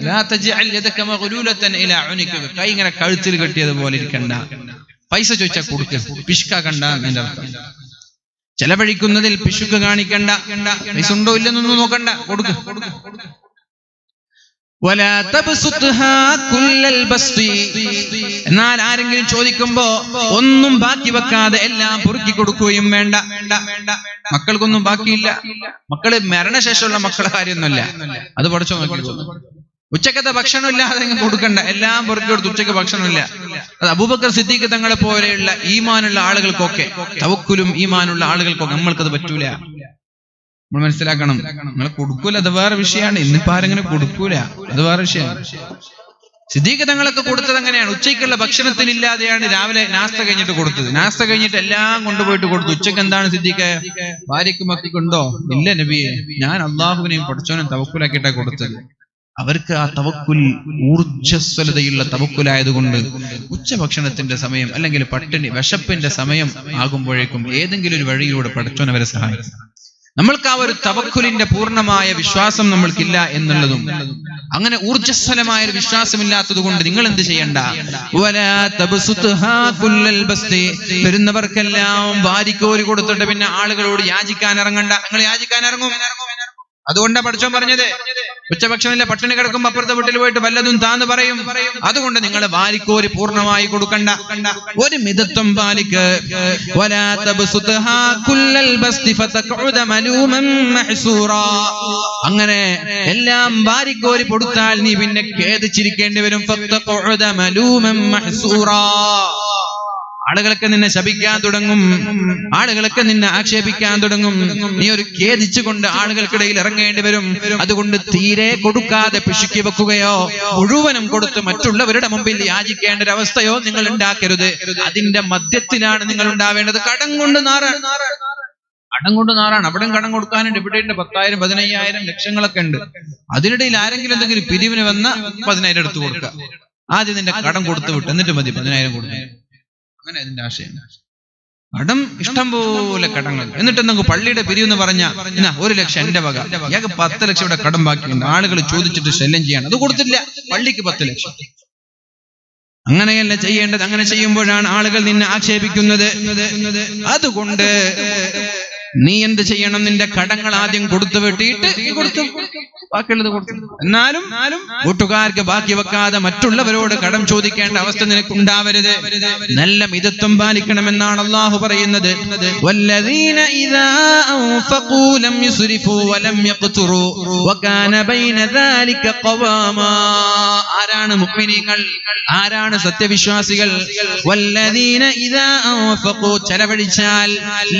ലാ തജ്അൽ യദക മഗ്ലൂലതൻ ഇലാ ഉനുഖിക. കൈ ഇങ്ങനെ കഴുത്തിൽ കെട്ടിയതുപോലെ ഇരിക്കണ്ട. പൈസ ചോദിച്ചാൽ കൊടുക്ക, പിശുക്കാക്കണ്ട എന്നതിന്റെ അർത്ഥം. ചെലവഴിക്കുന്നതിൽ പിശുക്ക് കാണിക്കണ്ട. പൈസ ഉണ്ടോ ഇല്ലെന്നൊന്നും നോക്കണ്ട, കൊടുക്ക. എന്നാൽ ആരെങ്കിലും ചോദിക്കുമ്പോ ഒന്നും ബാക്കി വെക്കാതെ എല്ലാം പൊറുക്കി കൊടുക്കുകയും വേണ്ട. മക്കൾക്കൊന്നും ബാക്കിയില്ല. മക്കള് മരണശേഷമുള്ള മക്കളുടെ കാര്യമൊന്നുമല്ല, അത് പഠിച്ചോ നോക്കി. ഉച്ചക്കത്തെ ഭക്ഷണമില്ലാതെ കൊടുക്കണ്ട, എല്ലാം പൊറുക്കി കൊടുത്ത് ഉച്ചക്ക് ഭക്ഷണമില്ല. അത് അബൂബക്കർ സിദ്ദീഖ് തങ്ങളെ പോലെയുള്ള ഈമാനുള്ള ആളുകൾക്കൊക്കെ, തവക്കുലും ഈമാനുള്ള ആളുകൾക്കൊക്കെ നമ്മൾക്കത് പറ്റൂല. നമ്മൾ മനസ്സിലാക്കണം. നിങ്ങൾ കൊടുക്കൂല, അത് വേറെ വിഷയമാണ്. ഇന്നിപ്പോ ആരെങ്കിലും കൊടുക്കൂല, അത് വേറെ വിഷയമാണ്. സിദ്ദീഖ് തങ്ങളൊക്കെ കൊടുത്തത് അങ്ങനെയാണ്. ഉച്ചയ്ക്കുള്ള ഭക്ഷണത്തിനില്ലാതെയാണ് രാവിലെ നാസ്ത കഴിഞ്ഞിട്ട് കൊടുത്തത്. നാസ്ത കഴിഞ്ഞിട്ട് എല്ലാം കൊണ്ടുപോയിട്ട് കൊടുത്തു. ഉച്ചക്ക് എന്താണ് സിദ്ദീഖ്? ഭാര്യയ്ക്ക് മക്കൾക്കുണ്ടോ? ഇല്ല നബിയെ, ഞാൻ അള്ളാഹുവിനെയും പഠിച്ചവനും തവക്കുലാക്കിയിട്ടാണ് കൊടുത്തത്. അവർക്ക് ആ തവക്കുൽ ഊർജ്ജസ്വലതയുള്ള തവക്കുലായതുകൊണ്ട് ഉച്ചഭക്ഷണത്തിന്റെ സമയം അല്ലെങ്കിൽ പട്ടിണി വിശപ്പിന്റെ സമയം ആകുമ്പോഴേക്കും ഏതെങ്കിലും ഒരു വഴിയിലൂടെ പഠിച്ചവൻ അവരെ സഹായിക്കും. നമ്മൾക്ക് ആ ഒരു തവക്കുലിന്റെ പൂർണ്ണമായ വിശ്വാസം നമ്മൾക്കില്ല എന്നുള്ളതും, അങ്ങനെ ഊർജ്ജസ്വലമായ ഒരു വിശ്വാസമില്ലാത്തത് കൊണ്ട് നിങ്ങൾ എന്ത് ചെയ്യണ്ട, വരുന്നവർക്കെല്ലാം വാരിക്കോരി കൊടുത്തിട്ട് പിന്നെ ആളുകളോട് യാചിക്കാൻ ഇറങ്ങണ്ട. നിങ്ങൾ യാചിക്കാൻ ഇറങ്ങും. അതുകൊണ്ടാണ് പഠിച്ചോൻ പറഞ്ഞത്, ഉച്ചഭക്ഷണമില്ല, പട്ടിണി കിടക്കുമ്പോ അപ്പുറത്തെ വീട്ടിൽ പോയിട്ട് വല്ലതും താന്ന് പറയും. അതുകൊണ്ട് നിങ്ങൾ വാരിക്കോരി പൂർണ്ണമായി കൊടുക്കണ്ട, ഒരു മിതത്വം പാലിക്ക്. അങ്ങനെ എല്ലാം വാരിക്കോരി കൊടുത്താൽ നീ പിന്നെ ഖേദിച്ചിരിക്കേണ്ടി വരും. ആളുകളൊക്കെ നിന്നെ ശപിക്കാൻ തുടങ്ങും, ആളുകളൊക്കെ നിന്നെ ആക്ഷേപിക്കാൻ തുടങ്ങും. നീ ഒരു ഖേദിച്ചുകൊണ്ട് ആളുകൾക്കിടയിൽ ഇറങ്ങേണ്ടി വരും. അതുകൊണ്ട് തീരെ കൊടുക്കാതെ പിശുക്കി വെക്കുകയോ മുഴുവനും കൊടുത്ത് മറ്റുള്ളവരുടെ മുമ്പിൽ യാചിക്കേണ്ട ഒരു അവസ്ഥയോ നിങ്ങൾ ഉണ്ടാക്കരുത്. അതിന്റെ മധ്യത്തിലാണ് നിങ്ങൾ ഉണ്ടാവേണ്ടത്. കടം കൊണ്ട് നാറാണ്. അവിടെ കടം കൊടുക്കാനുണ്ട്, ഇവിടെയുണ്ട് 10,000, 15,000, ലക്ഷങ്ങളൊക്കെ ഉണ്ട്. അതിനിടയിൽ ആരെങ്കിലും എന്തെങ്കിലും പിരിവിന് വന്ന 10,000 എടുത്തു കൊടുക്കുക. ആദ്യം നിന്റെ കടം കൊടുത്തു വിട്ട് എന്നിട്ട് മതി 10,000 കൊടുക്കുക. അങ്ങനെ അതിന്റെ ആശയം. കടം ഇഷ്ടം പോലെ കടങ്ങൾ. എന്നിട്ട് എന്തെങ്കിലും പള്ളിയുടെ പിരിവെന്ന് പറഞ്ഞാൽ 1,00,000 എന്റെ വക, ഇയാൾക്ക് 10,00,000 ഇവിടെ കടം ബാക്കിയുണ്ട്. ആളുകൾ ചോദിച്ചിട്ട് ശല്യം ചെയ്യാണ്, അത് കൊടുത്തില്ല, പള്ളിക്ക് 10,00,000. അങ്ങനെയല്ല ചെയ്യേണ്ടത്. അങ്ങനെ ചെയ്യുമ്പോഴാണ് ആളുകൾ നിന്നെ ആക്ഷേപിക്കുന്നത്. അതുകൊണ്ട് നീ എന്ത് ചെയ്യണം? നിന്റെ കടങ്ങൾ ആദ്യം കൊടുത്തു വെട്ടിയിട്ട് കൊടുത്തു, ബാക്കിയുള്ളത് കൊടുത്തു. എന്നാലും കൂട്ടുകാർക്ക് ബാക്കി വെക്കാതെ മറ്റുള്ളവരോട് കടം ചോദിക്കേണ്ട അവസ്ഥ നിനക്കുണ്ടാവരുത്. നല്ല മിതത്വം പാലിക്കണമെന്നാണ് അല്ലാഹു പറയുന്നത്. വല്ലദീന ഇദാ അൻഫഖൂ ലം യുസ്രിഫൂ വലം യഖ്തുറൂ വകാന ബൈന ദാലിക ഖവാമാ. ആരാണ് മുഅ്മിനീങ്ങൾ? ആരാണ് സത്യവിശ്വാസികൾ? വല്ലദീന ഇദാ അൻഫഖൂ, ചെലവഴിച്ചാൽ,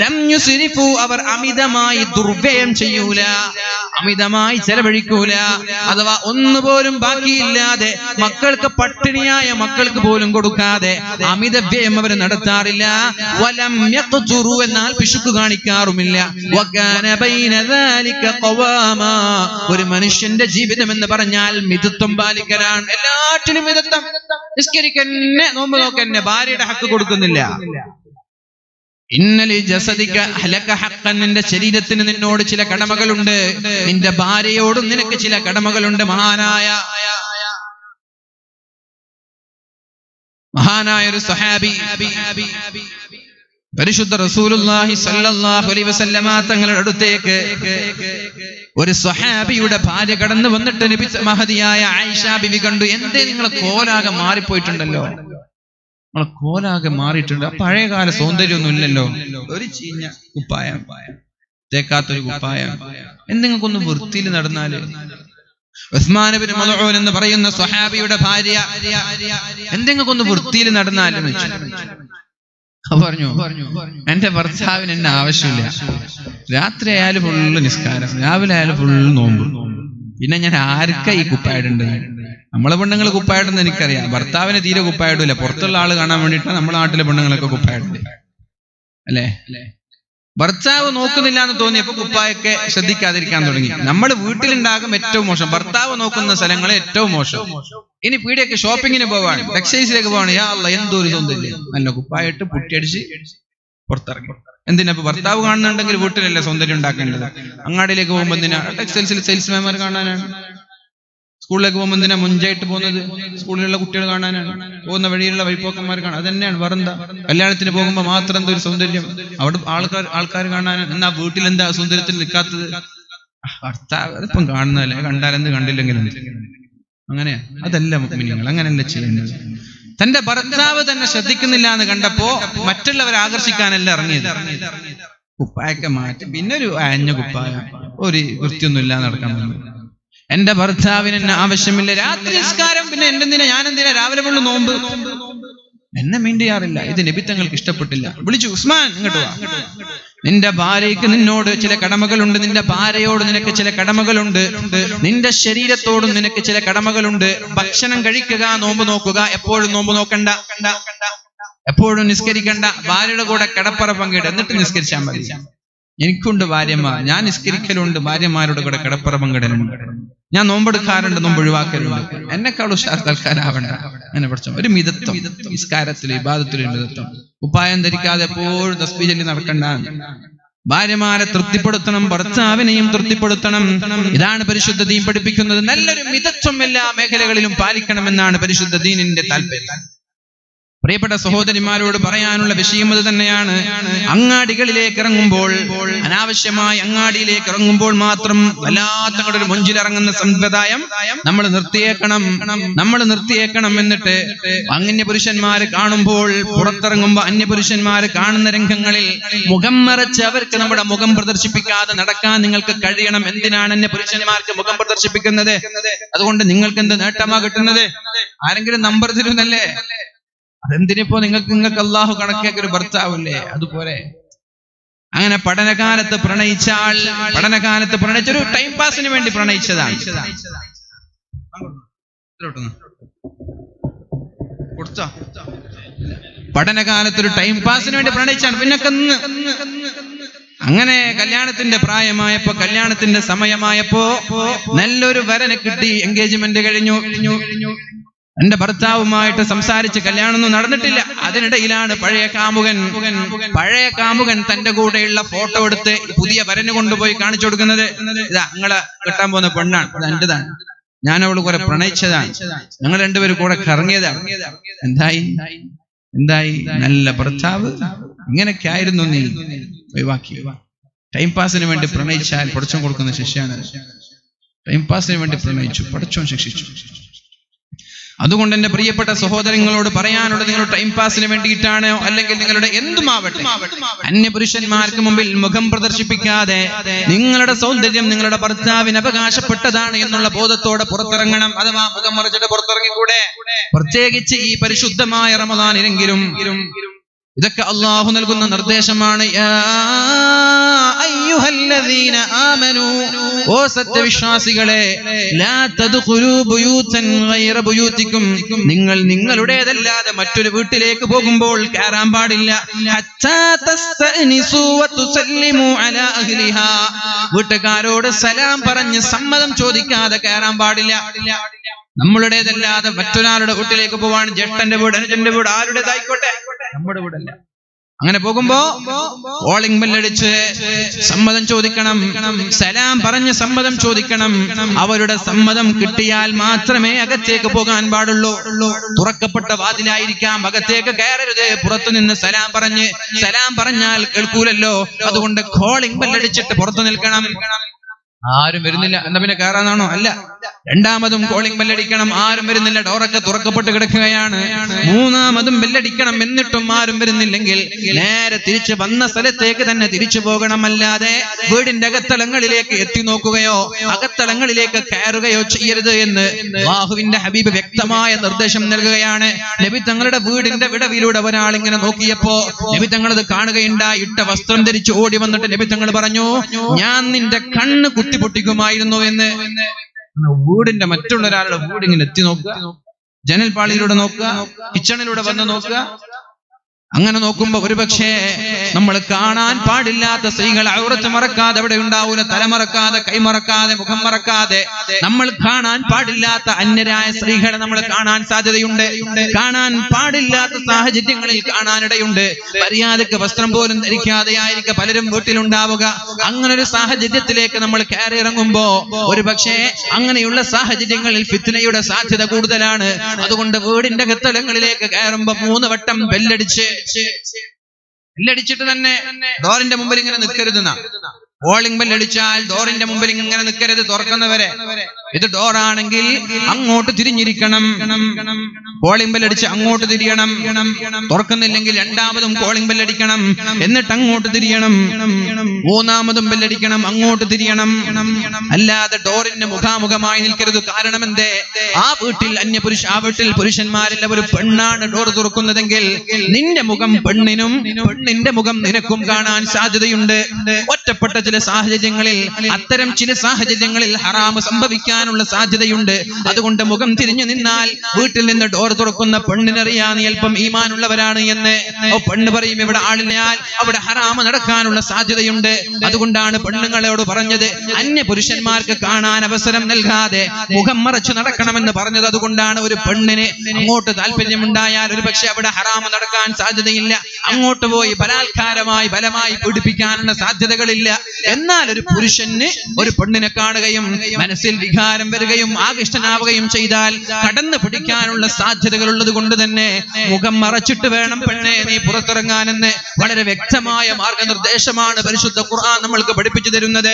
ലം യുസ്രിഫൂ, അവർ അമിതമായി ദുർവ്യയം ചെയ്യൂല, അമിതമായി ചെലവഴിക്കൂല. അഥവാ ഒന്നുപോലും ബാക്കിയില്ലാതെ, മക്കൾക്ക് പട്ടിണിയായ മക്കൾക്ക് പോലും കൊടുക്കാതെ അമിത വ്യയം അവർ നടത്താറില്ല. വലം യഖ്തുറു, എന്നാൽ പിശുക്ക് കാണിക്കാറുമില്ല. വകാന ബൈന ദാലിക ഖവാമാ, ഒരു മനുഷ്യന്റെ ജീവിതം എന്ന് പറഞ്ഞാൽ മിതത്വം പാലിക്കലാണ്. എല്ലാറ്റിലും മിതത്വം. നിസ്കരിക്കന്നെ, നോമ്പ് നോക്കന്നെ, ഭാര്യയുടെ ഹക്ക് കൊടുക്കുന്നില്ല. ഇന്നലി ജസദിക ലക ഹഖൻ, നിന്റെ ശരീരത്തിന് നിന്നോട് ചില കടമകളുണ്ട്. നിന്റെ ഭാര്യയോടും നിനക്ക് ചില കടമകളുണ്ട്. മഹാനായ ഒരു സഹാബി പരിശുദ്ധ റസൂലുള്ളാഹി സ്വല്ലല്ലാഹു അലൈഹി വസല്ലമ തങ്ങളുടെ അടുത്തേക്ക് ഒരു സ്വഹാബിയുടെ ഭാര്യ കടന്നു വന്നിട്ട് നബി മഹദിയായ ആയിഷ ബിബി കണ്ടു. എന്തേ നിങ്ങളെ കോലാകെ മാറിപ്പോയിട്ടുണ്ടല്ലോ, നിങ്ങളെ കോലാകെ മാറിയിട്ടുണ്ട്, പഴയകാല സൗന്ദര്യമൊന്നും ഇല്ലല്ലോ, ഒരു ചീഞ്ഞ കുപ്പായം, തേക്കാത്തൊരു കുപ്പായം, എന്തെങ്കിലൊന്ന് വൃത്തിയിൽ നടന്നാല്. ഉസ്മാൻ ഇബ്നു മൽഊൻ എന്ന് പറയുന്ന സ്വഹാബിയുടെ ഭാര്യ എന്തെങ്കിലൊന്ന് വൃത്തിയിൽ നടന്നാലും പറഞ്ഞു, എന്റെ ഭർത്താവിന് എന്നെ ആവശ്യമില്ല, രാത്രി ആയാലും ഫുള്ള് നിസ്കാരം, രാവിലെ ആയാലും ഫുള്ള് നോമ്പ്, പിന്നെ ഞാൻ ആർക്കാ ഈ കുപ്പായിടുണ്ടത്? നമ്മളെ പെണ്ണുങ്ങൾ കുപ്പായിടുന്നത് എനിക്കറിയാം, ഭർത്താവിന് തീരെ കുപ്പായിടില്ല, പുറത്തുള്ള ആള് കാണാൻ വേണ്ടിയിട്ടാണ് നമ്മളെ നാട്ടിലെ പെണ്ണുങ്ങളൊക്കെ കുപ്പായിടില്ല അല്ലേ. ഭർത്താവ് നോക്കുന്നില്ല എന്ന് തോന്നിയപ്പോ കുപ്പായൊക്കെ ശ്രദ്ധിക്കാതിരിക്കാൻ തുടങ്ങി. നമ്മൾ വീട്ടിലുണ്ടാകും ഏറ്റവും മോശം, ഭർത്താവ് നോക്കുന്ന സ്ഥലങ്ങളെ ഏറ്റവും മോശം. ഇനി പീടിയൊക്കെ ഷോപ്പിങ്ങിന് പോവാണ്, ടെക്സ്റ്റൈൽസിലേക്ക് പോവാണ്, യാ അല്ലാഹ് എന്തോ ഒരു സൗന്ദര്യം, നല്ല കുപ്പായിട്ട് പുട്ടിയടിച്ച് പുറത്തിറങ്ങി. എന്തിനാ ഇപ്പൊ ഭർത്താവ് കാണുന്നുണ്ടെങ്കിൽ വീട്ടിലല്ലേ സൗന്ദര്യം ഉണ്ടാക്കേണ്ടത്? അങ്ങാടിയിലേക്ക് പോകുമ്പോൾ എന്തിനാ ടെക്സ്റ്റൈൽസിൽ സെയിൽസ്മാൻമാർ കാണാനാണ്, സ്കൂളിലേക്ക് പോകുമ്പോൾ എന്തിനാ മുഞ്ചായിട്ട് പോകുന്നത്? സ്കൂളിലുള്ള കുട്ടികൾ കാണാനാണ്, പോകുന്ന വഴിയിലുള്ള വഴിപ്പോക്കന്മാർ കാണാൻ, അത് തന്നെയാണ്. വേറെന്താ? കല്യാണത്തിന് പോകുമ്പോൾ മാത്രം എന്തോ ഒരു സൗന്ദര്യം, അവിടെ ആൾക്കാർ കാണാനാണ്. എന്നാ വീട്ടിൽ എന്താ സൗന്ദര്യത്തിൽ നിൽക്കാത്തത്? ഭർത്താവ് അതിപ്പം കാണുന്നതല്ലേ, കണ്ടാലെന്ത് കണ്ടില്ലെങ്കിലും അങ്ങനെയാ. അതല്ല മുഅ്മിനീങ്ങൾ, അങ്ങനെയല്ല ചെയ്യുന്നത്. തന്റെ ഭർത്താവ് തന്നെ ശ്രദ്ധിക്കുന്നില്ല എന്ന് കണ്ടപ്പോ മറ്റുള്ളവരെ ആകർഷിക്കാനല്ല ഇറങ്ങിയത്. കുപ്പായൊക്കെ മാറ്റി പിന്നെ ഒരു അയഞ്ഞ കുപ്പായ, ഒരു വൃത്തിയൊന്നുമില്ല നടക്കാൻ പറ്റും. എന്റെ ഭർത്താവിന് എന്നെ ആവശ്യമില്ല, രാത്രി നിസ്കാരം, പിന്നെ എന്തിനാ ഞാനെന്തിനാ രാവിലെ മുഴുവൻ നോമ്പ്, എന്നെ മൈൻഡ് ചെയ്യാറില്ല. ഇത് നബി തങ്ങൾക്ക് ഇഷ്ടപ്പെട്ടില്ല. വിളിച്ചു, ഉസ്മാൻ ഇങ്ങോട്ട് വാ, നിന്റെ ഭാര്യയ്ക്ക് നിന്നോട് ചില കടമകളുണ്ട്, നിന്റെ ഭാര്യയോട് നിനക്ക് ചില കടമകളുണ്ട്, നിന്റെ ശരീരത്തോടും നിനക്ക് ചില കടമകളുണ്ട്. ഭക്ഷണം കഴിക്കുക, നോമ്പ് നോക്കുക, എപ്പോഴും നോമ്പ് നോക്കണ്ട, എപ്പോഴും നിസ്കരിക്കണ്ട, ഭാര്യയുടെ കൂടെ കിടപ്പറ പങ്കിട്, എന്നിട്ട് നിസ്കരിച്ചാൽ മതി. എനിക്കുണ്ട് ഭാര്യമാർ, ഞാൻ നിസ്കരിക്കലുണ്ട്, ഭാര്യമാരുടെ കൂടെ കിടപ്പറ പങ്കിടലുണ്ട്, ഞാൻ നോമ്പെടുക്കാറുണ്ട്, നോമ്പ് ഒഴിവാക്കലുണ്ട്, എന്നെക്കാൾ ഉഷാർ തൽക്കാരാവണ്ട. അങ്ങനെ പഠിച്ചോ ഒരു മിതത്വം, നിസ്കാരത്തില് ഇബാദത്തില് മിതത്വം. കുപ്പായം ധരിക്കാതെ എപ്പോഴും തസ്ബീഹ് ചൊല്ലി നടക്കണ്ട. ഭാര്യമാരെ തൃപ്തിപ്പെടുത്തണം, ഭർത്താവിനെയും തൃപ്തിപ്പെടുത്തണം. ഇതാണ് പരിശുദ്ധ ദീൻ പഠിപ്പിക്കുന്നത്. നല്ലൊരു മിതത്വം എല്ലാ മേഖലകളിലും പാലിക്കണമെന്നാണ് പരിശുദ്ധ ദീനിന്റെ താല്പര്യം. പ്രിയപ്പെട്ട സഹോദരിമാരോട് പറയാനുള്ള വിഷയം അത് തന്നെയാണ്. അങ്ങാടികളിലേക്ക് ഇറങ്ങുമ്പോൾ, അനാവശ്യമായി അങ്ങാടിയിലേക്ക് ഇറങ്ങുമ്പോൾ മാത്രം വല്ലാത്തങ്ങളുടെ ഒരു മുഞ്ചിലിറങ്ങുന്ന സമ്പ്രദായം നമ്മൾ നിർത്തിയേക്കണം. എന്നിട്ട് അന്യപുരുഷന്മാര് കാണുമ്പോൾ, പുറത്തിറങ്ങുമ്പോൾ അന്യപുരുഷന്മാര് കാണുന്ന രംഗങ്ങളിൽ മുഖം മറച്ച് അവർക്ക് നമ്മുടെ മുഖം പ്രദർശിപ്പിക്കാതെ നടക്കാൻ നിങ്ങൾക്ക് കഴിയണം. എന്തിനാണ് അന്യപുരുഷന്മാർക്ക് മുഖം പ്രദർശിപ്പിക്കുന്നത്? അതുകൊണ്ട് നിങ്ങൾക്ക് എന്ത് നേട്ടമാ കിട്ടുന്നത്? ആരെങ്കിലും നമ്പർ തരുന്നല്ലേ? അതെന്തിനിപ്പോ നിങ്ങൾക്ക് അള്ളാഹു കണക്കാക്കിയ ഒരു ഭർത്താവില്ലേ? അതുപോലെ അങ്ങനെ പഠനകാലത്ത് പ്രണയിച്ചൊരു ടൈം പാസിന് വേണ്ടി പ്രണയിച്ചതാണ്. പഠനകാലത്തൊരു ടൈം പാസിന് വേണ്ടി പ്രണയിച്ചാണ്. പിന്നെ അങ്ങനെ കല്യാണത്തിന്റെ പ്രായമായപ്പോ, കല്യാണത്തിന്റെ സമയമായപ്പോ നല്ലൊരു വരനെ കിട്ടി, എൻഗേജ്മെന്റ് കഴിഞ്ഞു. എന്റെ ഭർത്താവുമായിട്ട് സംസാരിച്ച് കല്യാണമൊന്നും നടന്നിട്ടില്ല. അതിനിടയിലാണ് പഴയ കാമുകൻ തന്റെ കൂടെയുള്ള ഫോട്ടോ എടുത്ത് പുതിയ വരന് കൊണ്ടുപോയി കാണിച്ചു കൊടുക്കുന്നത്. ഇതാ നിങ്ങളെ കെട്ടാൻ പോകുന്ന പെണ്ണാണ്, അത് എന്റേതാണ്, ഞാൻ അവള് കുറെ പ്രണയിച്ചതാണ്, ഞങ്ങൾ രണ്ടുപേരും കൂടെ കറങ്ങിയതാണ്. എന്തായി? നല്ല ഭർത്താവ്. ഇങ്ങനെയൊക്കെ ആയിരുന്നു നീ ഒഴിവാക്കി. ടൈം പാസിന് വേണ്ടി പ്രണയിച്ചാൽ പഠിച്ചോൻ കൊടുക്കുന്ന ശിക്ഷയാണ്. ടൈം പാസിന് വേണ്ടി പ്രണയിച്ചു, പഠിച്ചോൻ ശിക്ഷിച്ചു. അതുകൊണ്ട് എന്റെ പ്രിയപ്പെട്ട സഹോദരങ്ങളോട് പറയാനുള്ളത്, നിങ്ങൾ ടൈം പാസിന് വേണ്ടിയിട്ടാണ്, അല്ലെങ്കിൽ നിങ്ങളുടെ എന്തുമാവട്ടെ, അന്യപുരുഷന്മാർക്ക് മുമ്പിൽ മുഖം പ്രദർശിപ്പിക്കാതെ നിങ്ങളുടെ സൗന്ദര്യം നിങ്ങളുടെ ഭർത്താവിന് അവകാശപ്പെട്ടതാണ് എന്നുള്ള ബോധത്തോടെ പുറത്തിറങ്ങണം. അഥവാ മുഖം മറിച്ചിട്ട് പുറത്തിറങ്ങിക്കൂടെ? പ്രത്യേകിച്ച് ഈ പരിശുദ്ധമായ റമദാനിലെങ്കിലും ഇതൊക്കെ അള്ളാഹു നൽകുന്ന നിർദ്ദേശമാണ്. ഓ സത്യവിശ്വാസികളെ, ലാ തദ്ഖുലൂ ബുയൂതൻ ഗൈറ ബുയൂതികും, നിങ്ങൾ നിങ്ങളുടേതല്ലാതെ മറ്റൊരു വീട്ടിലേക്ക് പോകുമ്പോൾ കയറാൻ പാടില്ല. ഹത്താ തസ്തഅനിസു വതുസല്ലിമു അലാ അഹ്ലിഹാ, വീട്ടുകാരോട് സലാം പറഞ്ഞ് സമ്മതം ചോദിക്കാതെ കയറാൻ പാടില്ല. നമ്മളുടേതല്ലാതെ മറ്റൊരാളുടെ വീട്ടിലേക്ക് പോവാണ്. ജ്യേഷ്ഠന്റെ വീട്, അനുജന്റെ വീട്, ആരുടേതായിക്കോട്ടെ, നമ്മുടെ വീടല്ല. അങ്ങനെ പോകുമ്പോ കോളിംഗ് ബെല്ലടിച്ച് സമ്മതം ചോദിക്കണം, സലാം പറഞ്ഞ് സമ്മതം ചോദിക്കണം. അവരുടെ സമ്മതം കിട്ടിയാൽ മാത്രമേ അകത്തേക്ക് പോകാൻ പാടുള്ളൂ. തുറക്കപ്പെട്ട വാതിലായിരിക്കാം, അകത്തേക്ക് കയറരുത്. പുറത്തുനിന്ന് സലാം പറഞ്ഞാൽ കേൾക്കൂലല്ലോ. അതുകൊണ്ട് കോളിംഗ് ബെല്ലടിച്ചിട്ട് പുറത്തു നിൽക്കണം. ആരും വരുന്നില്ല എന്നാ പിന്നെ കയറാനാണോ? അല്ല. രണ്ടാമതും കോളിംഗ് ബെല്ലടിക്കണം, ആരും വരുന്നില്ല, ഡോറൊക്കെ തുറക്കപ്പെട്ട് കിടക്കുകയാണ്. മൂന്നാമതും ബെല്ലടിക്കണം, എന്നിട്ടും ആരും വരുന്നില്ലെങ്കിൽ നേരെ തിരിച്ച് വന്ന സ്ഥലത്തേക്ക് തന്നെ തിരിച്ചു പോകണം. അല്ലാതെ വീടിന്റെ അകത്തളങ്ങളിലേക്ക് എത്തി നോക്കുകയോ അകത്തളങ്ങളിലേക്ക് കയറുകയോ ചെയ്യരുത് എന്ന് അല്ലാഹുവിന്റെ ഹബീബ് വ്യക്തമായ നിർദ്ദേശം നൽകുകയാണ്. നബി തങ്ങളുടെ വീടിന്റെ വിടവിലൂടെ ഒരാൾ ഇങ്ങനെ നോക്കിയപ്പോ നബി തങ്ങളത് കാണുകയുണ്ടായി. ഇട്ട വസ്ത്രം ധരിച്ച് ഓടി വന്നിട്ട് നബി തങ്ങൾ പറഞ്ഞു, ഞാൻ നിന്റെ കണ്ണ് പൊട്ടിക്കുമായിരുന്നു എന്ന്. വീടിന്റെ മറ്റുള്ള ഒരാളുടെ വീട് ഇങ്ങനെ എത്തി നോക്കുക, ജനൽപാളിയിലൂടെ നോക്കുക, കിച്ചണിലൂടെ വന്ന് നോക്കുക. അങ്ങനെ നോക്കുമ്പോ ഒരുപക്ഷേ നമ്മൾ കാണാൻ പാടില്ലാത്ത സ്ത്രീകൾ ഔറത്ത് മറക്കാതെ അവിടെ ഉണ്ടാവൂല, തലമറക്കാതെ, കൈമറക്കാതെ, മുഖം മറക്കാതെ നമ്മൾ കാണാൻ പാടില്ലാത്ത അന്യരായ സ്ത്രീകളെ നമ്മൾ കാണാൻ സാധ്യതയുണ്ട്. കാണാൻ പാടില്ലാത്ത സാഹചര്യങ്ങളിൽ കാണാനിടയുണ്ട്. മര്യാദക്ക് വസ്ത്രം പോലും ധരിക്കാതെ ആയിരിക്കും പലരും വീട്ടിലുണ്ടാവുക. അങ്ങനെ ഒരു സാഹചര്യത്തിലേക്ക് നമ്മൾ കയറി ഇറങ്ങുമ്പോ ഒരുപക്ഷേ അങ്ങനെയുള്ള സാഹചര്യങ്ങളിൽ ഫിത്നയുടെ സാധ്യത കൂടുതലാണ്. അതുകൊണ്ട് വീടിന്റെ അകത്തളങ്ങളിലേക്ക് കയറുമ്പോ 3 വട്ടം ബെല്ലടിച്ചിട്ട് തന്നെ ഡോറിന്റെ മുമ്പിൽ ഇങ്ങനെ നിൽക്കരുതെന്ന. കോളിംഗ് ബെല്ലടിച്ചാൽ ഡോറിന്റെ മുമ്പിൽ ഇങ്ങനെ നിൽക്കരുത് തുറക്കുന്നവരെ. ഇത് ഡോറാണെങ്കിൽ അങ്ങോട്ട് തിരിഞ്ഞിരിക്കണം. കോളിംഗ് ബെല്ലടിച്ച് അങ്ങോട്ട് തിരിയണം. തുറക്കുന്നില്ലെങ്കിൽ രണ്ടാമതും കോളിംഗ് ബെല്ലടിക്കണം, എന്നിട്ട് അങ്ങോട്ട് തിരിയണം. മൂന്നാമതും ബെല്ലടിക്കണം, അങ്ങോട്ട് തിരിയണം. അല്ലാതെ ഡോറിന് മുഖാമുഖമായി നിൽക്കരുത്. കാരണം എന്തേ? ആ വീട്ടിൽ പുരുഷന്മാരിൽ ഒരു പെണ്ണാണ് ഡോർ തുറക്കുന്നതെങ്കിൽ നിന്റെ മുഖം പെണ്ണിനും പെണ്ണിന്റെ മുഖം നിനക്കും കാണാൻ സാധ്യതയുണ്ട്. ഒറ്റപ്പെട്ട ചില സാഹചര്യങ്ങളിൽ അത്തരം ചില സാഹചര്യങ്ങളിൽ ഹറാമ് സംഭവിക്കാനുള്ള സാധ്യതയുണ്ട്. അതുകൊണ്ട് മുഖം തിരിഞ്ഞു നിന്നാൽ വീട്ടിൽ നിന്ന് ഡോർ തുറക്കുന്ന പെണ്ണിനറിയാൻ അല്പം ഈമാനുള്ളവരാണ് എന്ന്. പെണ്ണ് പറയും, ഇവിടെ ആളില്ലാൽ അവിടെ ഹറാമ് നടക്കാനുള്ള സാധ്യതയുണ്ട്. അതുകൊണ്ടാണ് പെണ്ണുങ്ങളോട് പറഞ്ഞത് അന്യ പുരുഷന്മാർക്ക് കാണാൻ അവസരം നൽകാതെ മുഖം മറച്ചു നടക്കണമെന്ന് പറഞ്ഞത്. അതുകൊണ്ടാണ് ഒരു പെണ്ണിന് അങ്ങോട്ട് താല്പര്യമുണ്ടായാൽ ഒരു പക്ഷെ അവിടെ ഹറാമ് നടക്കാൻ സാധ്യതയില്ല. അങ്ങോട്ട് പോയി ബലാത്കാരമായി ബലമായി പീഡിപ്പിക്കാനുള്ള സാധ്യതകളില്ല. എന്നാൽ ഒരു പുരുഷന് ഒരു പെണ്ണിനെ കാണുകയും മനസ്സിൽ വികാരം വരികയും ആകൃഷ്ടനാവുകയും ചെയ്താൽ കടന്നു പിടിക്കാനുള്ള സാധ്യതകൾ ഉള്ളത് കൊണ്ട് തന്നെ മുഖം മറച്ചിട്ട് വേണം പെണ്ണെ നീ പുറത്തിറങ്ങാനെന്ന് വളരെ വ്യക്തമായ മാർഗനിർദ്ദേശമാണ് പരിശുദ്ധ ഖുർആൻ നമ്മൾക്ക് പഠിപ്പിച്ചു തരുന്നത്.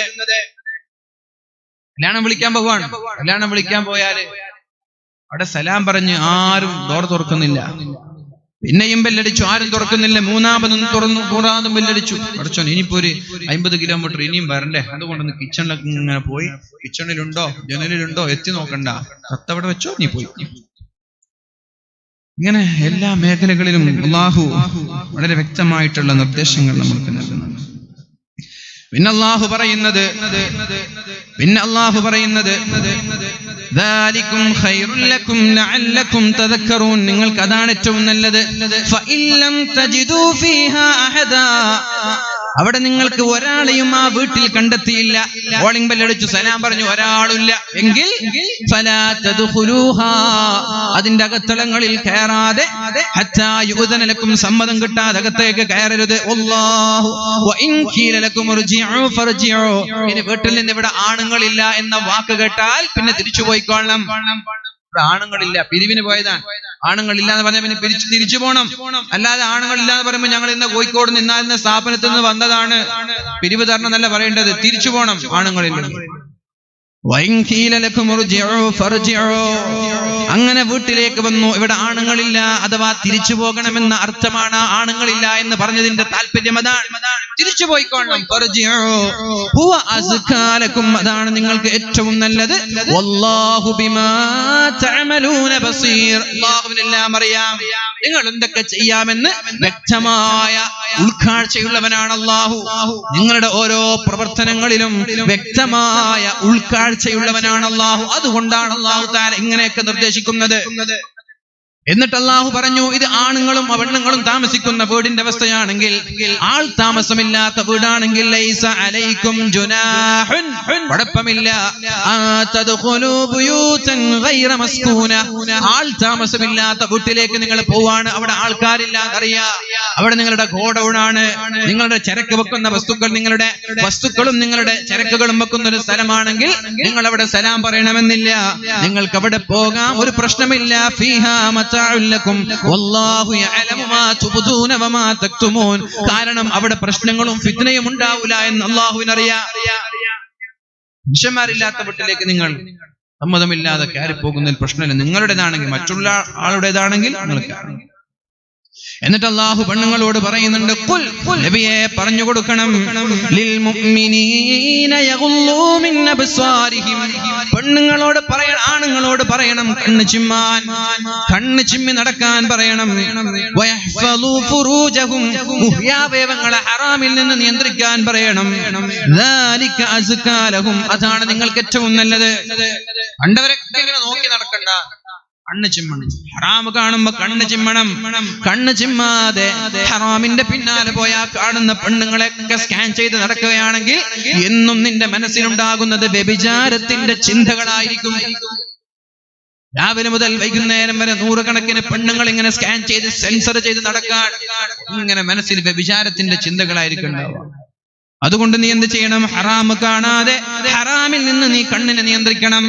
കല്യാണം വിളിക്കാൻ പോയാല് അവിടെ സലാം പറഞ്ഞ് ആരും ഡോർ തുറക്കുന്നില്ല. പിന്നെയും ബെല്ലടിച്ചു, ആരും തുറക്കുന്നില്ല. മൂന്നാമതും മൂന്നാമതും ബെല്ലടിച്ചു. പഠിച്ചോൻ ഇനിയിപ്പോ ഒരു 50 കിലോമീറ്റർ ഇനിയും വരണ്ടേ, അതുകൊണ്ടൊന്ന് കിച്ചണിലൊക്കെ ഇങ്ങനെ പോയി കിച്ചണിലുണ്ടോ ജനലിലുണ്ടോ എത്തി നോക്കണ്ട, കത്തവിടെ വെച്ചോ നീ പോയി. ഇങ്ങനെ എല്ലാ മേഖലകളിലും അല്ലാഹു വളരെ വ്യക്തമായിട്ടുള്ള നിർദ്ദേശങ്ങൾ നമ്മൾക്ക് നൽകുന്നുണ്ട്. പിന്നെ അല്ലാഹു പറയുന്നത് ذَلِكُمْ خَيْرٌ لَكُمْ لَعَلَّكُمْ تَذَكَّرُونَ. നിങ്ങൾക്ക് അതാണ് ഏറ്റവും നല്ലത്. فَإِلَّمْ تَجِدُوا فِيهَا أَحَدًا. അവിടെ നിങ്ങൾക്ക് ഒരാളെയും ആ വീട്ടിൽ കണ്ടെത്തിയില്ല. കോളിംഗ് ബെല്ലടിച്ചു സലാം പറഞ്ഞു ഒരാളില്ല എങ്കിൽ ഫലാ തദ്ഖുലൂഹാ, അതിന്റെ അകത്തളങ്ങളിൽ കയറാതെ ഹത്താ യുഅ്ദന ലക്കും, സമ്മതം കിട്ടാതെ അകത്തേക്ക് കയറരുത്. വല്ലാഹു വഇൻ ഖീല ലക്കും ഇർജിഉ ഫർജിഉ. ഇനി വീട്ടിൽ നിന്ന് ഇവിടെ ആണുങ്ങളില്ല എന്ന വാക്ക് കേട്ടാൽ പിന്നെ തിരിച്ചു പോയിക്കൊള്ളണം. ഇവിടെ ആണുങ്ങളില്ല, പിരിവിന് പോയതാണ്. ആണുങ്ങളില്ല എന്ന് പറഞ്ഞാൽ പിന്നെ തിരിച്ചു പോകണം. അല്ലാതെ ആണുങ്ങളില്ല എന്ന് പറയുമ്പോൾ ഞങ്ങൾ ഇന്ന് കോഴിക്കോട് നിന്നാലിന്ന സ്ഥാപനത്തിൽ നിന്ന് വന്നതാണ്, പിരിവ് തരണം എന്നല്ല പറയേണ്ടത്. തിരിച്ചു പോകണം ആണുങ്ങളില്ല. അങ്ങനെ വീട്ടിലേക്ക് വന്നു, ഇവിടെ ആണുങ്ങളില്ല അഥവാ തിരിച്ചു പോകണമെന്ന അർത്ഥമാണ് ആണുങ്ങളില്ല എന്ന് പറഞ്ഞതിന്റെ താല്പര്യം. അതാണ് തിരിച്ചു പോയിക്കോണം. അതാണ് നിങ്ങൾക്ക് ഏറ്റവും നല്ലത്. വല്ലാഹു ബിമാ തഅമലൂന ബസീർ. അല്ലാഹുവിനെല്ലാം അറിയാം, നിങ്ങൾ എന്തൊക്കെ ചെയ്യാമെന്ന് വ്യക്തമായ ഉൾക്കാഴ്ചയുള്ളവനാണ് അല്ലാഹു. നിങ്ങളുടെ ഓരോ പ്രവർത്തനങ്ങളിലും വ്യക്തമായ ഉൾക്കാഴ്ചയുള്ളവനാണ് അല്ലാഹു. അതുകൊണ്ടാണ് അല്ലാഹു തആല ഇങ്ങനെയൊക്കെ നിർദ്ദേശിക്കുന്നത്. എന്നിട്ട് അല്ലാഹു പറഞ്ഞു, ഇത് ആണുങ്ങളും പെണ്ണുങ്ങളും താമസിക്കുന്ന വീടിന്റെ അവസ്ഥയാണെങ്കിൽ, ആൾ താമസമില്ലാത്ത വീടാണെങ്കിൽ ലൈസ അലൈക്കും ജുനാഹുൻ, കുഴപ്പമില്ല, തദ്ഖുലൂ ബുയൂതൻ ഗൈറ മസ്കൂന, ആൾ താമസമില്ലാത്ത വീട്ടിലേക്ക് നിങ്ങൾ പോവാണ്, അവിടെ ആൾക്കാരില്ലാതറിയാ, അവിടെ നിങ്ങളുടെ ഗോഡൌണാണ്, നിങ്ങളുടെ ചരക്ക് വെക്കുന്ന നിങ്ങളുടെ വസ്തുക്കളും നിങ്ങളുടെ ചരക്കുകളും വെക്കുന്ന ഒരു സ്ഥലമാണെങ്കിൽ നിങ്ങൾ അവിടെ സലാം പറയണമെന്നില്ല, നിങ്ങൾക്ക് അവിടെ പോകാം, ഒരു പ്രശ്നമില്ല. ഫീഹാ മതാഉൻ ലക്കും വല്ലാഹു യഅലമു മാ തുബ്ദൂന വമാ തക്തുമൂൻ, കാരണം അവിടെ പ്രശ്നങ്ങളും ഫിത്നയും ഉണ്ടാവില്ല എന്ന് അല്ലാഹുവിനറിയാം. മനുഷ്യന്മാരില്ലാത്ത വീട്ടിലേക്ക് നിങ്ങൾ സമ്മതമില്ലാതെ കയറി പോകുന്നതിൽ പ്രശ്നമില്ല, നിങ്ങളുടേതാണെങ്കിൽ, മറ്റുള്ള ആളുടേതാണെങ്കിൽ നിങ്ങൾക്ക്. എന്നിട്ട് അല്ലാഹു പെണ്ണുങ്ങളോട് പറയുന്നുണ്ട്, ഖുൽ, നബിയെ പറഞ്ഞു കൊടുക്കണം, ലിൽ മുഅ്മിനീന യഗുല്ലൂ മിൻ അബ്സാരിഹിം, പെണ്ണുങ്ങളോട് പറയണം, ആണുങ്ങളോട് പറയണം കണ്ണ് ചിമ്മാൻ, കണ്ണ് ചിമ്മി നടക്കാൻ പറയണം. വയഹ്ഫളൂ ഫുറൂജഹും, മുഹ്യാവയവങ്ങളെ ഹറാമിൽ നിന്ന് നിയന്ത്രിക്കാൻ പറയണം. ദാലിക അസ്കാ ലഹും, അതാണ് നിങ്ങൾക്ക് ഏറ്റവും നല്ലത്. കണ്ടവരൊക്കെ ഇങ്ങനെ നോക്കി നടക്കണ്ട, കണ്ണ് ചിമ്മണം. ഹറാം കാണുമ്പോ കണ്ണ് ചിമ്മണം. കണ്ണ് ചിമ്മാതെ ഹറാമിന്റെ പിന്നാലെ പോയാ കാണുന്ന പെണ്ണുങ്ങളെയൊക്കെ സ്കാൻ ചെയ്ത് നടക്കുകയാണെങ്കിൽ എന്നും നിന്റെ മനസ്സിലുണ്ടാകുന്നത് വ്യഭിചാരത്തിന്റെ ചിന്തകളായിരിക്കും. രാവിലെ മുതൽ വൈകുന്നേരം വരെ നൂറുകണക്കിന് പെണ്ണുങ്ങൾ ഇങ്ങനെ സ്കാൻ ചെയ്ത് സെൻസർ ചെയ്ത് നടക്കാൻ, ഇങ്ങനെ മനസ്സിൽ വ്യഭിചാരത്തിന്റെ ചിന്തകളായിരിക്കും ഉണ്ടാവുക. അതുകൊണ്ട് നീ എന്ത് ചെയ്യണം? ഹറാം കാണാതെ ഹറാമിൽ നിന്ന് നീ കണ്ണിനെ നിയന്ത്രിക്കണം.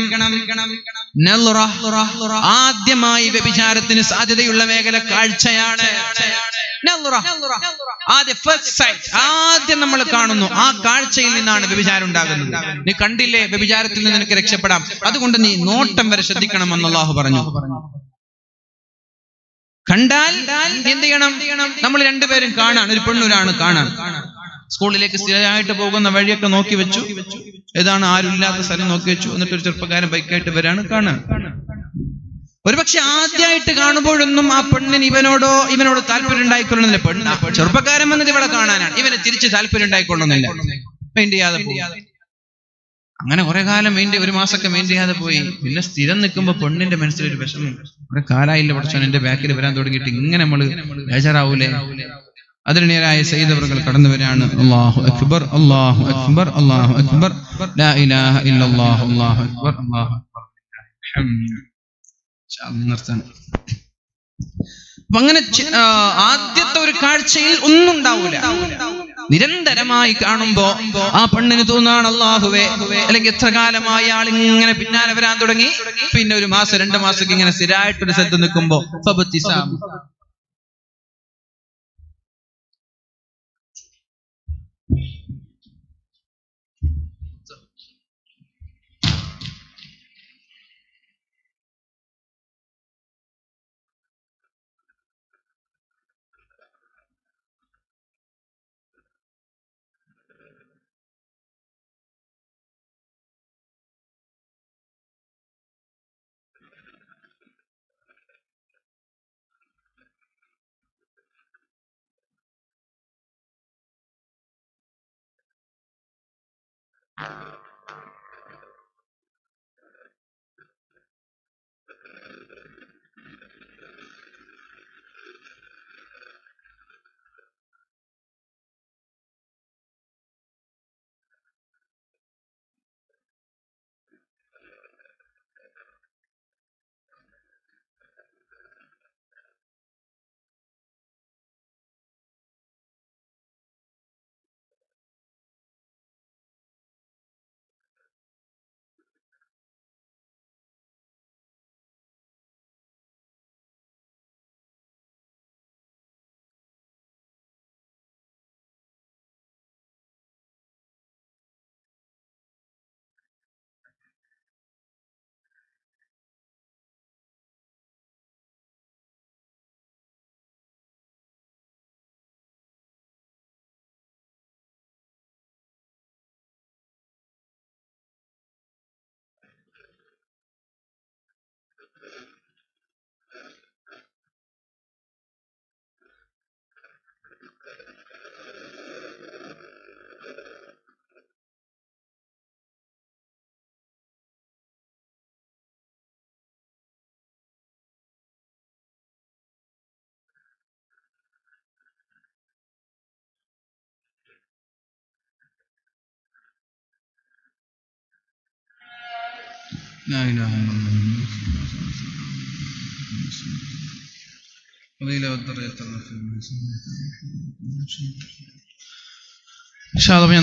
ആദ്യമായി വ്യഭിചാരത്തിന് സാധ്യതയുള്ള മേഖല കാഴ്ചയാണ്. ആദ്യം നമ്മൾ കാണുന്നു, ആ കാഴ്ചയിൽ നിന്നാണ് വ്യഭിചാരം ഉണ്ടാകുന്നത്. നീ കണ്ടില്ലേ, വ്യഭിചാരത്തിൽ നിന്ന് നിനക്ക് രക്ഷപ്പെടാം. അതുകൊണ്ട് നീ നോട്ടം വരെ ശ്രദ്ധിക്കണം എന്ന് അല്ലാഹു പറഞ്ഞു. കണ്ടാൽ എന്ത് ചെയ്യണം? നമ്മൾ രണ്ടുപേരും കാണാൻ, ഒരു പെണ്ണൊരാണ് കാണാൻ, സ്കൂളിലേക്ക് സ്ഥിരമായിട്ട് പോകുന്ന വഴിയൊക്കെ നോക്കി വെച്ചു, ഏതാണ് ആരുമില്ലാത്ത സ്ഥലം നോക്കി വെച്ചു. എന്നിട്ട് ഒരു ചെറുപ്പക്കാരൻ ബൈക്കായിട്ട് വരാണ്, കാണാൻ. ഒരുപക്ഷെ ആദ്യമായിട്ട് കാണുമ്പോഴൊന്നും ആ പെണ്ണിന് ഇവനോട് താല്പര്യം ഉണ്ടായിക്കൊള്ളുന്നില്ല. ചെറുപ്പക്കാരൻ വന്നത് ഇവിടെ കാണാനാണ്, ഇവന് തിരിച്ച് താല്പര്യം ഉണ്ടായിക്കൊള്ളുന്നില്ല. മെയിൻ ചെയ്യാതെ പോയി. അങ്ങനെ കുറെ കാലം ഒരു മാസമൊക്കെ മെയിൻ ചെയ്യാതെ പോയി. പിന്നെ സ്ഥിരം നിൽക്കുമ്പോ പെണ്ണിന്റെ മനസ്സിലൊരു വിഷമം, കുറെ കാലായില്ല പഠിച്ചോൻ എന്റെ ബാക്കിൽ വരാൻ തുടങ്ങിയിട്ട്, ഇങ്ങനെ നമ്മള് ബേജാറാവൂലേ? അതിനിടയായ സയ്യിദ് അവറുകൾ കടന്നു വരാണ്. അല്ലാഹു അക്ബർ, അല്ലാഹു അക്ബർ, അല്ലാഹു അക്ബർ, ലാ ഇലാഹ ഇല്ലല്ലാഹ്, അല്ലാഹു അക്ബർ, അല്ലാഹു അക്ബർ. നിർത്താൻ. അങ്ങനെ ആദ്യത്തെ ഒരു കാഴ്ചയിൽ ഒന്നും ഉണ്ടാവൂല. നിരന്തരമായി കാണുമ്പോ ആ പെണ്ണിന് തോന്നാണ്, അല്ലാഹുവേ, അല്ലെങ്കിൽ എത്ര കാലമായി ആൾ ഇങ്ങനെ പിന്നാലെ വരാൻ തുടങ്ങി. പിന്നെ ഒരു മാസം 2 മാസമൊക്കെ ഇങ്ങനെ സ്ഥിരമായിട്ടൊരു സ്ഥലത്ത് നിൽക്കുമ്പോ ഞാൻ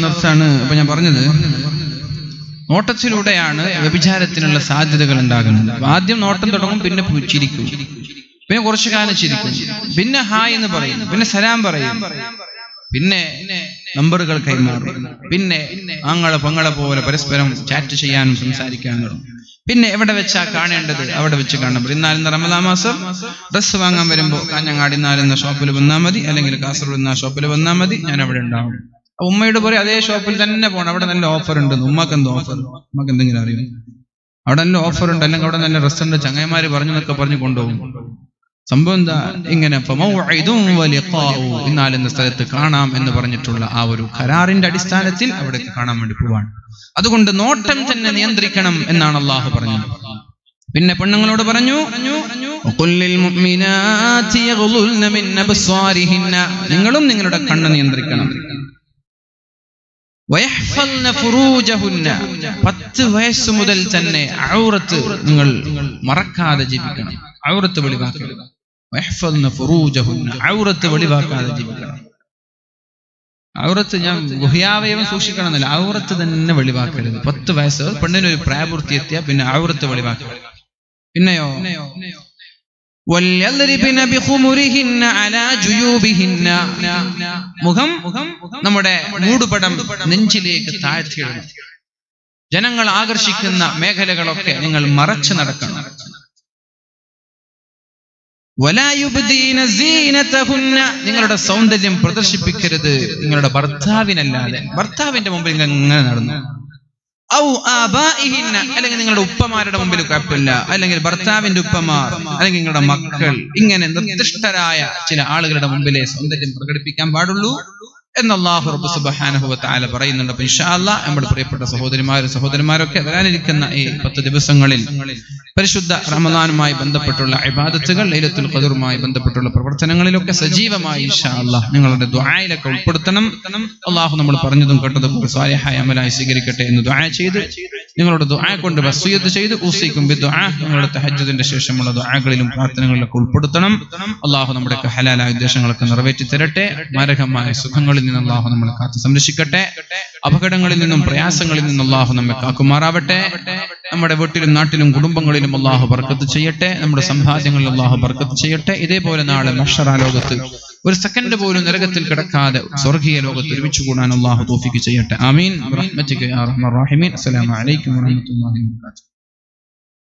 നിർത്താണ്. അപ്പൊ ഞാൻ പറഞ്ഞത്, നോട്ടത്തിലൂടെയാണ് വ്യഭിചാരത്തിനുള്ള സാധ്യതകൾ ഉണ്ടാകുന്നത്. ആദ്യം നോട്ടം തുടങ്ങും, പിന്നെ ചിരിക്കും, പിന്നെ കുറച്ചു കാലം ചിരിക്കും, പിന്നെ ഹായ് എന്ന് പറയും, പിന്നെ സലാം പറയും, പിന്നെ നമ്പറുകൾ കൈമാറും, പിന്നെ ആങ്ങളെ പങ്ങളെ പോലെ പരസ്പരം ചാറ്റ് ചെയ്യാനും സംസാരിക്കാനും തുടങ്ങും. പിന്നെ എവിടെ വെച്ചാ കാണേണ്ടത് അവിടെ വെച്ച് കാണും. ഇന്നാലെന്ന റമദാൻ മാസം ഡ്രസ്സ് വാങ്ങാൻ വരുമ്പോൾ കാഞ്ഞങ്ങാടി ഇന്നാലെന്ന ഷോപ്പിൽ വന്നാൽ മതി, അല്ലെങ്കിൽ കാസർഗോഡ് എന്ന ഷോപ്പിൽ വന്നാൽ മതി, ഞാൻ അവിടെ ഉണ്ടാവും. ഉമ്മയോട് പറയും അതേ ഷോപ്പിൽ തന്നെ പോകണം, അവിടെ നല്ല ഓഫർ ഉണ്ട്. ഉമ്മക്ക് എന്തോ ഓഫർ, ഉമ്മക്ക് എന്തെങ്കിലും അറിയും, അവിടെ നല്ല ഓഫർ ഉണ്ട്, അല്ലെങ്കിൽ അവിടെ നല്ല റെസ്റ്റോറന്റ് ചങ്ങായിമാര് പറഞ്ഞൊക്കെ പറഞ്ഞ് കൊണ്ടുപോകും. സംഭവം എന്താ? ഇങ്ങനെ ഇന്നാലെന്ന സ്ഥലത്ത് കാണാം എന്ന് പറഞ്ഞിട്ടുള്ള ആ ഒരു കരാറിന്റെ അടിസ്ഥാനത്തിൽ അവിടെ കാണാൻ വേണ്ടി പോവാണ്. അതുകൊണ്ട് നോട്ടം തന്നെ നിയന്ത്രിക്കണം എന്നാണ് അള്ളാഹു പറഞ്ഞത്. പിന്നെ പെണ്ണുങ്ങളോട് പറഞ്ഞു, നിങ്ങളും നിങ്ങളുടെ കണ്ണ് നിയന്ത്രിക്കണം. 10 വയസ്സ് മുതൽ തന്നെ ഔറത്ത് നിങ്ങൾ മറക്കാതെ ജീവിക്കണം. ഔറത്ത് വെളിവാക്കരുത്. ഔറത്ത് വെളിവാക്കാതെ ജീവിക്കണം. ഔറത്ത് ഞാൻ ഗുഹ്യാവയവം സൂക്ഷിക്കണം എന്നല്ല, ഔറത്ത് തന്നെ വെളിവാക്കരുത്. 10 വയസ്സ് പെണ്ണിനൊരു പ്രായപൂർത്തി എത്തിയ പിന്നെ ഔറത്ത് വെളിവാക്കരുത്. പിന്നെയോ മുഖം നമ്മുടെ മൂടുപടം നെഞ്ചിലേക്ക് താഴ്ത്തിയിടണം. ജനങ്ങൾ ആകർഷിക്കുന്ന മേഖലകളൊക്കെ നിങ്ങൾ മറച്ചു നടക്കണം. നിങ്ങളുടെ സൗന്ദര്യം പ്രദർശിപ്പിക്കരുത് നിങ്ങളുടെ ഭർത്താവിനല്ലാതെ. ഭർത്താവിന്റെ മുമ്പിൽ ഇങ്ങനെ നടന്നു, അല്ലെങ്കിൽ നിങ്ങളുടെ ഉപ്പമാരുടെ മുമ്പിൽ കുഴപ്പമില്ല, അല്ലെങ്കിൽ ഭർത്താവിന്റെ ഉപ്പമാർ, അല്ലെങ്കിൽ നിങ്ങളുടെ മക്കൾ, ഇങ്ങനെ നിർദ്ദിഷ്ടരായ ചില ആളുകളുടെ മുമ്പിലെ സൗന്ദര്യം പ്രകടിപ്പിക്കാൻ പാടുള്ളൂ എന്ന് അല്ലാഹു റബ്ബ് സുബ്ഹാനഹു വ തആല പറയുന്നുണ്ട്. അപ്പോൾ ഇൻഷാ അല്ലാഹ് നമ്മുടെ പ്രിയപ്പെട്ട സഹോദരിമാരൊക്കെ വരാനിരിക്കുന്ന ഈ 10 ദിവസങ്ങളിൽ പരിശുദ്ധ റമദാനുമായി ബന്ധപ്പെട്ടുള്ള ഇബാദത്തുകൾ, ലൈലത്തുൽ ഖദറുമായി ബന്ധപ്പെട്ടുള്ള പ്രവർത്തനങ്ങളിലൊക്കെ സജീവമായി ഇൻഷാ അല്ലാഹ് നിങ്ങളുടെ ദുആയിലൊക്കെ ഉൾപ്പെടുത്തണം. അല്ലാഹു നമ്മൾ പറഞ്ഞതും കേട്ടതും സ്വാലിഹായ അമലായി സ്വീകരിക്കട്ടെ എന്ന് ദുആ ചെയ്ത്, നിങ്ങളുടെ ദുആ കൊണ്ട് വസിയത്ത് ചെയ്ത്, ഊസിക്കും ബിദുആ, നിങ്ങളുടെ തഹജ്ജുദിന്റെ ശേഷമുള്ള ദുആകളിലും പ്രാർത്ഥനകളിലൊക്കെ ഉൾപ്പെടുത്തണം. അല്ലാഹു നമ്മുടെ ഹലാലായ ഉദ്ദേശങ്ങളൊക്കെ നിറവേറ്റി തരട്ടെ. മാരകമായ സുഖങ്ങളിൽ നിന്ന് അല്ലാഹു നമ്മളെ കാത്തു സംരക്ഷിക്കട്ടെ. അപകടങ്ങളിൽ നിന്നും പ്രയാസങ്ങളിൽ നിന്നും അല്ലാഹു നമ്മെ കാക്കുമാറാവട്ടെ. നമ്മുടെ വീട്ടിലും നാട്ടിലും കുടുംബങ്ങളിലും അല്ലാഹു ബർക്കത്ത് ചെയ്യട്ടെ. നമ്മുടെ സമ്പാദ്യങ്ങളിൽ അല്ലാഹു ബർക്കത്ത് ചെയ്യട്ടെ. ഇതേപോലെ നാളെ മഹ്ശറ ലോകത്ത് ഒരു സെക്കൻഡ് പോലും നരകത്തിൽ കിടക്കാതെ സ്വർഗീയ ലോകത്ത് ഒരുമിച്ച് കൂടാൻ അല്ലാഹു തൗഫീഖ് ചെയ്യട്ടെ. ആമീൻ. റഹ്മതിക യാ അർഹമർ റഹീമീൻ. അസ്സലാമു അലൈക്കും വറഹ്മത്തുള്ളാഹി വബറകാതുഹു.